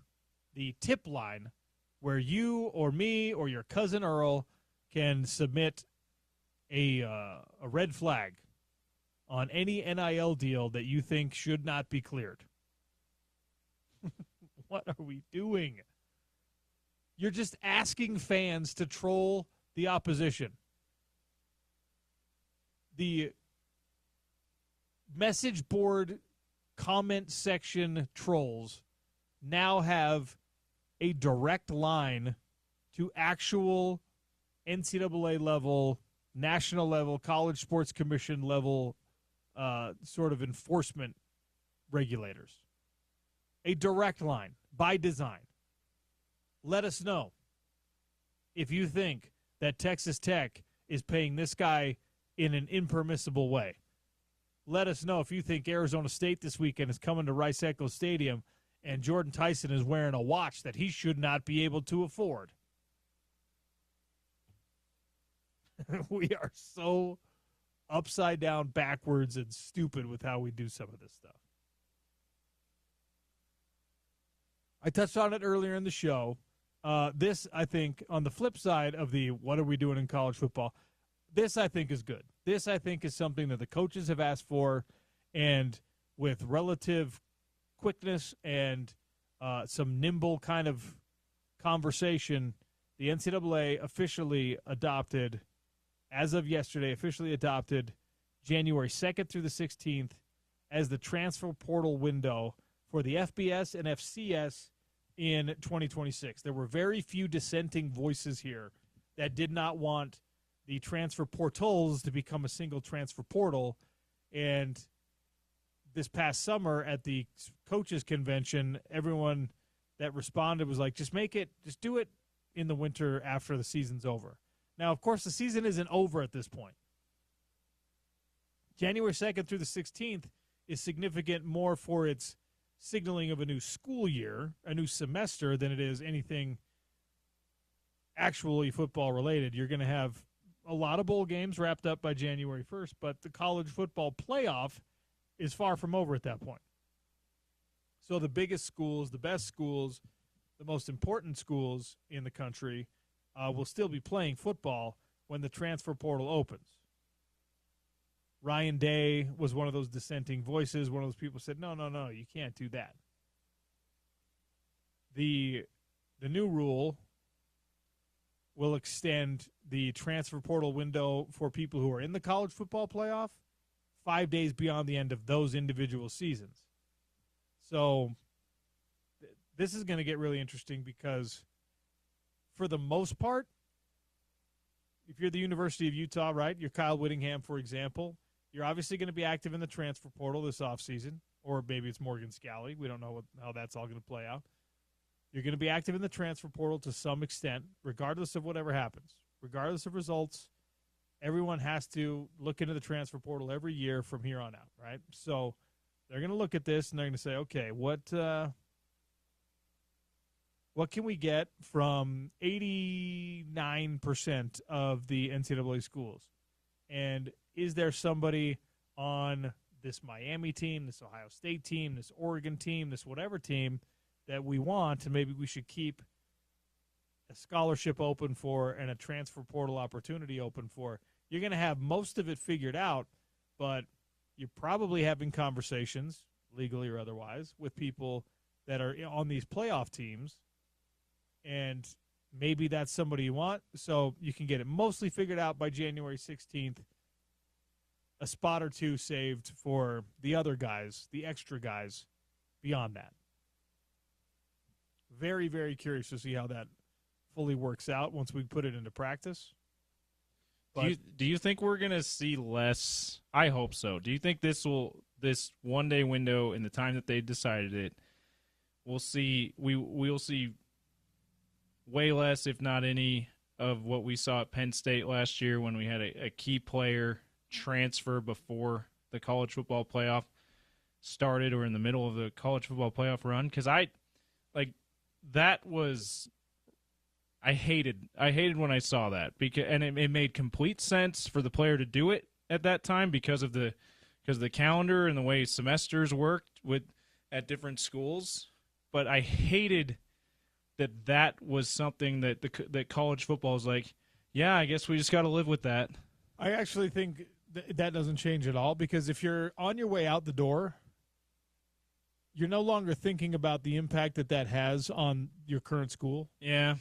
the tip line, where you or me or your cousin Earl can submit a red flag on any NIL deal that you think should not be cleared. What are we doing? You're just asking fans to troll the opposition. The message board comment section trolls now have a direct line to actual NCAA level, national level, College Sports Commission level sort of enforcement regulators. A direct line by design. Let us know if you think that Texas Tech is paying this guy in an impermissible way. Let us know if you think Arizona State this weekend is coming to Rice-Eccles Stadium and Jordan Tyson is wearing a watch that he should not be able to afford. We are so upside down, backwards, and stupid with how we do some of this stuff. I touched on it earlier in the show. This, I think, on the flip side of the what are we doing in college football, this, I think, is good. This, I think, is something that the coaches have asked for, and with relative quickness and some nimble kind of conversation, the NCAA officially adopted, as of yesterday, January 2nd through the 16th as the transfer portal window for the FBS and FCS in 2026. There were very few dissenting voices here that did not want the transfer portals to become a single transfer portal. And this past summer at the coaches convention, everyone that responded was like, just do it in the winter after the season's over. Now, of course, the season isn't over at this point. January 2nd through the 16th is significant more for its signaling of a new school year, a new semester, than it is anything actually football related. You're going to have a lot of bowl games wrapped up by January 1st, but the college football playoff is far from over at that point. So the biggest schools, the best schools, the most important schools in the country will still be playing football when the transfer portal opens. Ryan Day was one of those dissenting voices. One of those people said, no, you can't do that. The new rule will extend the transfer portal window for people who are in the college football playoff 5 days beyond the end of those individual seasons. So this is going to get really interesting because for the most part, if you're the University of Utah, right, you're Kyle Whittingham, for example, you're obviously going to be active in the transfer portal this offseason, or maybe it's Morgan Scalley. We don't know how that's all going to play out. You're going to be active in the transfer portal to some extent, regardless of whatever happens. Regardless of results, everyone has to look into the transfer portal every year from here on out, right? So they're going to look at this, and they're going to say, okay, what can we get from 89% of the NCAA schools? And is there somebody on this Miami team, this Ohio State team, this Oregon team, this whatever team that we want, and maybe we should keep a scholarship open for and a transfer portal opportunity open for? You're going to have most of it figured out, but you're probably having conversations, legally or otherwise, with people that are on these playoff teams, and maybe that's somebody you want, so you can get it mostly figured out by January 16th, a spot or two saved for the other guys, the extra guys beyond that. Very, very curious to see how that fully works out once we put it into practice. But Do you think we're going to see less? I hope so. Do you think this 1 day window in the time that they decided it, we'll see way less, if not any, of what we saw at Penn State last year when we had a key player transfer before the college football playoff started or in the middle of the college football playoff run? Because I hated when I saw that, and it made complete sense for the player to do it at that time because of the calendar and the way semesters worked at different schools. But I hated that was something that college football is like, yeah, I guess we just got to live with that. I actually think that doesn't change at all, because if you're on your way out the door, you're no longer thinking about the impact that has on your current school. Yeah.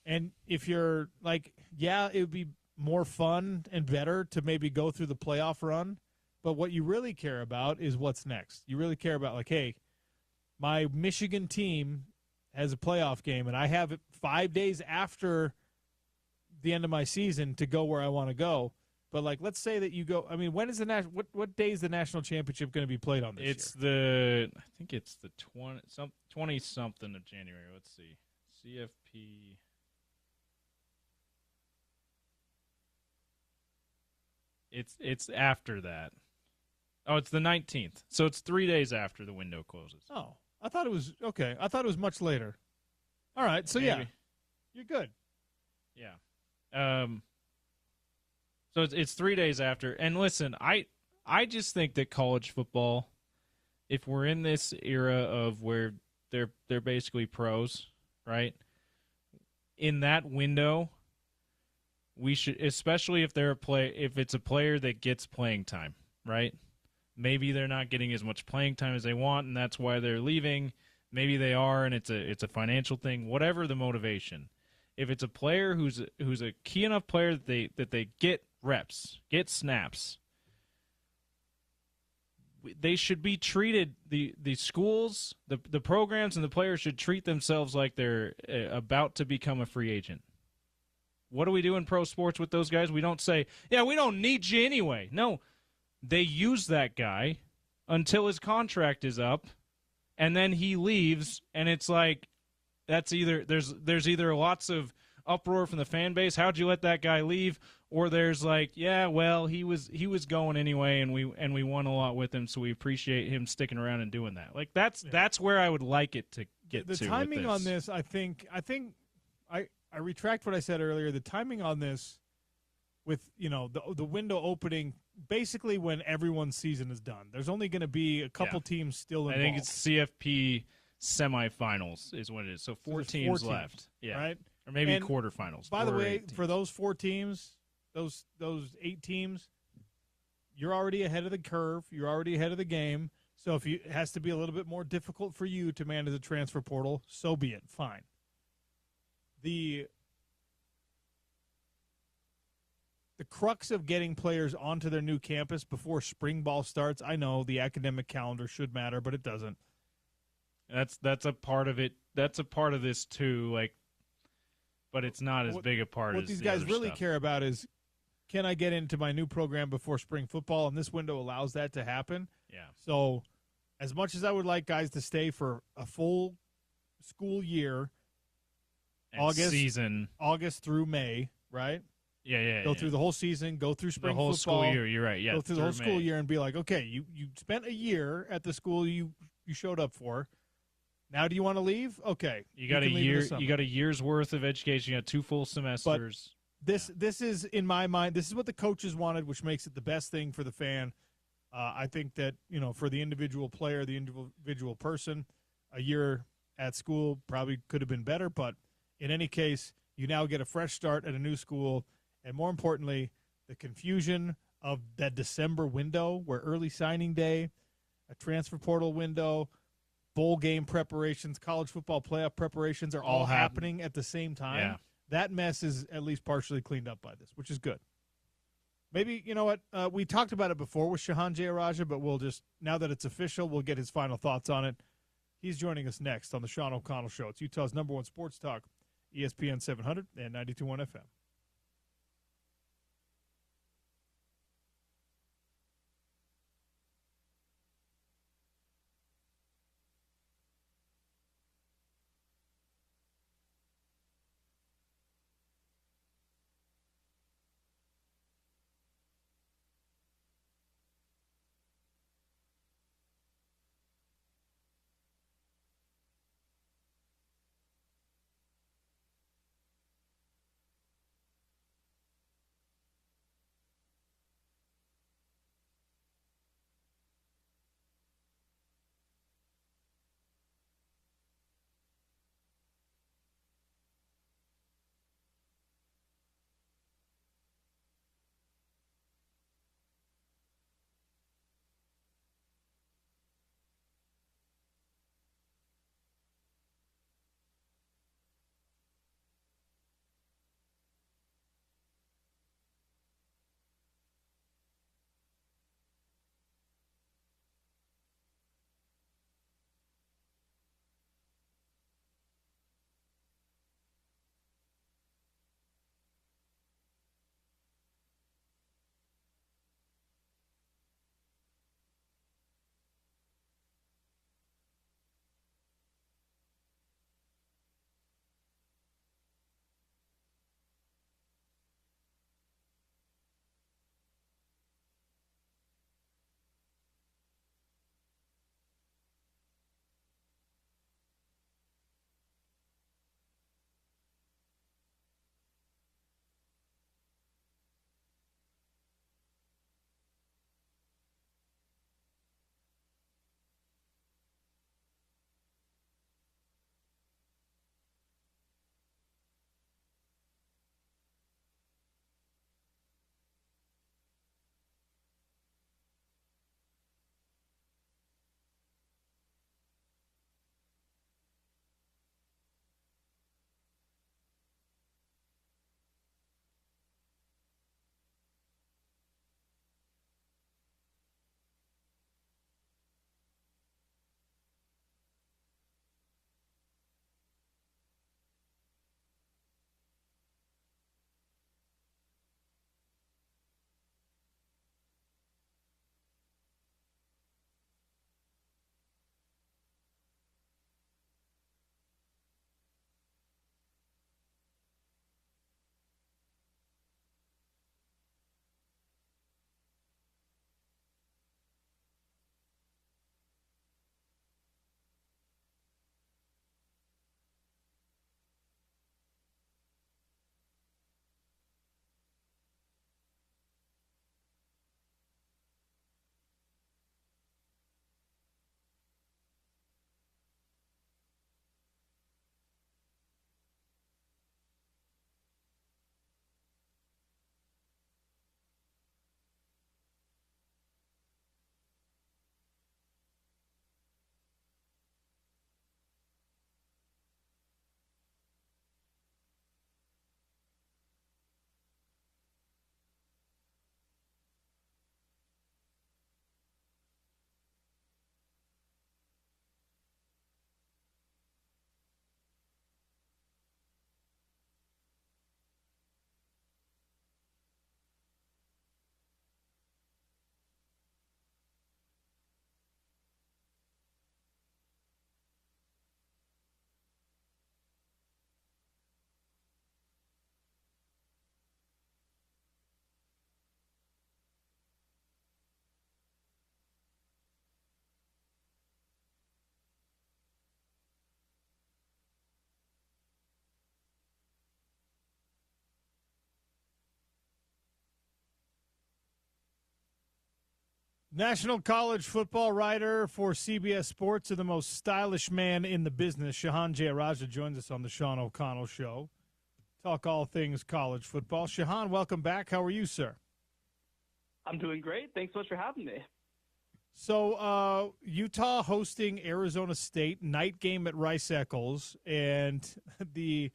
And if you're like, yeah, it would be more fun and better to maybe go through the playoff run, but what you really care about is what's next. You really care about, like, hey, my Michigan team has a playoff game, and I have it 5 days after the end of my season to go where I want to go. But, like, let's say that you go – I mean, when is what day is the national championship going to be played on this year? I think it's the 20-something of January. Let's see. CFP – It's after that. Oh, it's the 19th. So it's 3 days after the window closes. Oh, I thought it was – okay. I thought it was much later. All right. So, Maybe. yeah, you're good. Yeah. So it's 3 days after. And listen, I just think that college football, if we're in this era of where they're basically pros, right? In that window, we should, especially if if it's a player that gets playing time, right? Maybe they're not getting as much playing time as they want, and that's why they're leaving. Maybe they are, and it's a financial thing. Whatever the motivation, if it's a player who's a key enough player that they get reps, get snaps, they should be treated. The schools, the programs, and the players should treat themselves like they're about to become a free agent. What do we do in pro sports with those guys? We don't say, yeah, we don't need you anyway. No, they use that guy until his contract is up, and then he leaves, and it's like that's either there's either lots of uproar from the fan base, how'd you let that guy leave? Or there's like, yeah, well, he was going anyway, and we won a lot with him, so we appreciate him sticking around and doing that. Like that's where I would like it to get the to. The timing with on this, I think I retract what I said earlier. The timing on this, with the window opening basically when everyone's season is done. There's only going to be a couple teams still involved. I think it's CFP semifinals is what it is. So four there's teams 4 left. Yeah. right? Or maybe And quarterfinals. By the or way, 8 teams. for those 4 teams, those 8 teams, you're already ahead of the curve. You're already ahead of the game. So if it has to be a little bit more difficult for you to manage the transfer portal, so be it. Fine. The crux of getting players onto their new campus before spring ball starts, I know the academic calendar should matter, but it doesn't. That's a part of it. That's a part of this too. Like, but it's not as big a part. What as these the guys other really stuff. care about is, can I get into my new program before spring football? And this window allows that to happen. Yeah. So, as much as I would like guys to stay for a full school year, And August through May, right? Yeah. Go through the whole season, go through spring the whole football, school year. You're right. Yeah. go through the whole school May. year and be like, okay, you spent a year at the school you showed up for. Now do you want to leave? Okay, You got a year. You got a year's worth of education. You got 2 full semesters. This is, in my mind, this is what the coaches wanted, which makes it the best thing for the fan. I think that, for the individual player, the individual person, a year at school probably could have been better. But in any case, you now get a fresh start at a new school. And more importantly, the confusion of that December window where early signing day, a transfer portal window, bowl game preparations, college football playoff preparations are all happening at the same time. Yeah. That mess is at least partially cleaned up by this, which is good. Maybe, you know what, we talked about it before with Shahan Jayaraja, but we'll just, now that it's official, we'll get his final thoughts on it. He's joining us next on the Sean O'Connell Show. It's Utah's #1 sports talk, ESPN 700 and 92.1 FM. National college football writer for CBS Sports and the most stylish man in the business, Shahan Jeyarajah, joins us on the Sean O'Connell Show. Talk all things college football. Shahan, welcome back. How are you, sir? I'm doing great. Thanks so much for having me. So Utah hosting Arizona State, night game at Rice-Eccles, and the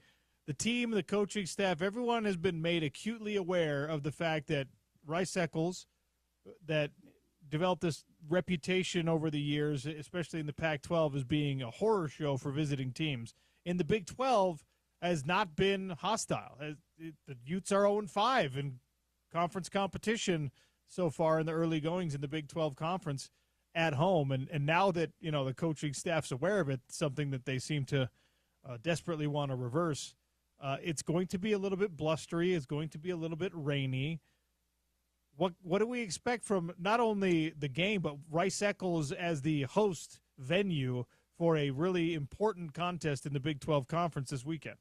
team, the coaching staff, everyone has been made acutely aware of the fact that Rice-Eccles, that developed this reputation over the years, especially in the Pac-12, as being a horror show for visiting teams. In the Big 12, has not been hostile. The Utes are 0-5 in conference competition so far in the early goings in the Big 12 conference at home. And now that, the coaching staff's aware of it, something that they seem to desperately want to reverse, it's going to be a little bit blustery. It's going to be a little bit rainy. What do we expect from not only the game, but Rice-Eccles as the host venue for a really important contest in the Big 12 Conference this weekend?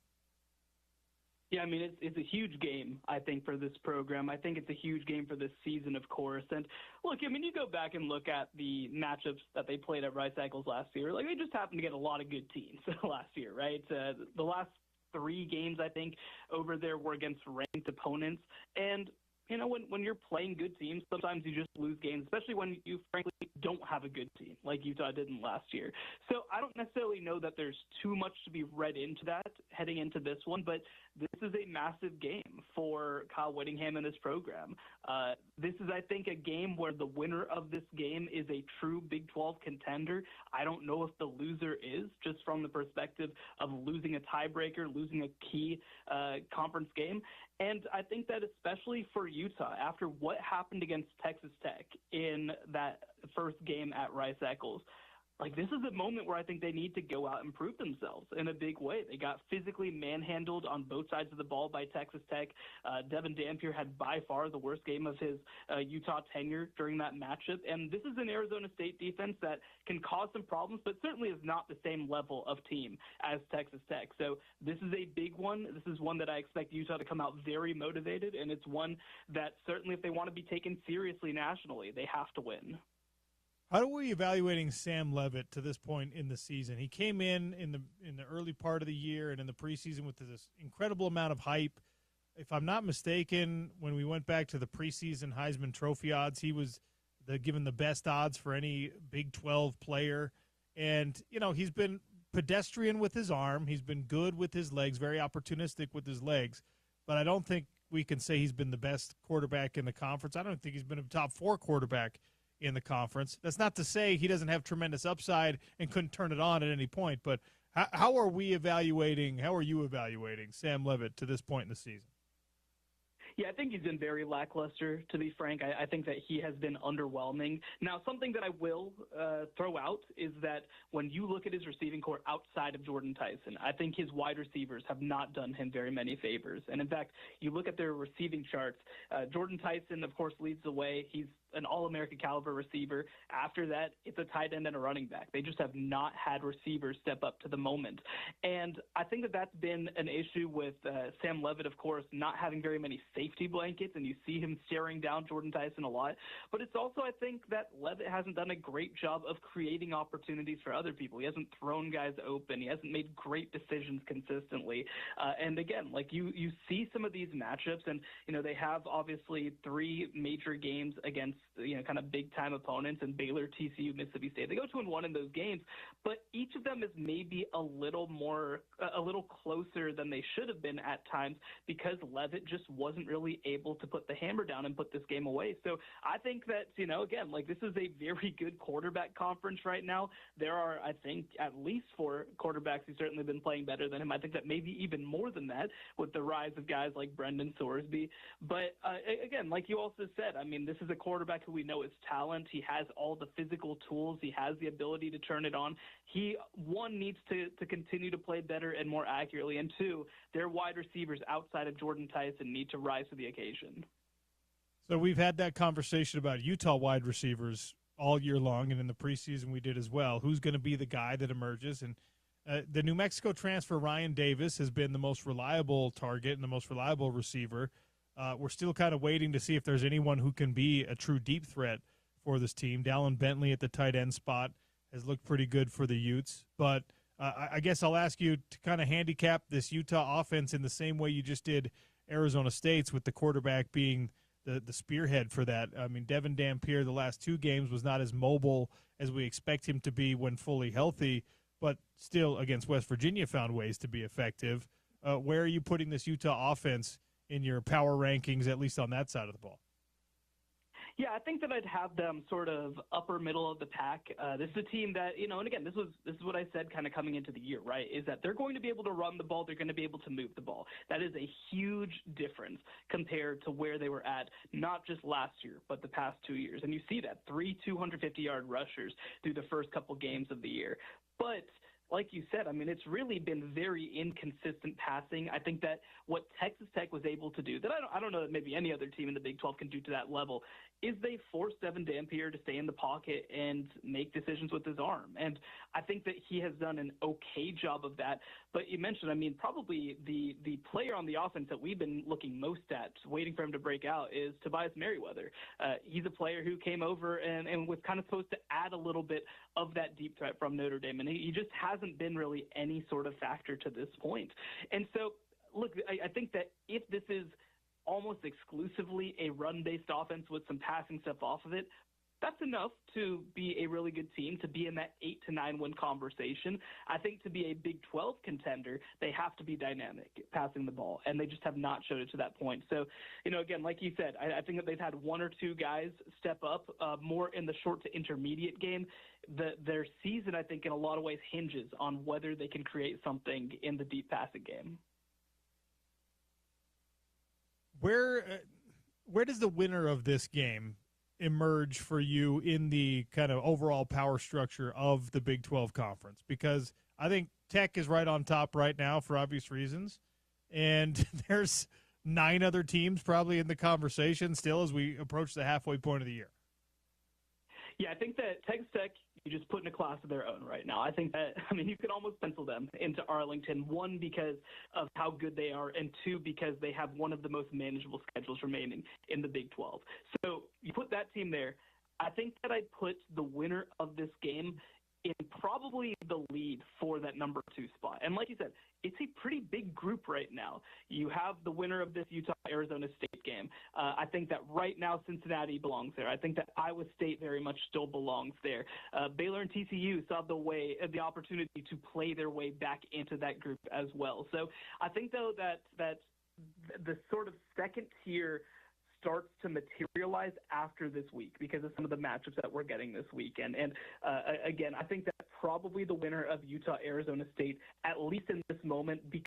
Yeah, I mean, it's a huge game, I think, for this program. I think it's a huge game for this season, of course. And look, I mean, you go back and look at the matchups that they played at Rice-Eccles last year. Like, they just happened to get a lot of good teams last year, right? The last 3 games, I think, over there were against ranked opponents. And when you're playing good teams, sometimes you just lose games, especially when you, frankly, don't have a good team like Utah didn't last year. So I don't necessarily know that there's too much to be read into that heading into this one, but this is a massive game for Kyle Whittingham and his program. This is, I think, a game where the winner of this game is a true Big 12 contender. I don't know if the loser is, just from the perspective of losing a tiebreaker, losing a key conference game. And I think that especially for Utah, after what happened against Texas Tech in that first game at Rice-Eccles, like, this is a moment where I think they need to go out and prove themselves in a big way. They got physically manhandled on both sides of the ball by Texas Tech. Devin Dampier had by far the worst game of his Utah tenure during that matchup. And this is an Arizona State defense that can cause some problems, but certainly is not the same level of team as Texas Tech. So this is a big one. This is one that I expect Utah to come out very motivated, and it's one that certainly, if they want to be taken seriously nationally, they have to win. How are we evaluating Sam Leavitt to this point in the season? He came in the early part of the year and in the preseason with this incredible amount of hype. If I'm not mistaken, when we went back to the preseason Heisman Trophy odds, he was given the best odds for any Big 12 player. And, he's been pedestrian with his arm. He's been good with his legs, very opportunistic with his legs. But I don't think we can say he's been the best quarterback in the conference. I don't think he's been a top 4 quarterback in the conference. That's not to say he doesn't have tremendous upside and couldn't turn it on at any point, but how are you evaluating Sam Leavitt to this point in the season? Yeah, I think he's been very lackluster, to be frank. I think that he has been underwhelming. Now, something that I will throw out is that when you look at his receiving core outside of Jordan Tyson, I think his wide receivers have not done him very many favors. And in fact, you look at their receiving charts, Jordan Tyson, of course, leads the way. He's an All-American caliber receiver. After that, it's a tight end and a running back. They just have not had receivers step up to the moment. And I think that that's been an issue with Sam Leavitt, of course, not having very many safety blankets, and you see him staring down Jordan Tyson a lot. But it's also, I think, that Leavitt hasn't done a great job of creating opportunities for other people. He hasn't thrown guys open. He hasn't made great decisions consistently. And again, like you see some of these matchups, and, they have obviously 3 major games against kind of big-time opponents in Baylor, TCU, Mississippi State. They go 2-1 in those games, but each of them is maybe a little closer than they should have been at times because Leavitt just wasn't really able to put the hammer down and put this game away. So I think that, again, like, this is a very good quarterback conference right now. There are, I think, at least 4 quarterbacks who've certainly been playing better than him. I think that maybe even more than that with the rise of guys like Brendan Sorsby. But again, like you also said, I mean, this is a quarterback who we know is talent. He has all the physical tools. He has the ability to turn it on. He, 1, needs to continue to play better and more accurately, and 2, their wide receivers outside of Jordan Tyson need to rise to the occasion. So we've had that conversation about Utah wide receivers all year long, and in the preseason we did as well. Who's going to be the guy that emerges? And the New Mexico transfer Ryan Davis has been the most reliable target and the most reliable receiver. We're still kind of waiting to see if there's anyone who can be a true deep threat for this team. Dallin Bentley at the tight end spot has looked pretty good for the Utes. But I guess I'll ask you to kind of handicap this Utah offense in the same way you just did Arizona State's, with the quarterback being the spearhead for that. I mean, Devin Dampier the last 2 games was not as mobile as we expect him to be when fully healthy, but still against West Virginia found ways to be effective. Where are you putting this Utah offense in your power rankings, at least on that side of the ball? Yeah, I think that I'd have them sort of upper middle of the pack. This is a team that, and again, this is what I said kind of coming into the year, right, is that they're going to be able to run the ball. They're going to be able to move the ball. That is a huge difference compared to where they were at, not just last year, but the past 2 years. And you see that, 3 250-yard rushers through the first couple games of the year. But like you said, I mean, it's really been very inconsistent passing. I think that what Texas Tech was able to do, that I don't know that maybe any other team in the Big 12 can do to that level, is they forced Devin Dampier to stay in the pocket and make decisions with his arm. And I think that he has done an okay job of that. But you mentioned, I mean, probably the player on the offense that we've been looking most at, waiting for him to break out, is Tobias Merriweather. He's a player who came over and was kind of supposed to add a little bit of that deep threat from Notre Dame. And he just hasn't been really any sort of factor to this point. And so, look, I think that if this is almost exclusively a run-based offense with some passing stuff off of it, that's enough to be a really good team, to be in that 8-9 win conversation. I think to be a Big 12 contender, they have to be dynamic passing the ball, and they just have not showed it to that point. So, again, like you said, I think that they've had 1 or 2 guys step up more in the short to intermediate game. Their season, I think, in a lot of ways hinges on whether they can create something in the deep passing game. Where does the winner of this game emerge for you in the kind of overall power structure of the Big 12 conference? Because I think Tech is right on top right now for obvious reasons, and there's 9 other teams probably in the conversation still as we approach the halfway point of the year. Yeah, I think that Texas Tech, you just put in a class of their own right now. I think that, you could almost pencil them into Arlington, 1, because of how good they are, and 2, because they have one of the most manageable schedules remaining in the Big 12. So you put that team there. I think that I'd put the winner of this game in probably the lead for that number 2 spot. And like you said, it's a pretty big group right now. You have the winner of this Utah-Arizona State game. I think that right now Cincinnati belongs there. I think that Iowa State very much still belongs there. Baylor and TCU saw the opportunity to play their way back into that group as well. So I think, though, that the sort of second tier starts to materialize after this week because of some of the matchups that we're getting this weekend. And again, I think that probably the winner of Utah-Arizona State, at least in this moment, because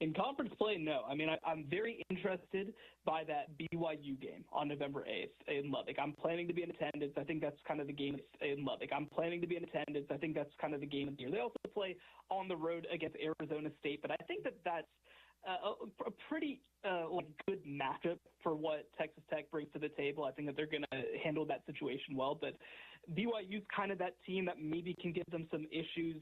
in conference play, no. I'm very interested by that BYU game on November 8th in Lubbock. I'm planning to be in attendance. I think that's kind of the game in Lubbock. I'm planning to be in attendance. I think that's kind of the game of the year. They also play on the road against Arizona State, but I think that that's a pretty good matchup for what Texas Tech brings to the table. I think that they're going to handle that situation well, but BYU's kind of that team that maybe can give them some issues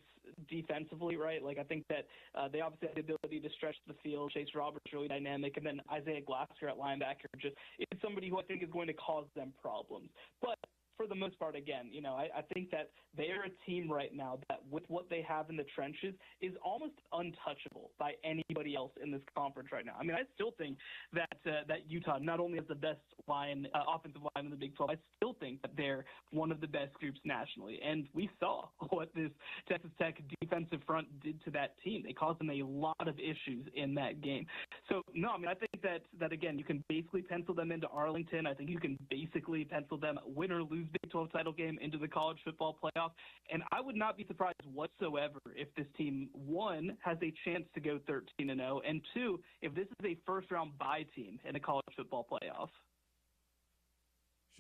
defensively, right? Like, I think that they obviously have the ability to stretch the field. Chase Roberts really dynamic, and then Isaiah Glasser at linebacker just is somebody who I think is going to cause them problems. But for the most part, again, I think that they are a team right now that, with what they have in the trenches, is almost untouchable by anybody else in this conference right now. I still think that Utah not only has the best offensive line in the Big 12, I still think that they're one of the best groups nationally. And we saw what this Texas Tech defensive front did to that team. They caused them a lot of issues in that game. So, no, I think that again, you can basically pencil them into Arlington. I think you can basically pencil them, win or lose Big 12 title game, into the college football playoff. And I would not be surprised whatsoever if this team, 1, has a chance to go 13-0, and 2, if this is a first-round bye team in a college football playoff.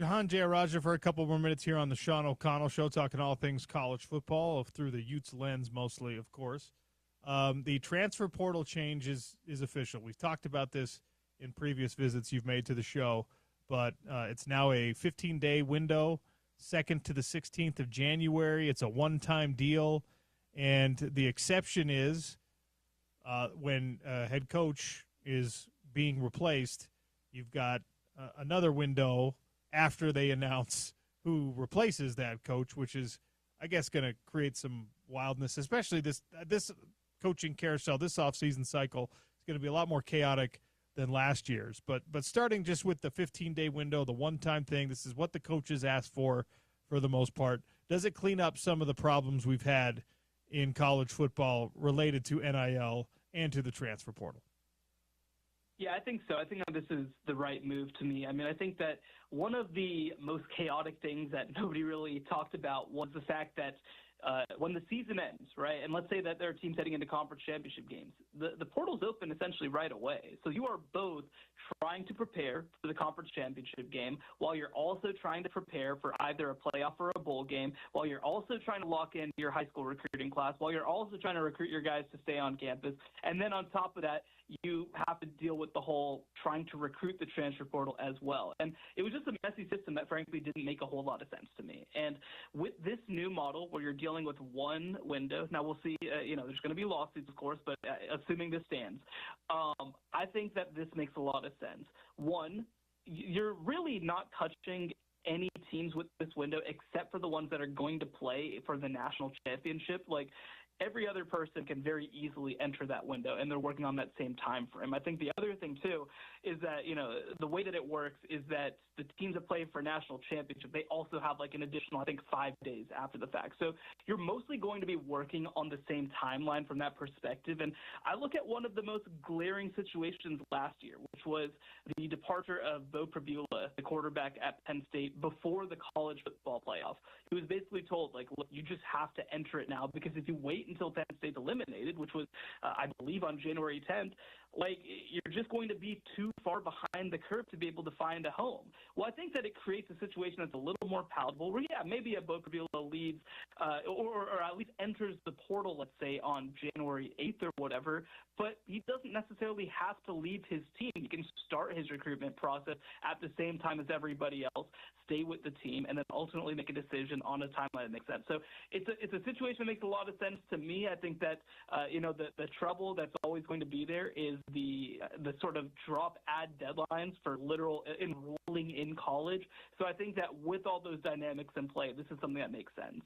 Shahan Jayaraja for a couple more minutes here on the Sean O'Connell Show, talking all things college football through the Utes lens mostly, of course. The transfer portal change is official. We've talked about this in previous visits you've made to the show, but it's now a 15-day window, 2nd to the 16th of January. It's a one-time deal, and the exception is when a head coach is being replaced, you've got another window after they announce who replaces that coach, which is, I guess, going to create some wildness, especially this coaching carousel, this offseason cycle is going to be a lot more chaotic than last year's. But starting just with the 15-day window, the one-time thing, this is what the coaches asked for the most part. Does it clean up some of the problems we've had in college football related to NIL and to the transfer portal? Yeah, I think so. I think this is the right move to me. I mean, I think that one of the most chaotic things that nobody really talked about was the fact that when the season ends, right, and let's say that there are teams heading into conference championship games, the portal's open essentially right away. So you are both trying to prepare for the conference championship game while you're also trying to prepare for either a playoff or a bowl game, while you're also trying to lock in your high school recruiting class, while you're also trying to recruit your guys to stay on campus. And then on top of that, you have to deal with the whole trying to recruit the transfer portal as well. And it was just a messy system that frankly didn't make a whole lot of sense to me. And with this new model where you're dealing with one window, now we'll see, there's going to be lawsuits, of course, but assuming this stands, I think that this makes a lot of sense. One, you're really not touching any teams with this window except for the ones that are going to play for the national championship. Like, every other person can very easily enter that window, and they're working on that same time frame. I think the other thing, too, is that, the way that it works is that the teams that play for national championship, they also have like an additional, I think, 5 days after the fact. So you're mostly going to be working on the same timeline from that perspective. And I look at one of the most glaring situations last year, which was the departure of Bo Prabula, the quarterback at Penn State, before the college football playoff. He was basically told, like, look, you just have to enter it now, because if you wait until Penn State's eliminated, which was, I believe, on January 10th, like, you're just going to be too far behind the curve to be able to find a home. Well, I think that it creates a situation that's a little more palatable where, yeah, maybe a Bo Prabula leaves or at least enters the portal, let's say, on January 8th or whatever, but he doesn't necessarily have to leave his team. He can start his recruitment process at the same time as everybody else, stay with the team, and then ultimately make a decision on a timeline that makes sense. So it's a situation that makes a lot of sense to me. I think that, the trouble that's always going to be there is the sort of drop ad deadlines for literal enrolling in college. So I think that with all those dynamics in play, this is something that makes sense.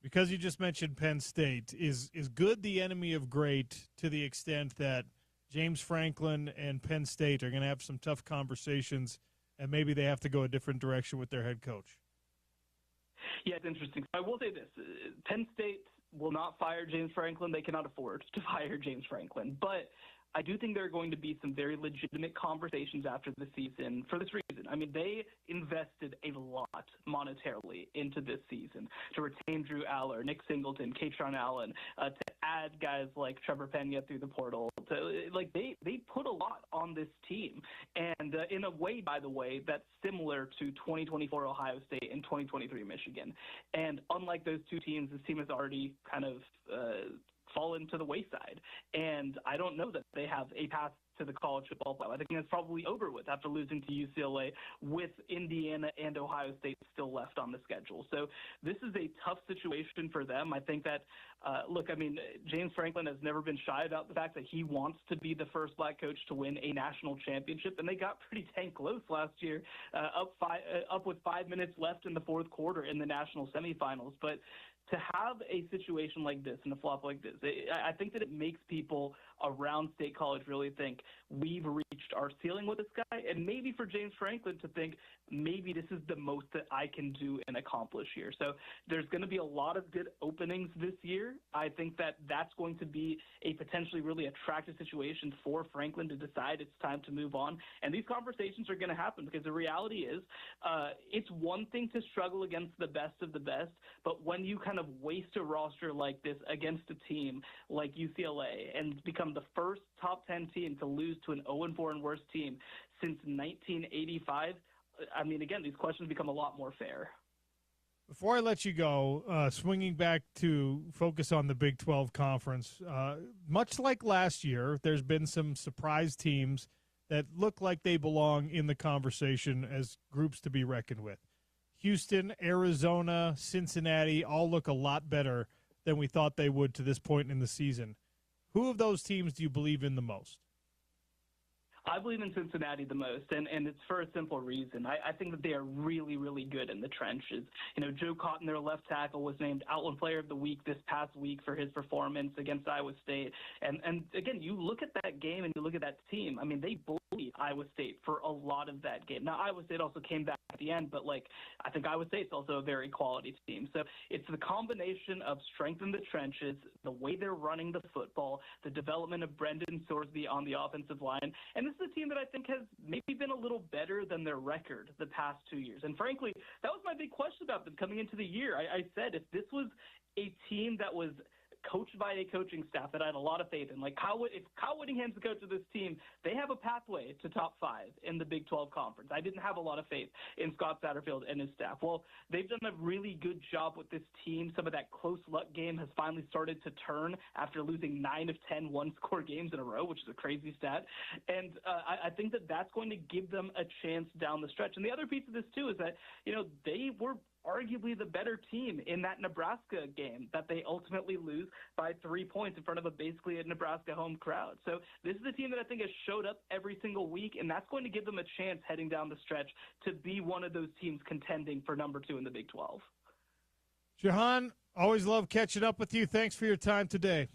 Because you just mentioned Penn State, is good the enemy of great to the extent that James Franklin and Penn State are going to have some tough conversations and maybe they have to go a different direction with their head coach? Yeah, it's interesting. I will say this. Penn State will not fire James Franklin. They cannot afford to fire James Franklin. But I do think there are going to be some very legitimate conversations after the season for this reason. I mean, they invested a lot monetarily into this season to retain Drew Aller, Nick Singleton, Katron Allen, to add guys like Trevor Pena through the portal. They put a lot on this team. And in a way, by the way, that's similar to 2024 Ohio State and 2023 Michigan. And unlike those two teams, this team has already kind of fallen to the wayside. And I don't know that they have a path to the college football playoff. I think that's probably over with after losing to UCLA, with Indiana and Ohio State still left on the schedule. So this is a tough situation for them. I think that, James Franklin has never been shy about the fact that he wants to be the first black coach to win a national championship, and they got pretty dang close last year, up with 5 minutes left in the fourth quarter in the national semifinals. But to have a situation like this and a flop like this, I think that it makes people around State College really think we've reached our ceiling with this guy, and maybe for James Franklin to think maybe this is the most that I can do and accomplish here. So there's going to be a lot of good openings this year. I think that that's going to be a potentially really attractive situation for Franklin to decide it's time to move on. And these conversations are going to happen because the reality is it's one thing to struggle against the best of the best, but when you kind of waste a roster like this against a team like UCLA and become the first top 10 team to lose to an 0-4 and worse team since 1985, I mean, again, these questions become a lot more fair. Before I let you go, swinging back to focus on the Big 12 Conference, much like last year, there's been some surprise teams that look like they belong in the conversation as groups to be reckoned with. Houston, Arizona, Cincinnati all look a lot better than we thought they would to this point in the season. Who of those teams do you believe in the most? I believe in Cincinnati the most, and it's for a simple reason. I think that they are really, really good in the trenches. You know, Joe Cotton, their left tackle, was named Outland Player of the Week this past week for his performance against Iowa State. And again, you look at that game and you look at that team. I mean, they bullied Iowa State for a lot of that game. Now, Iowa State also came back at the end, but, like, I think Iowa State's also a very quality team. So it's the combination of strength in the trenches, the way they're running the football, the development of Brendan Sorsby on the offensive line, and this is a team that I think has maybe been a little better than their record the past 2 years. And frankly, that was my big question about them coming into the year. I said if this was a team that was coached by a coaching staff that I had a lot of faith in, like if Kyle Whittingham's the coach of this team, they have a pathway to top 5 in the Big 12 Conference. I didn't have a lot of faith in Scott Satterfield and his staff. Well, they've done a really good job with this team. Some of that close luck game has finally started to turn after losing 9 of 10 one-score games in a row, which is a crazy stat. And I think that that's going to give them a chance down the stretch. And the other piece of this, too, is that, you know, they were arguably the better team in that Nebraska game that they ultimately lose by 3 points in front of basically a Nebraska home crowd. So this is a team that I think has showed up every single week, and that's going to give them a chance heading down the stretch to be one of those teams contending for number 2 in the Big 12. Jahan, always love catching up with you. Thanks for your time today.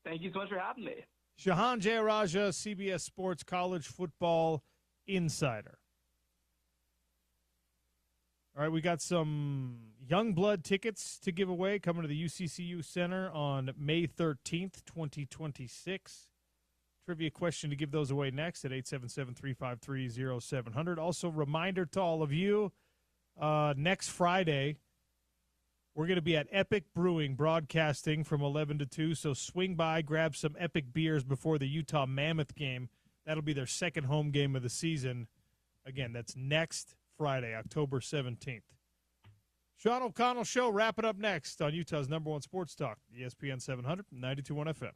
Thank you so much for having me. Jahan Jayaraja, CBS Sports College Football Insider. All right, we got some young blood tickets to give away coming to the UCCU Center on May 13th, 2026. Trivia question to give those away next at 877-353-0700. Also, reminder to all of you, next Friday, we're going to be at Epic Brewing broadcasting from 11 to 2, so swing by, grab some Epic beers before the Utah Mammoth game. That'll be their second home game of the season. Again, that's next Friday, October 17th. Sean O'Connell Show, wrap it up next on Utah's number one sports talk, ESPN 700, 92.1 FM.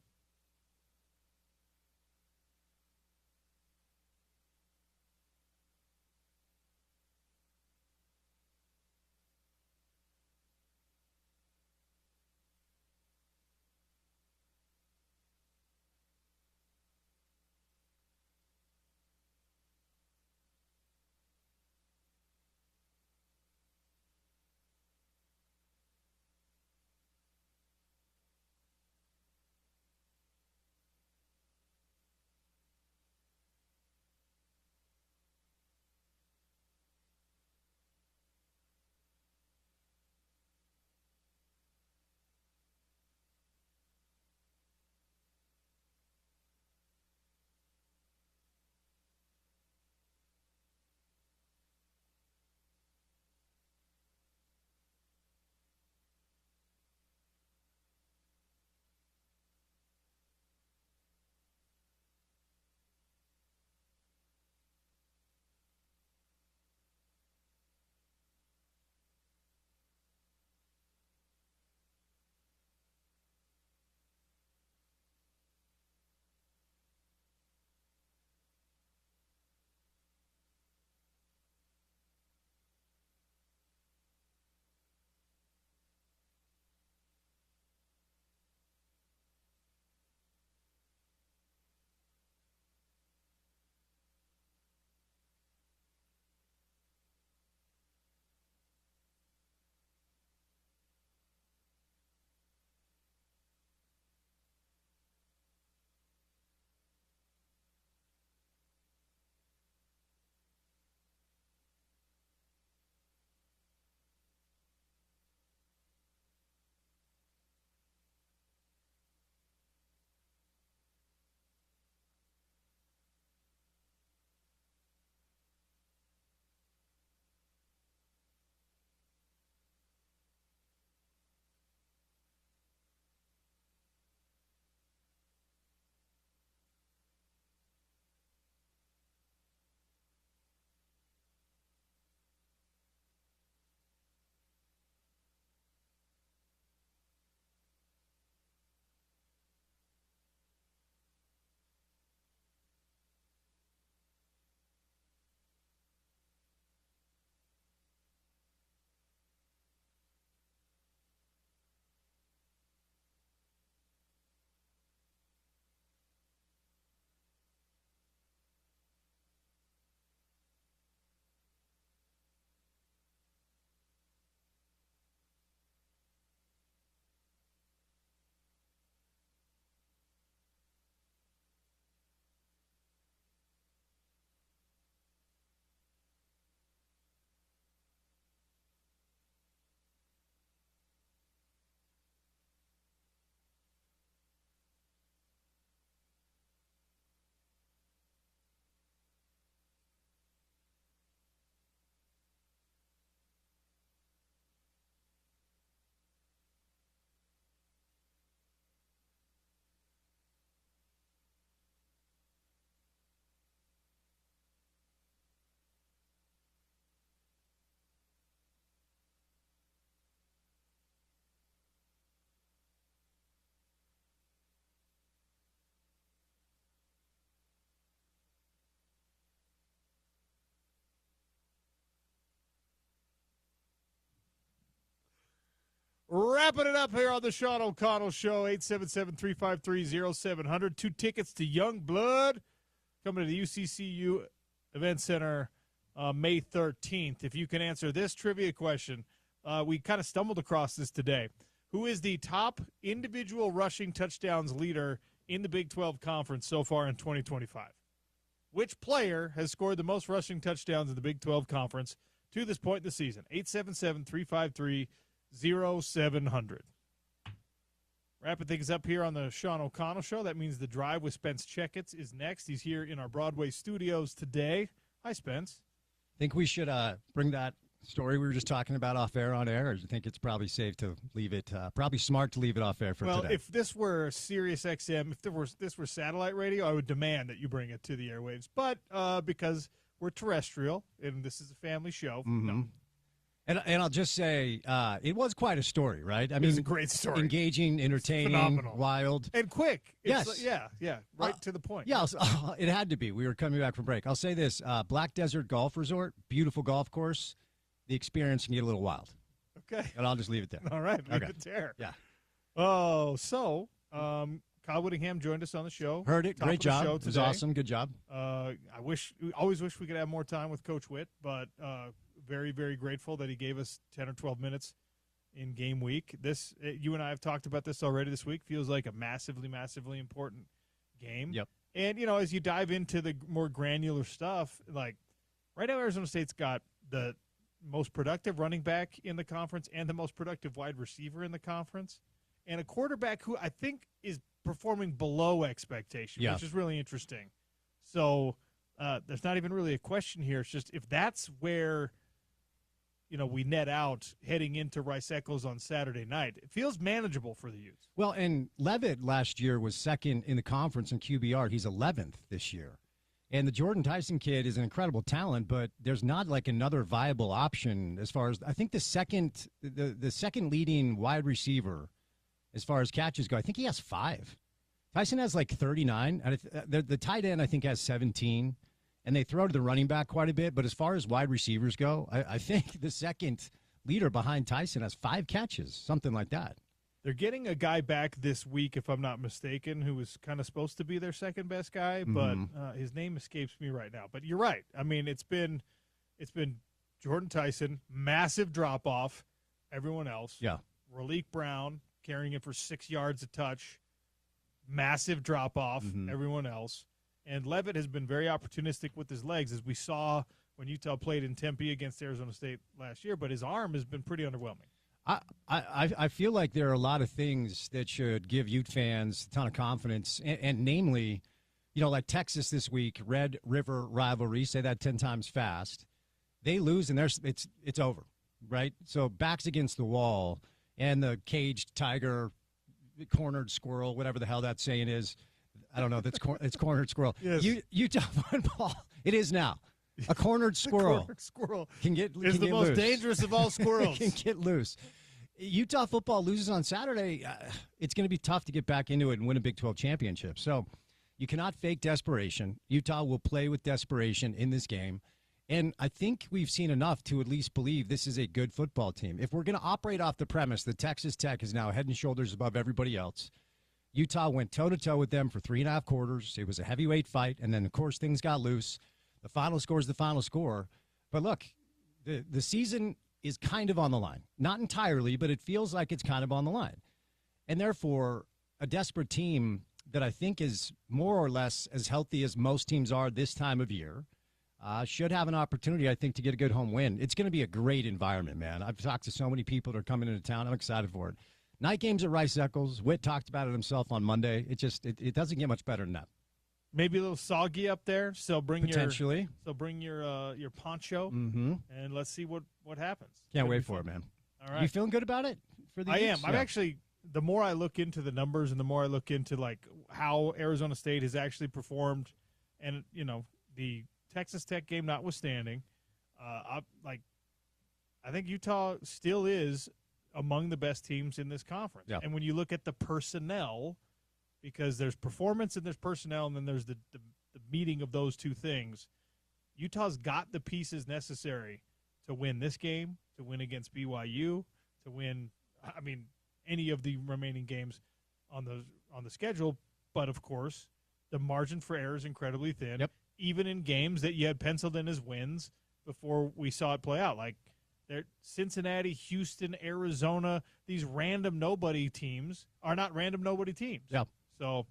Wrapping it up here on the Sean O'Connell Show, 877-353-0700. 2 tickets to Young Blood coming to the UCCU Event Center May 13th. If you can answer this trivia question, we kind of stumbled across this today. Who is the top individual rushing touchdowns leader in the Big 12 Conference so far in 2025? Which player has scored the most rushing touchdowns in the Big 12 Conference to this point in the season? 877-353-0700. Wrapping things up here on the Sean O'Connell Show. That means The Drive with Spence Checketts is next. He's here in our Broadway studios today. Hi, Spence. Think we should bring that story we were just talking about off air on air, or do you think it's probably safe to leave it, probably smart to leave it off air for today? Well, if this were Sirius XM, if this were satellite radio, I would demand that you bring it to the airwaves. But because we're terrestrial and this is a family show, no. And I'll just say, it was quite a story, right? I mean, it's a great story. Engaging, entertaining, phenomenal. wild. And quick. Yes. Yeah, right to the point. Yeah, it had to be. We were coming back from break. I'll say this, Black Desert Golf Resort, beautiful golf course. The experience can get a little wild. Okay. And I'll just leave it there. All right, leave it there. Yeah. Oh, so Kyle Whittingham joined us on the show. Heard it. Great job. It was awesome. Good job. We always wish we could have more time with Coach Witt, but very, very grateful that he gave us 10 or 12 minutes in game week. This, you and I have talked about this already this week, feels like a massively, massively important game. Yep. And, as you dive into the more granular stuff, like right now Arizona State's got the most productive running back in the conference and the most productive wide receiver in the conference, and a quarterback who I think is performing below expectation, which is really interesting. So there's not even really a question here. It's just if that's where we net out heading into Rice-Eccles on Saturday night, it feels manageable for the Utes. Well, and Levitt last year was second in the conference in QBR. He's 11th this year. And the Jordan Tyson kid is an incredible talent, but there's not like another viable option as far as I think the second leading wide receiver as far as catches go. I think he has 5. Tyson has like 39. And the tight end I think has 17. And they throw to the running back quite a bit. But as far as wide receivers go, I think the second leader behind Tyson has 5 catches, something like that. They're getting a guy back this week, if I'm not mistaken, who was kind of supposed to be their second best guy, but his name escapes me right now. But you're right. I mean, it's been Jordan Tyson, massive drop off. Everyone else, Raleek Brown carrying it for 6 yards a touch, massive drop off. Everyone else. And Levitt has been very opportunistic with his legs, as we saw when Utah played in Tempe against Arizona State last year. But his arm has been pretty underwhelming. I feel like there are a lot of things that should give Ute fans a ton of confidence, and namely, like Texas this week, Red River rivalry, say that 10 times fast. They lose, and it's over, right? So backs against the wall, and the caged tiger, cornered squirrel, whatever the hell that saying is. I don't know. It's cornered squirrel. Yes. Utah football. It is now. A cornered squirrel. Cornered squirrel is the most dangerous of all squirrels. Can get loose. Utah football loses on Saturday. It's going to be tough to get back into it and win a Big 12 championship. So you cannot fake desperation. Utah will play with desperation in this game. And I think we've seen enough to at least believe this is a good football team. If we're going to operate off the premise that Texas Tech is now head and shoulders above everybody else, Utah went toe-to-toe with them for 3.5 quarters. It was a heavyweight fight, and then, of course, things got loose. The final score is the final score. But, look, the season is kind of on the line. Not entirely, but it feels like it's kind of on the line. And, therefore, a desperate team that I think is more or less as healthy as most teams are this time of year should have an opportunity, I think, to get a good home win. It's going to be a great environment, man. I've talked to so many people that are coming into town. I'm excited for it. Night games at Rice-Eccles. Witt talked about it himself on Monday. It doesn't get much better than that. Maybe a little soggy up there. So bring potentially. Your poncho, and let's see what happens. Can't wait for it, man. All right, you feeling good about it? I am. I'm actually. The more I look into the numbers, and the more I look into like how Arizona State has actually performed, and the Texas Tech game notwithstanding, I think Utah still is among the best teams in this conference. Yeah. And when you look at the personnel, because there's performance and there's personnel, and then there's the meeting of those two things, Utah's got the pieces necessary to win this game, to win against BYU, to win I mean, any of the remaining games on the schedule. But, of course, the margin for error is incredibly thin, Yep. even in games that you had penciled in as wins before we saw it play out. Like Cincinnati, Houston, Arizona, these random nobody teams are not random nobody teams. Yeah. So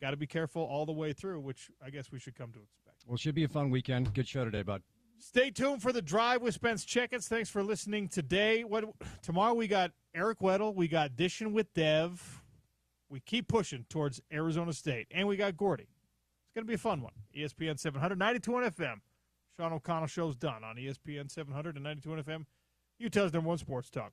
got to be careful all the way through, which I guess we should come to expect. Well, it should be a fun weekend. Good show today, bud. Stay tuned for The Drive with Spence Checketts. Thanks for listening today. Tomorrow we got Eric Weddle. We got Dishing with Dev. We keep pushing towards Arizona State. And we got Gordy. It's going to be a fun one. ESPN 700, 92 on FM. Sean O'Connell Show's done on ESPN 700 and 92 on FM. Utah's #1 sports talk.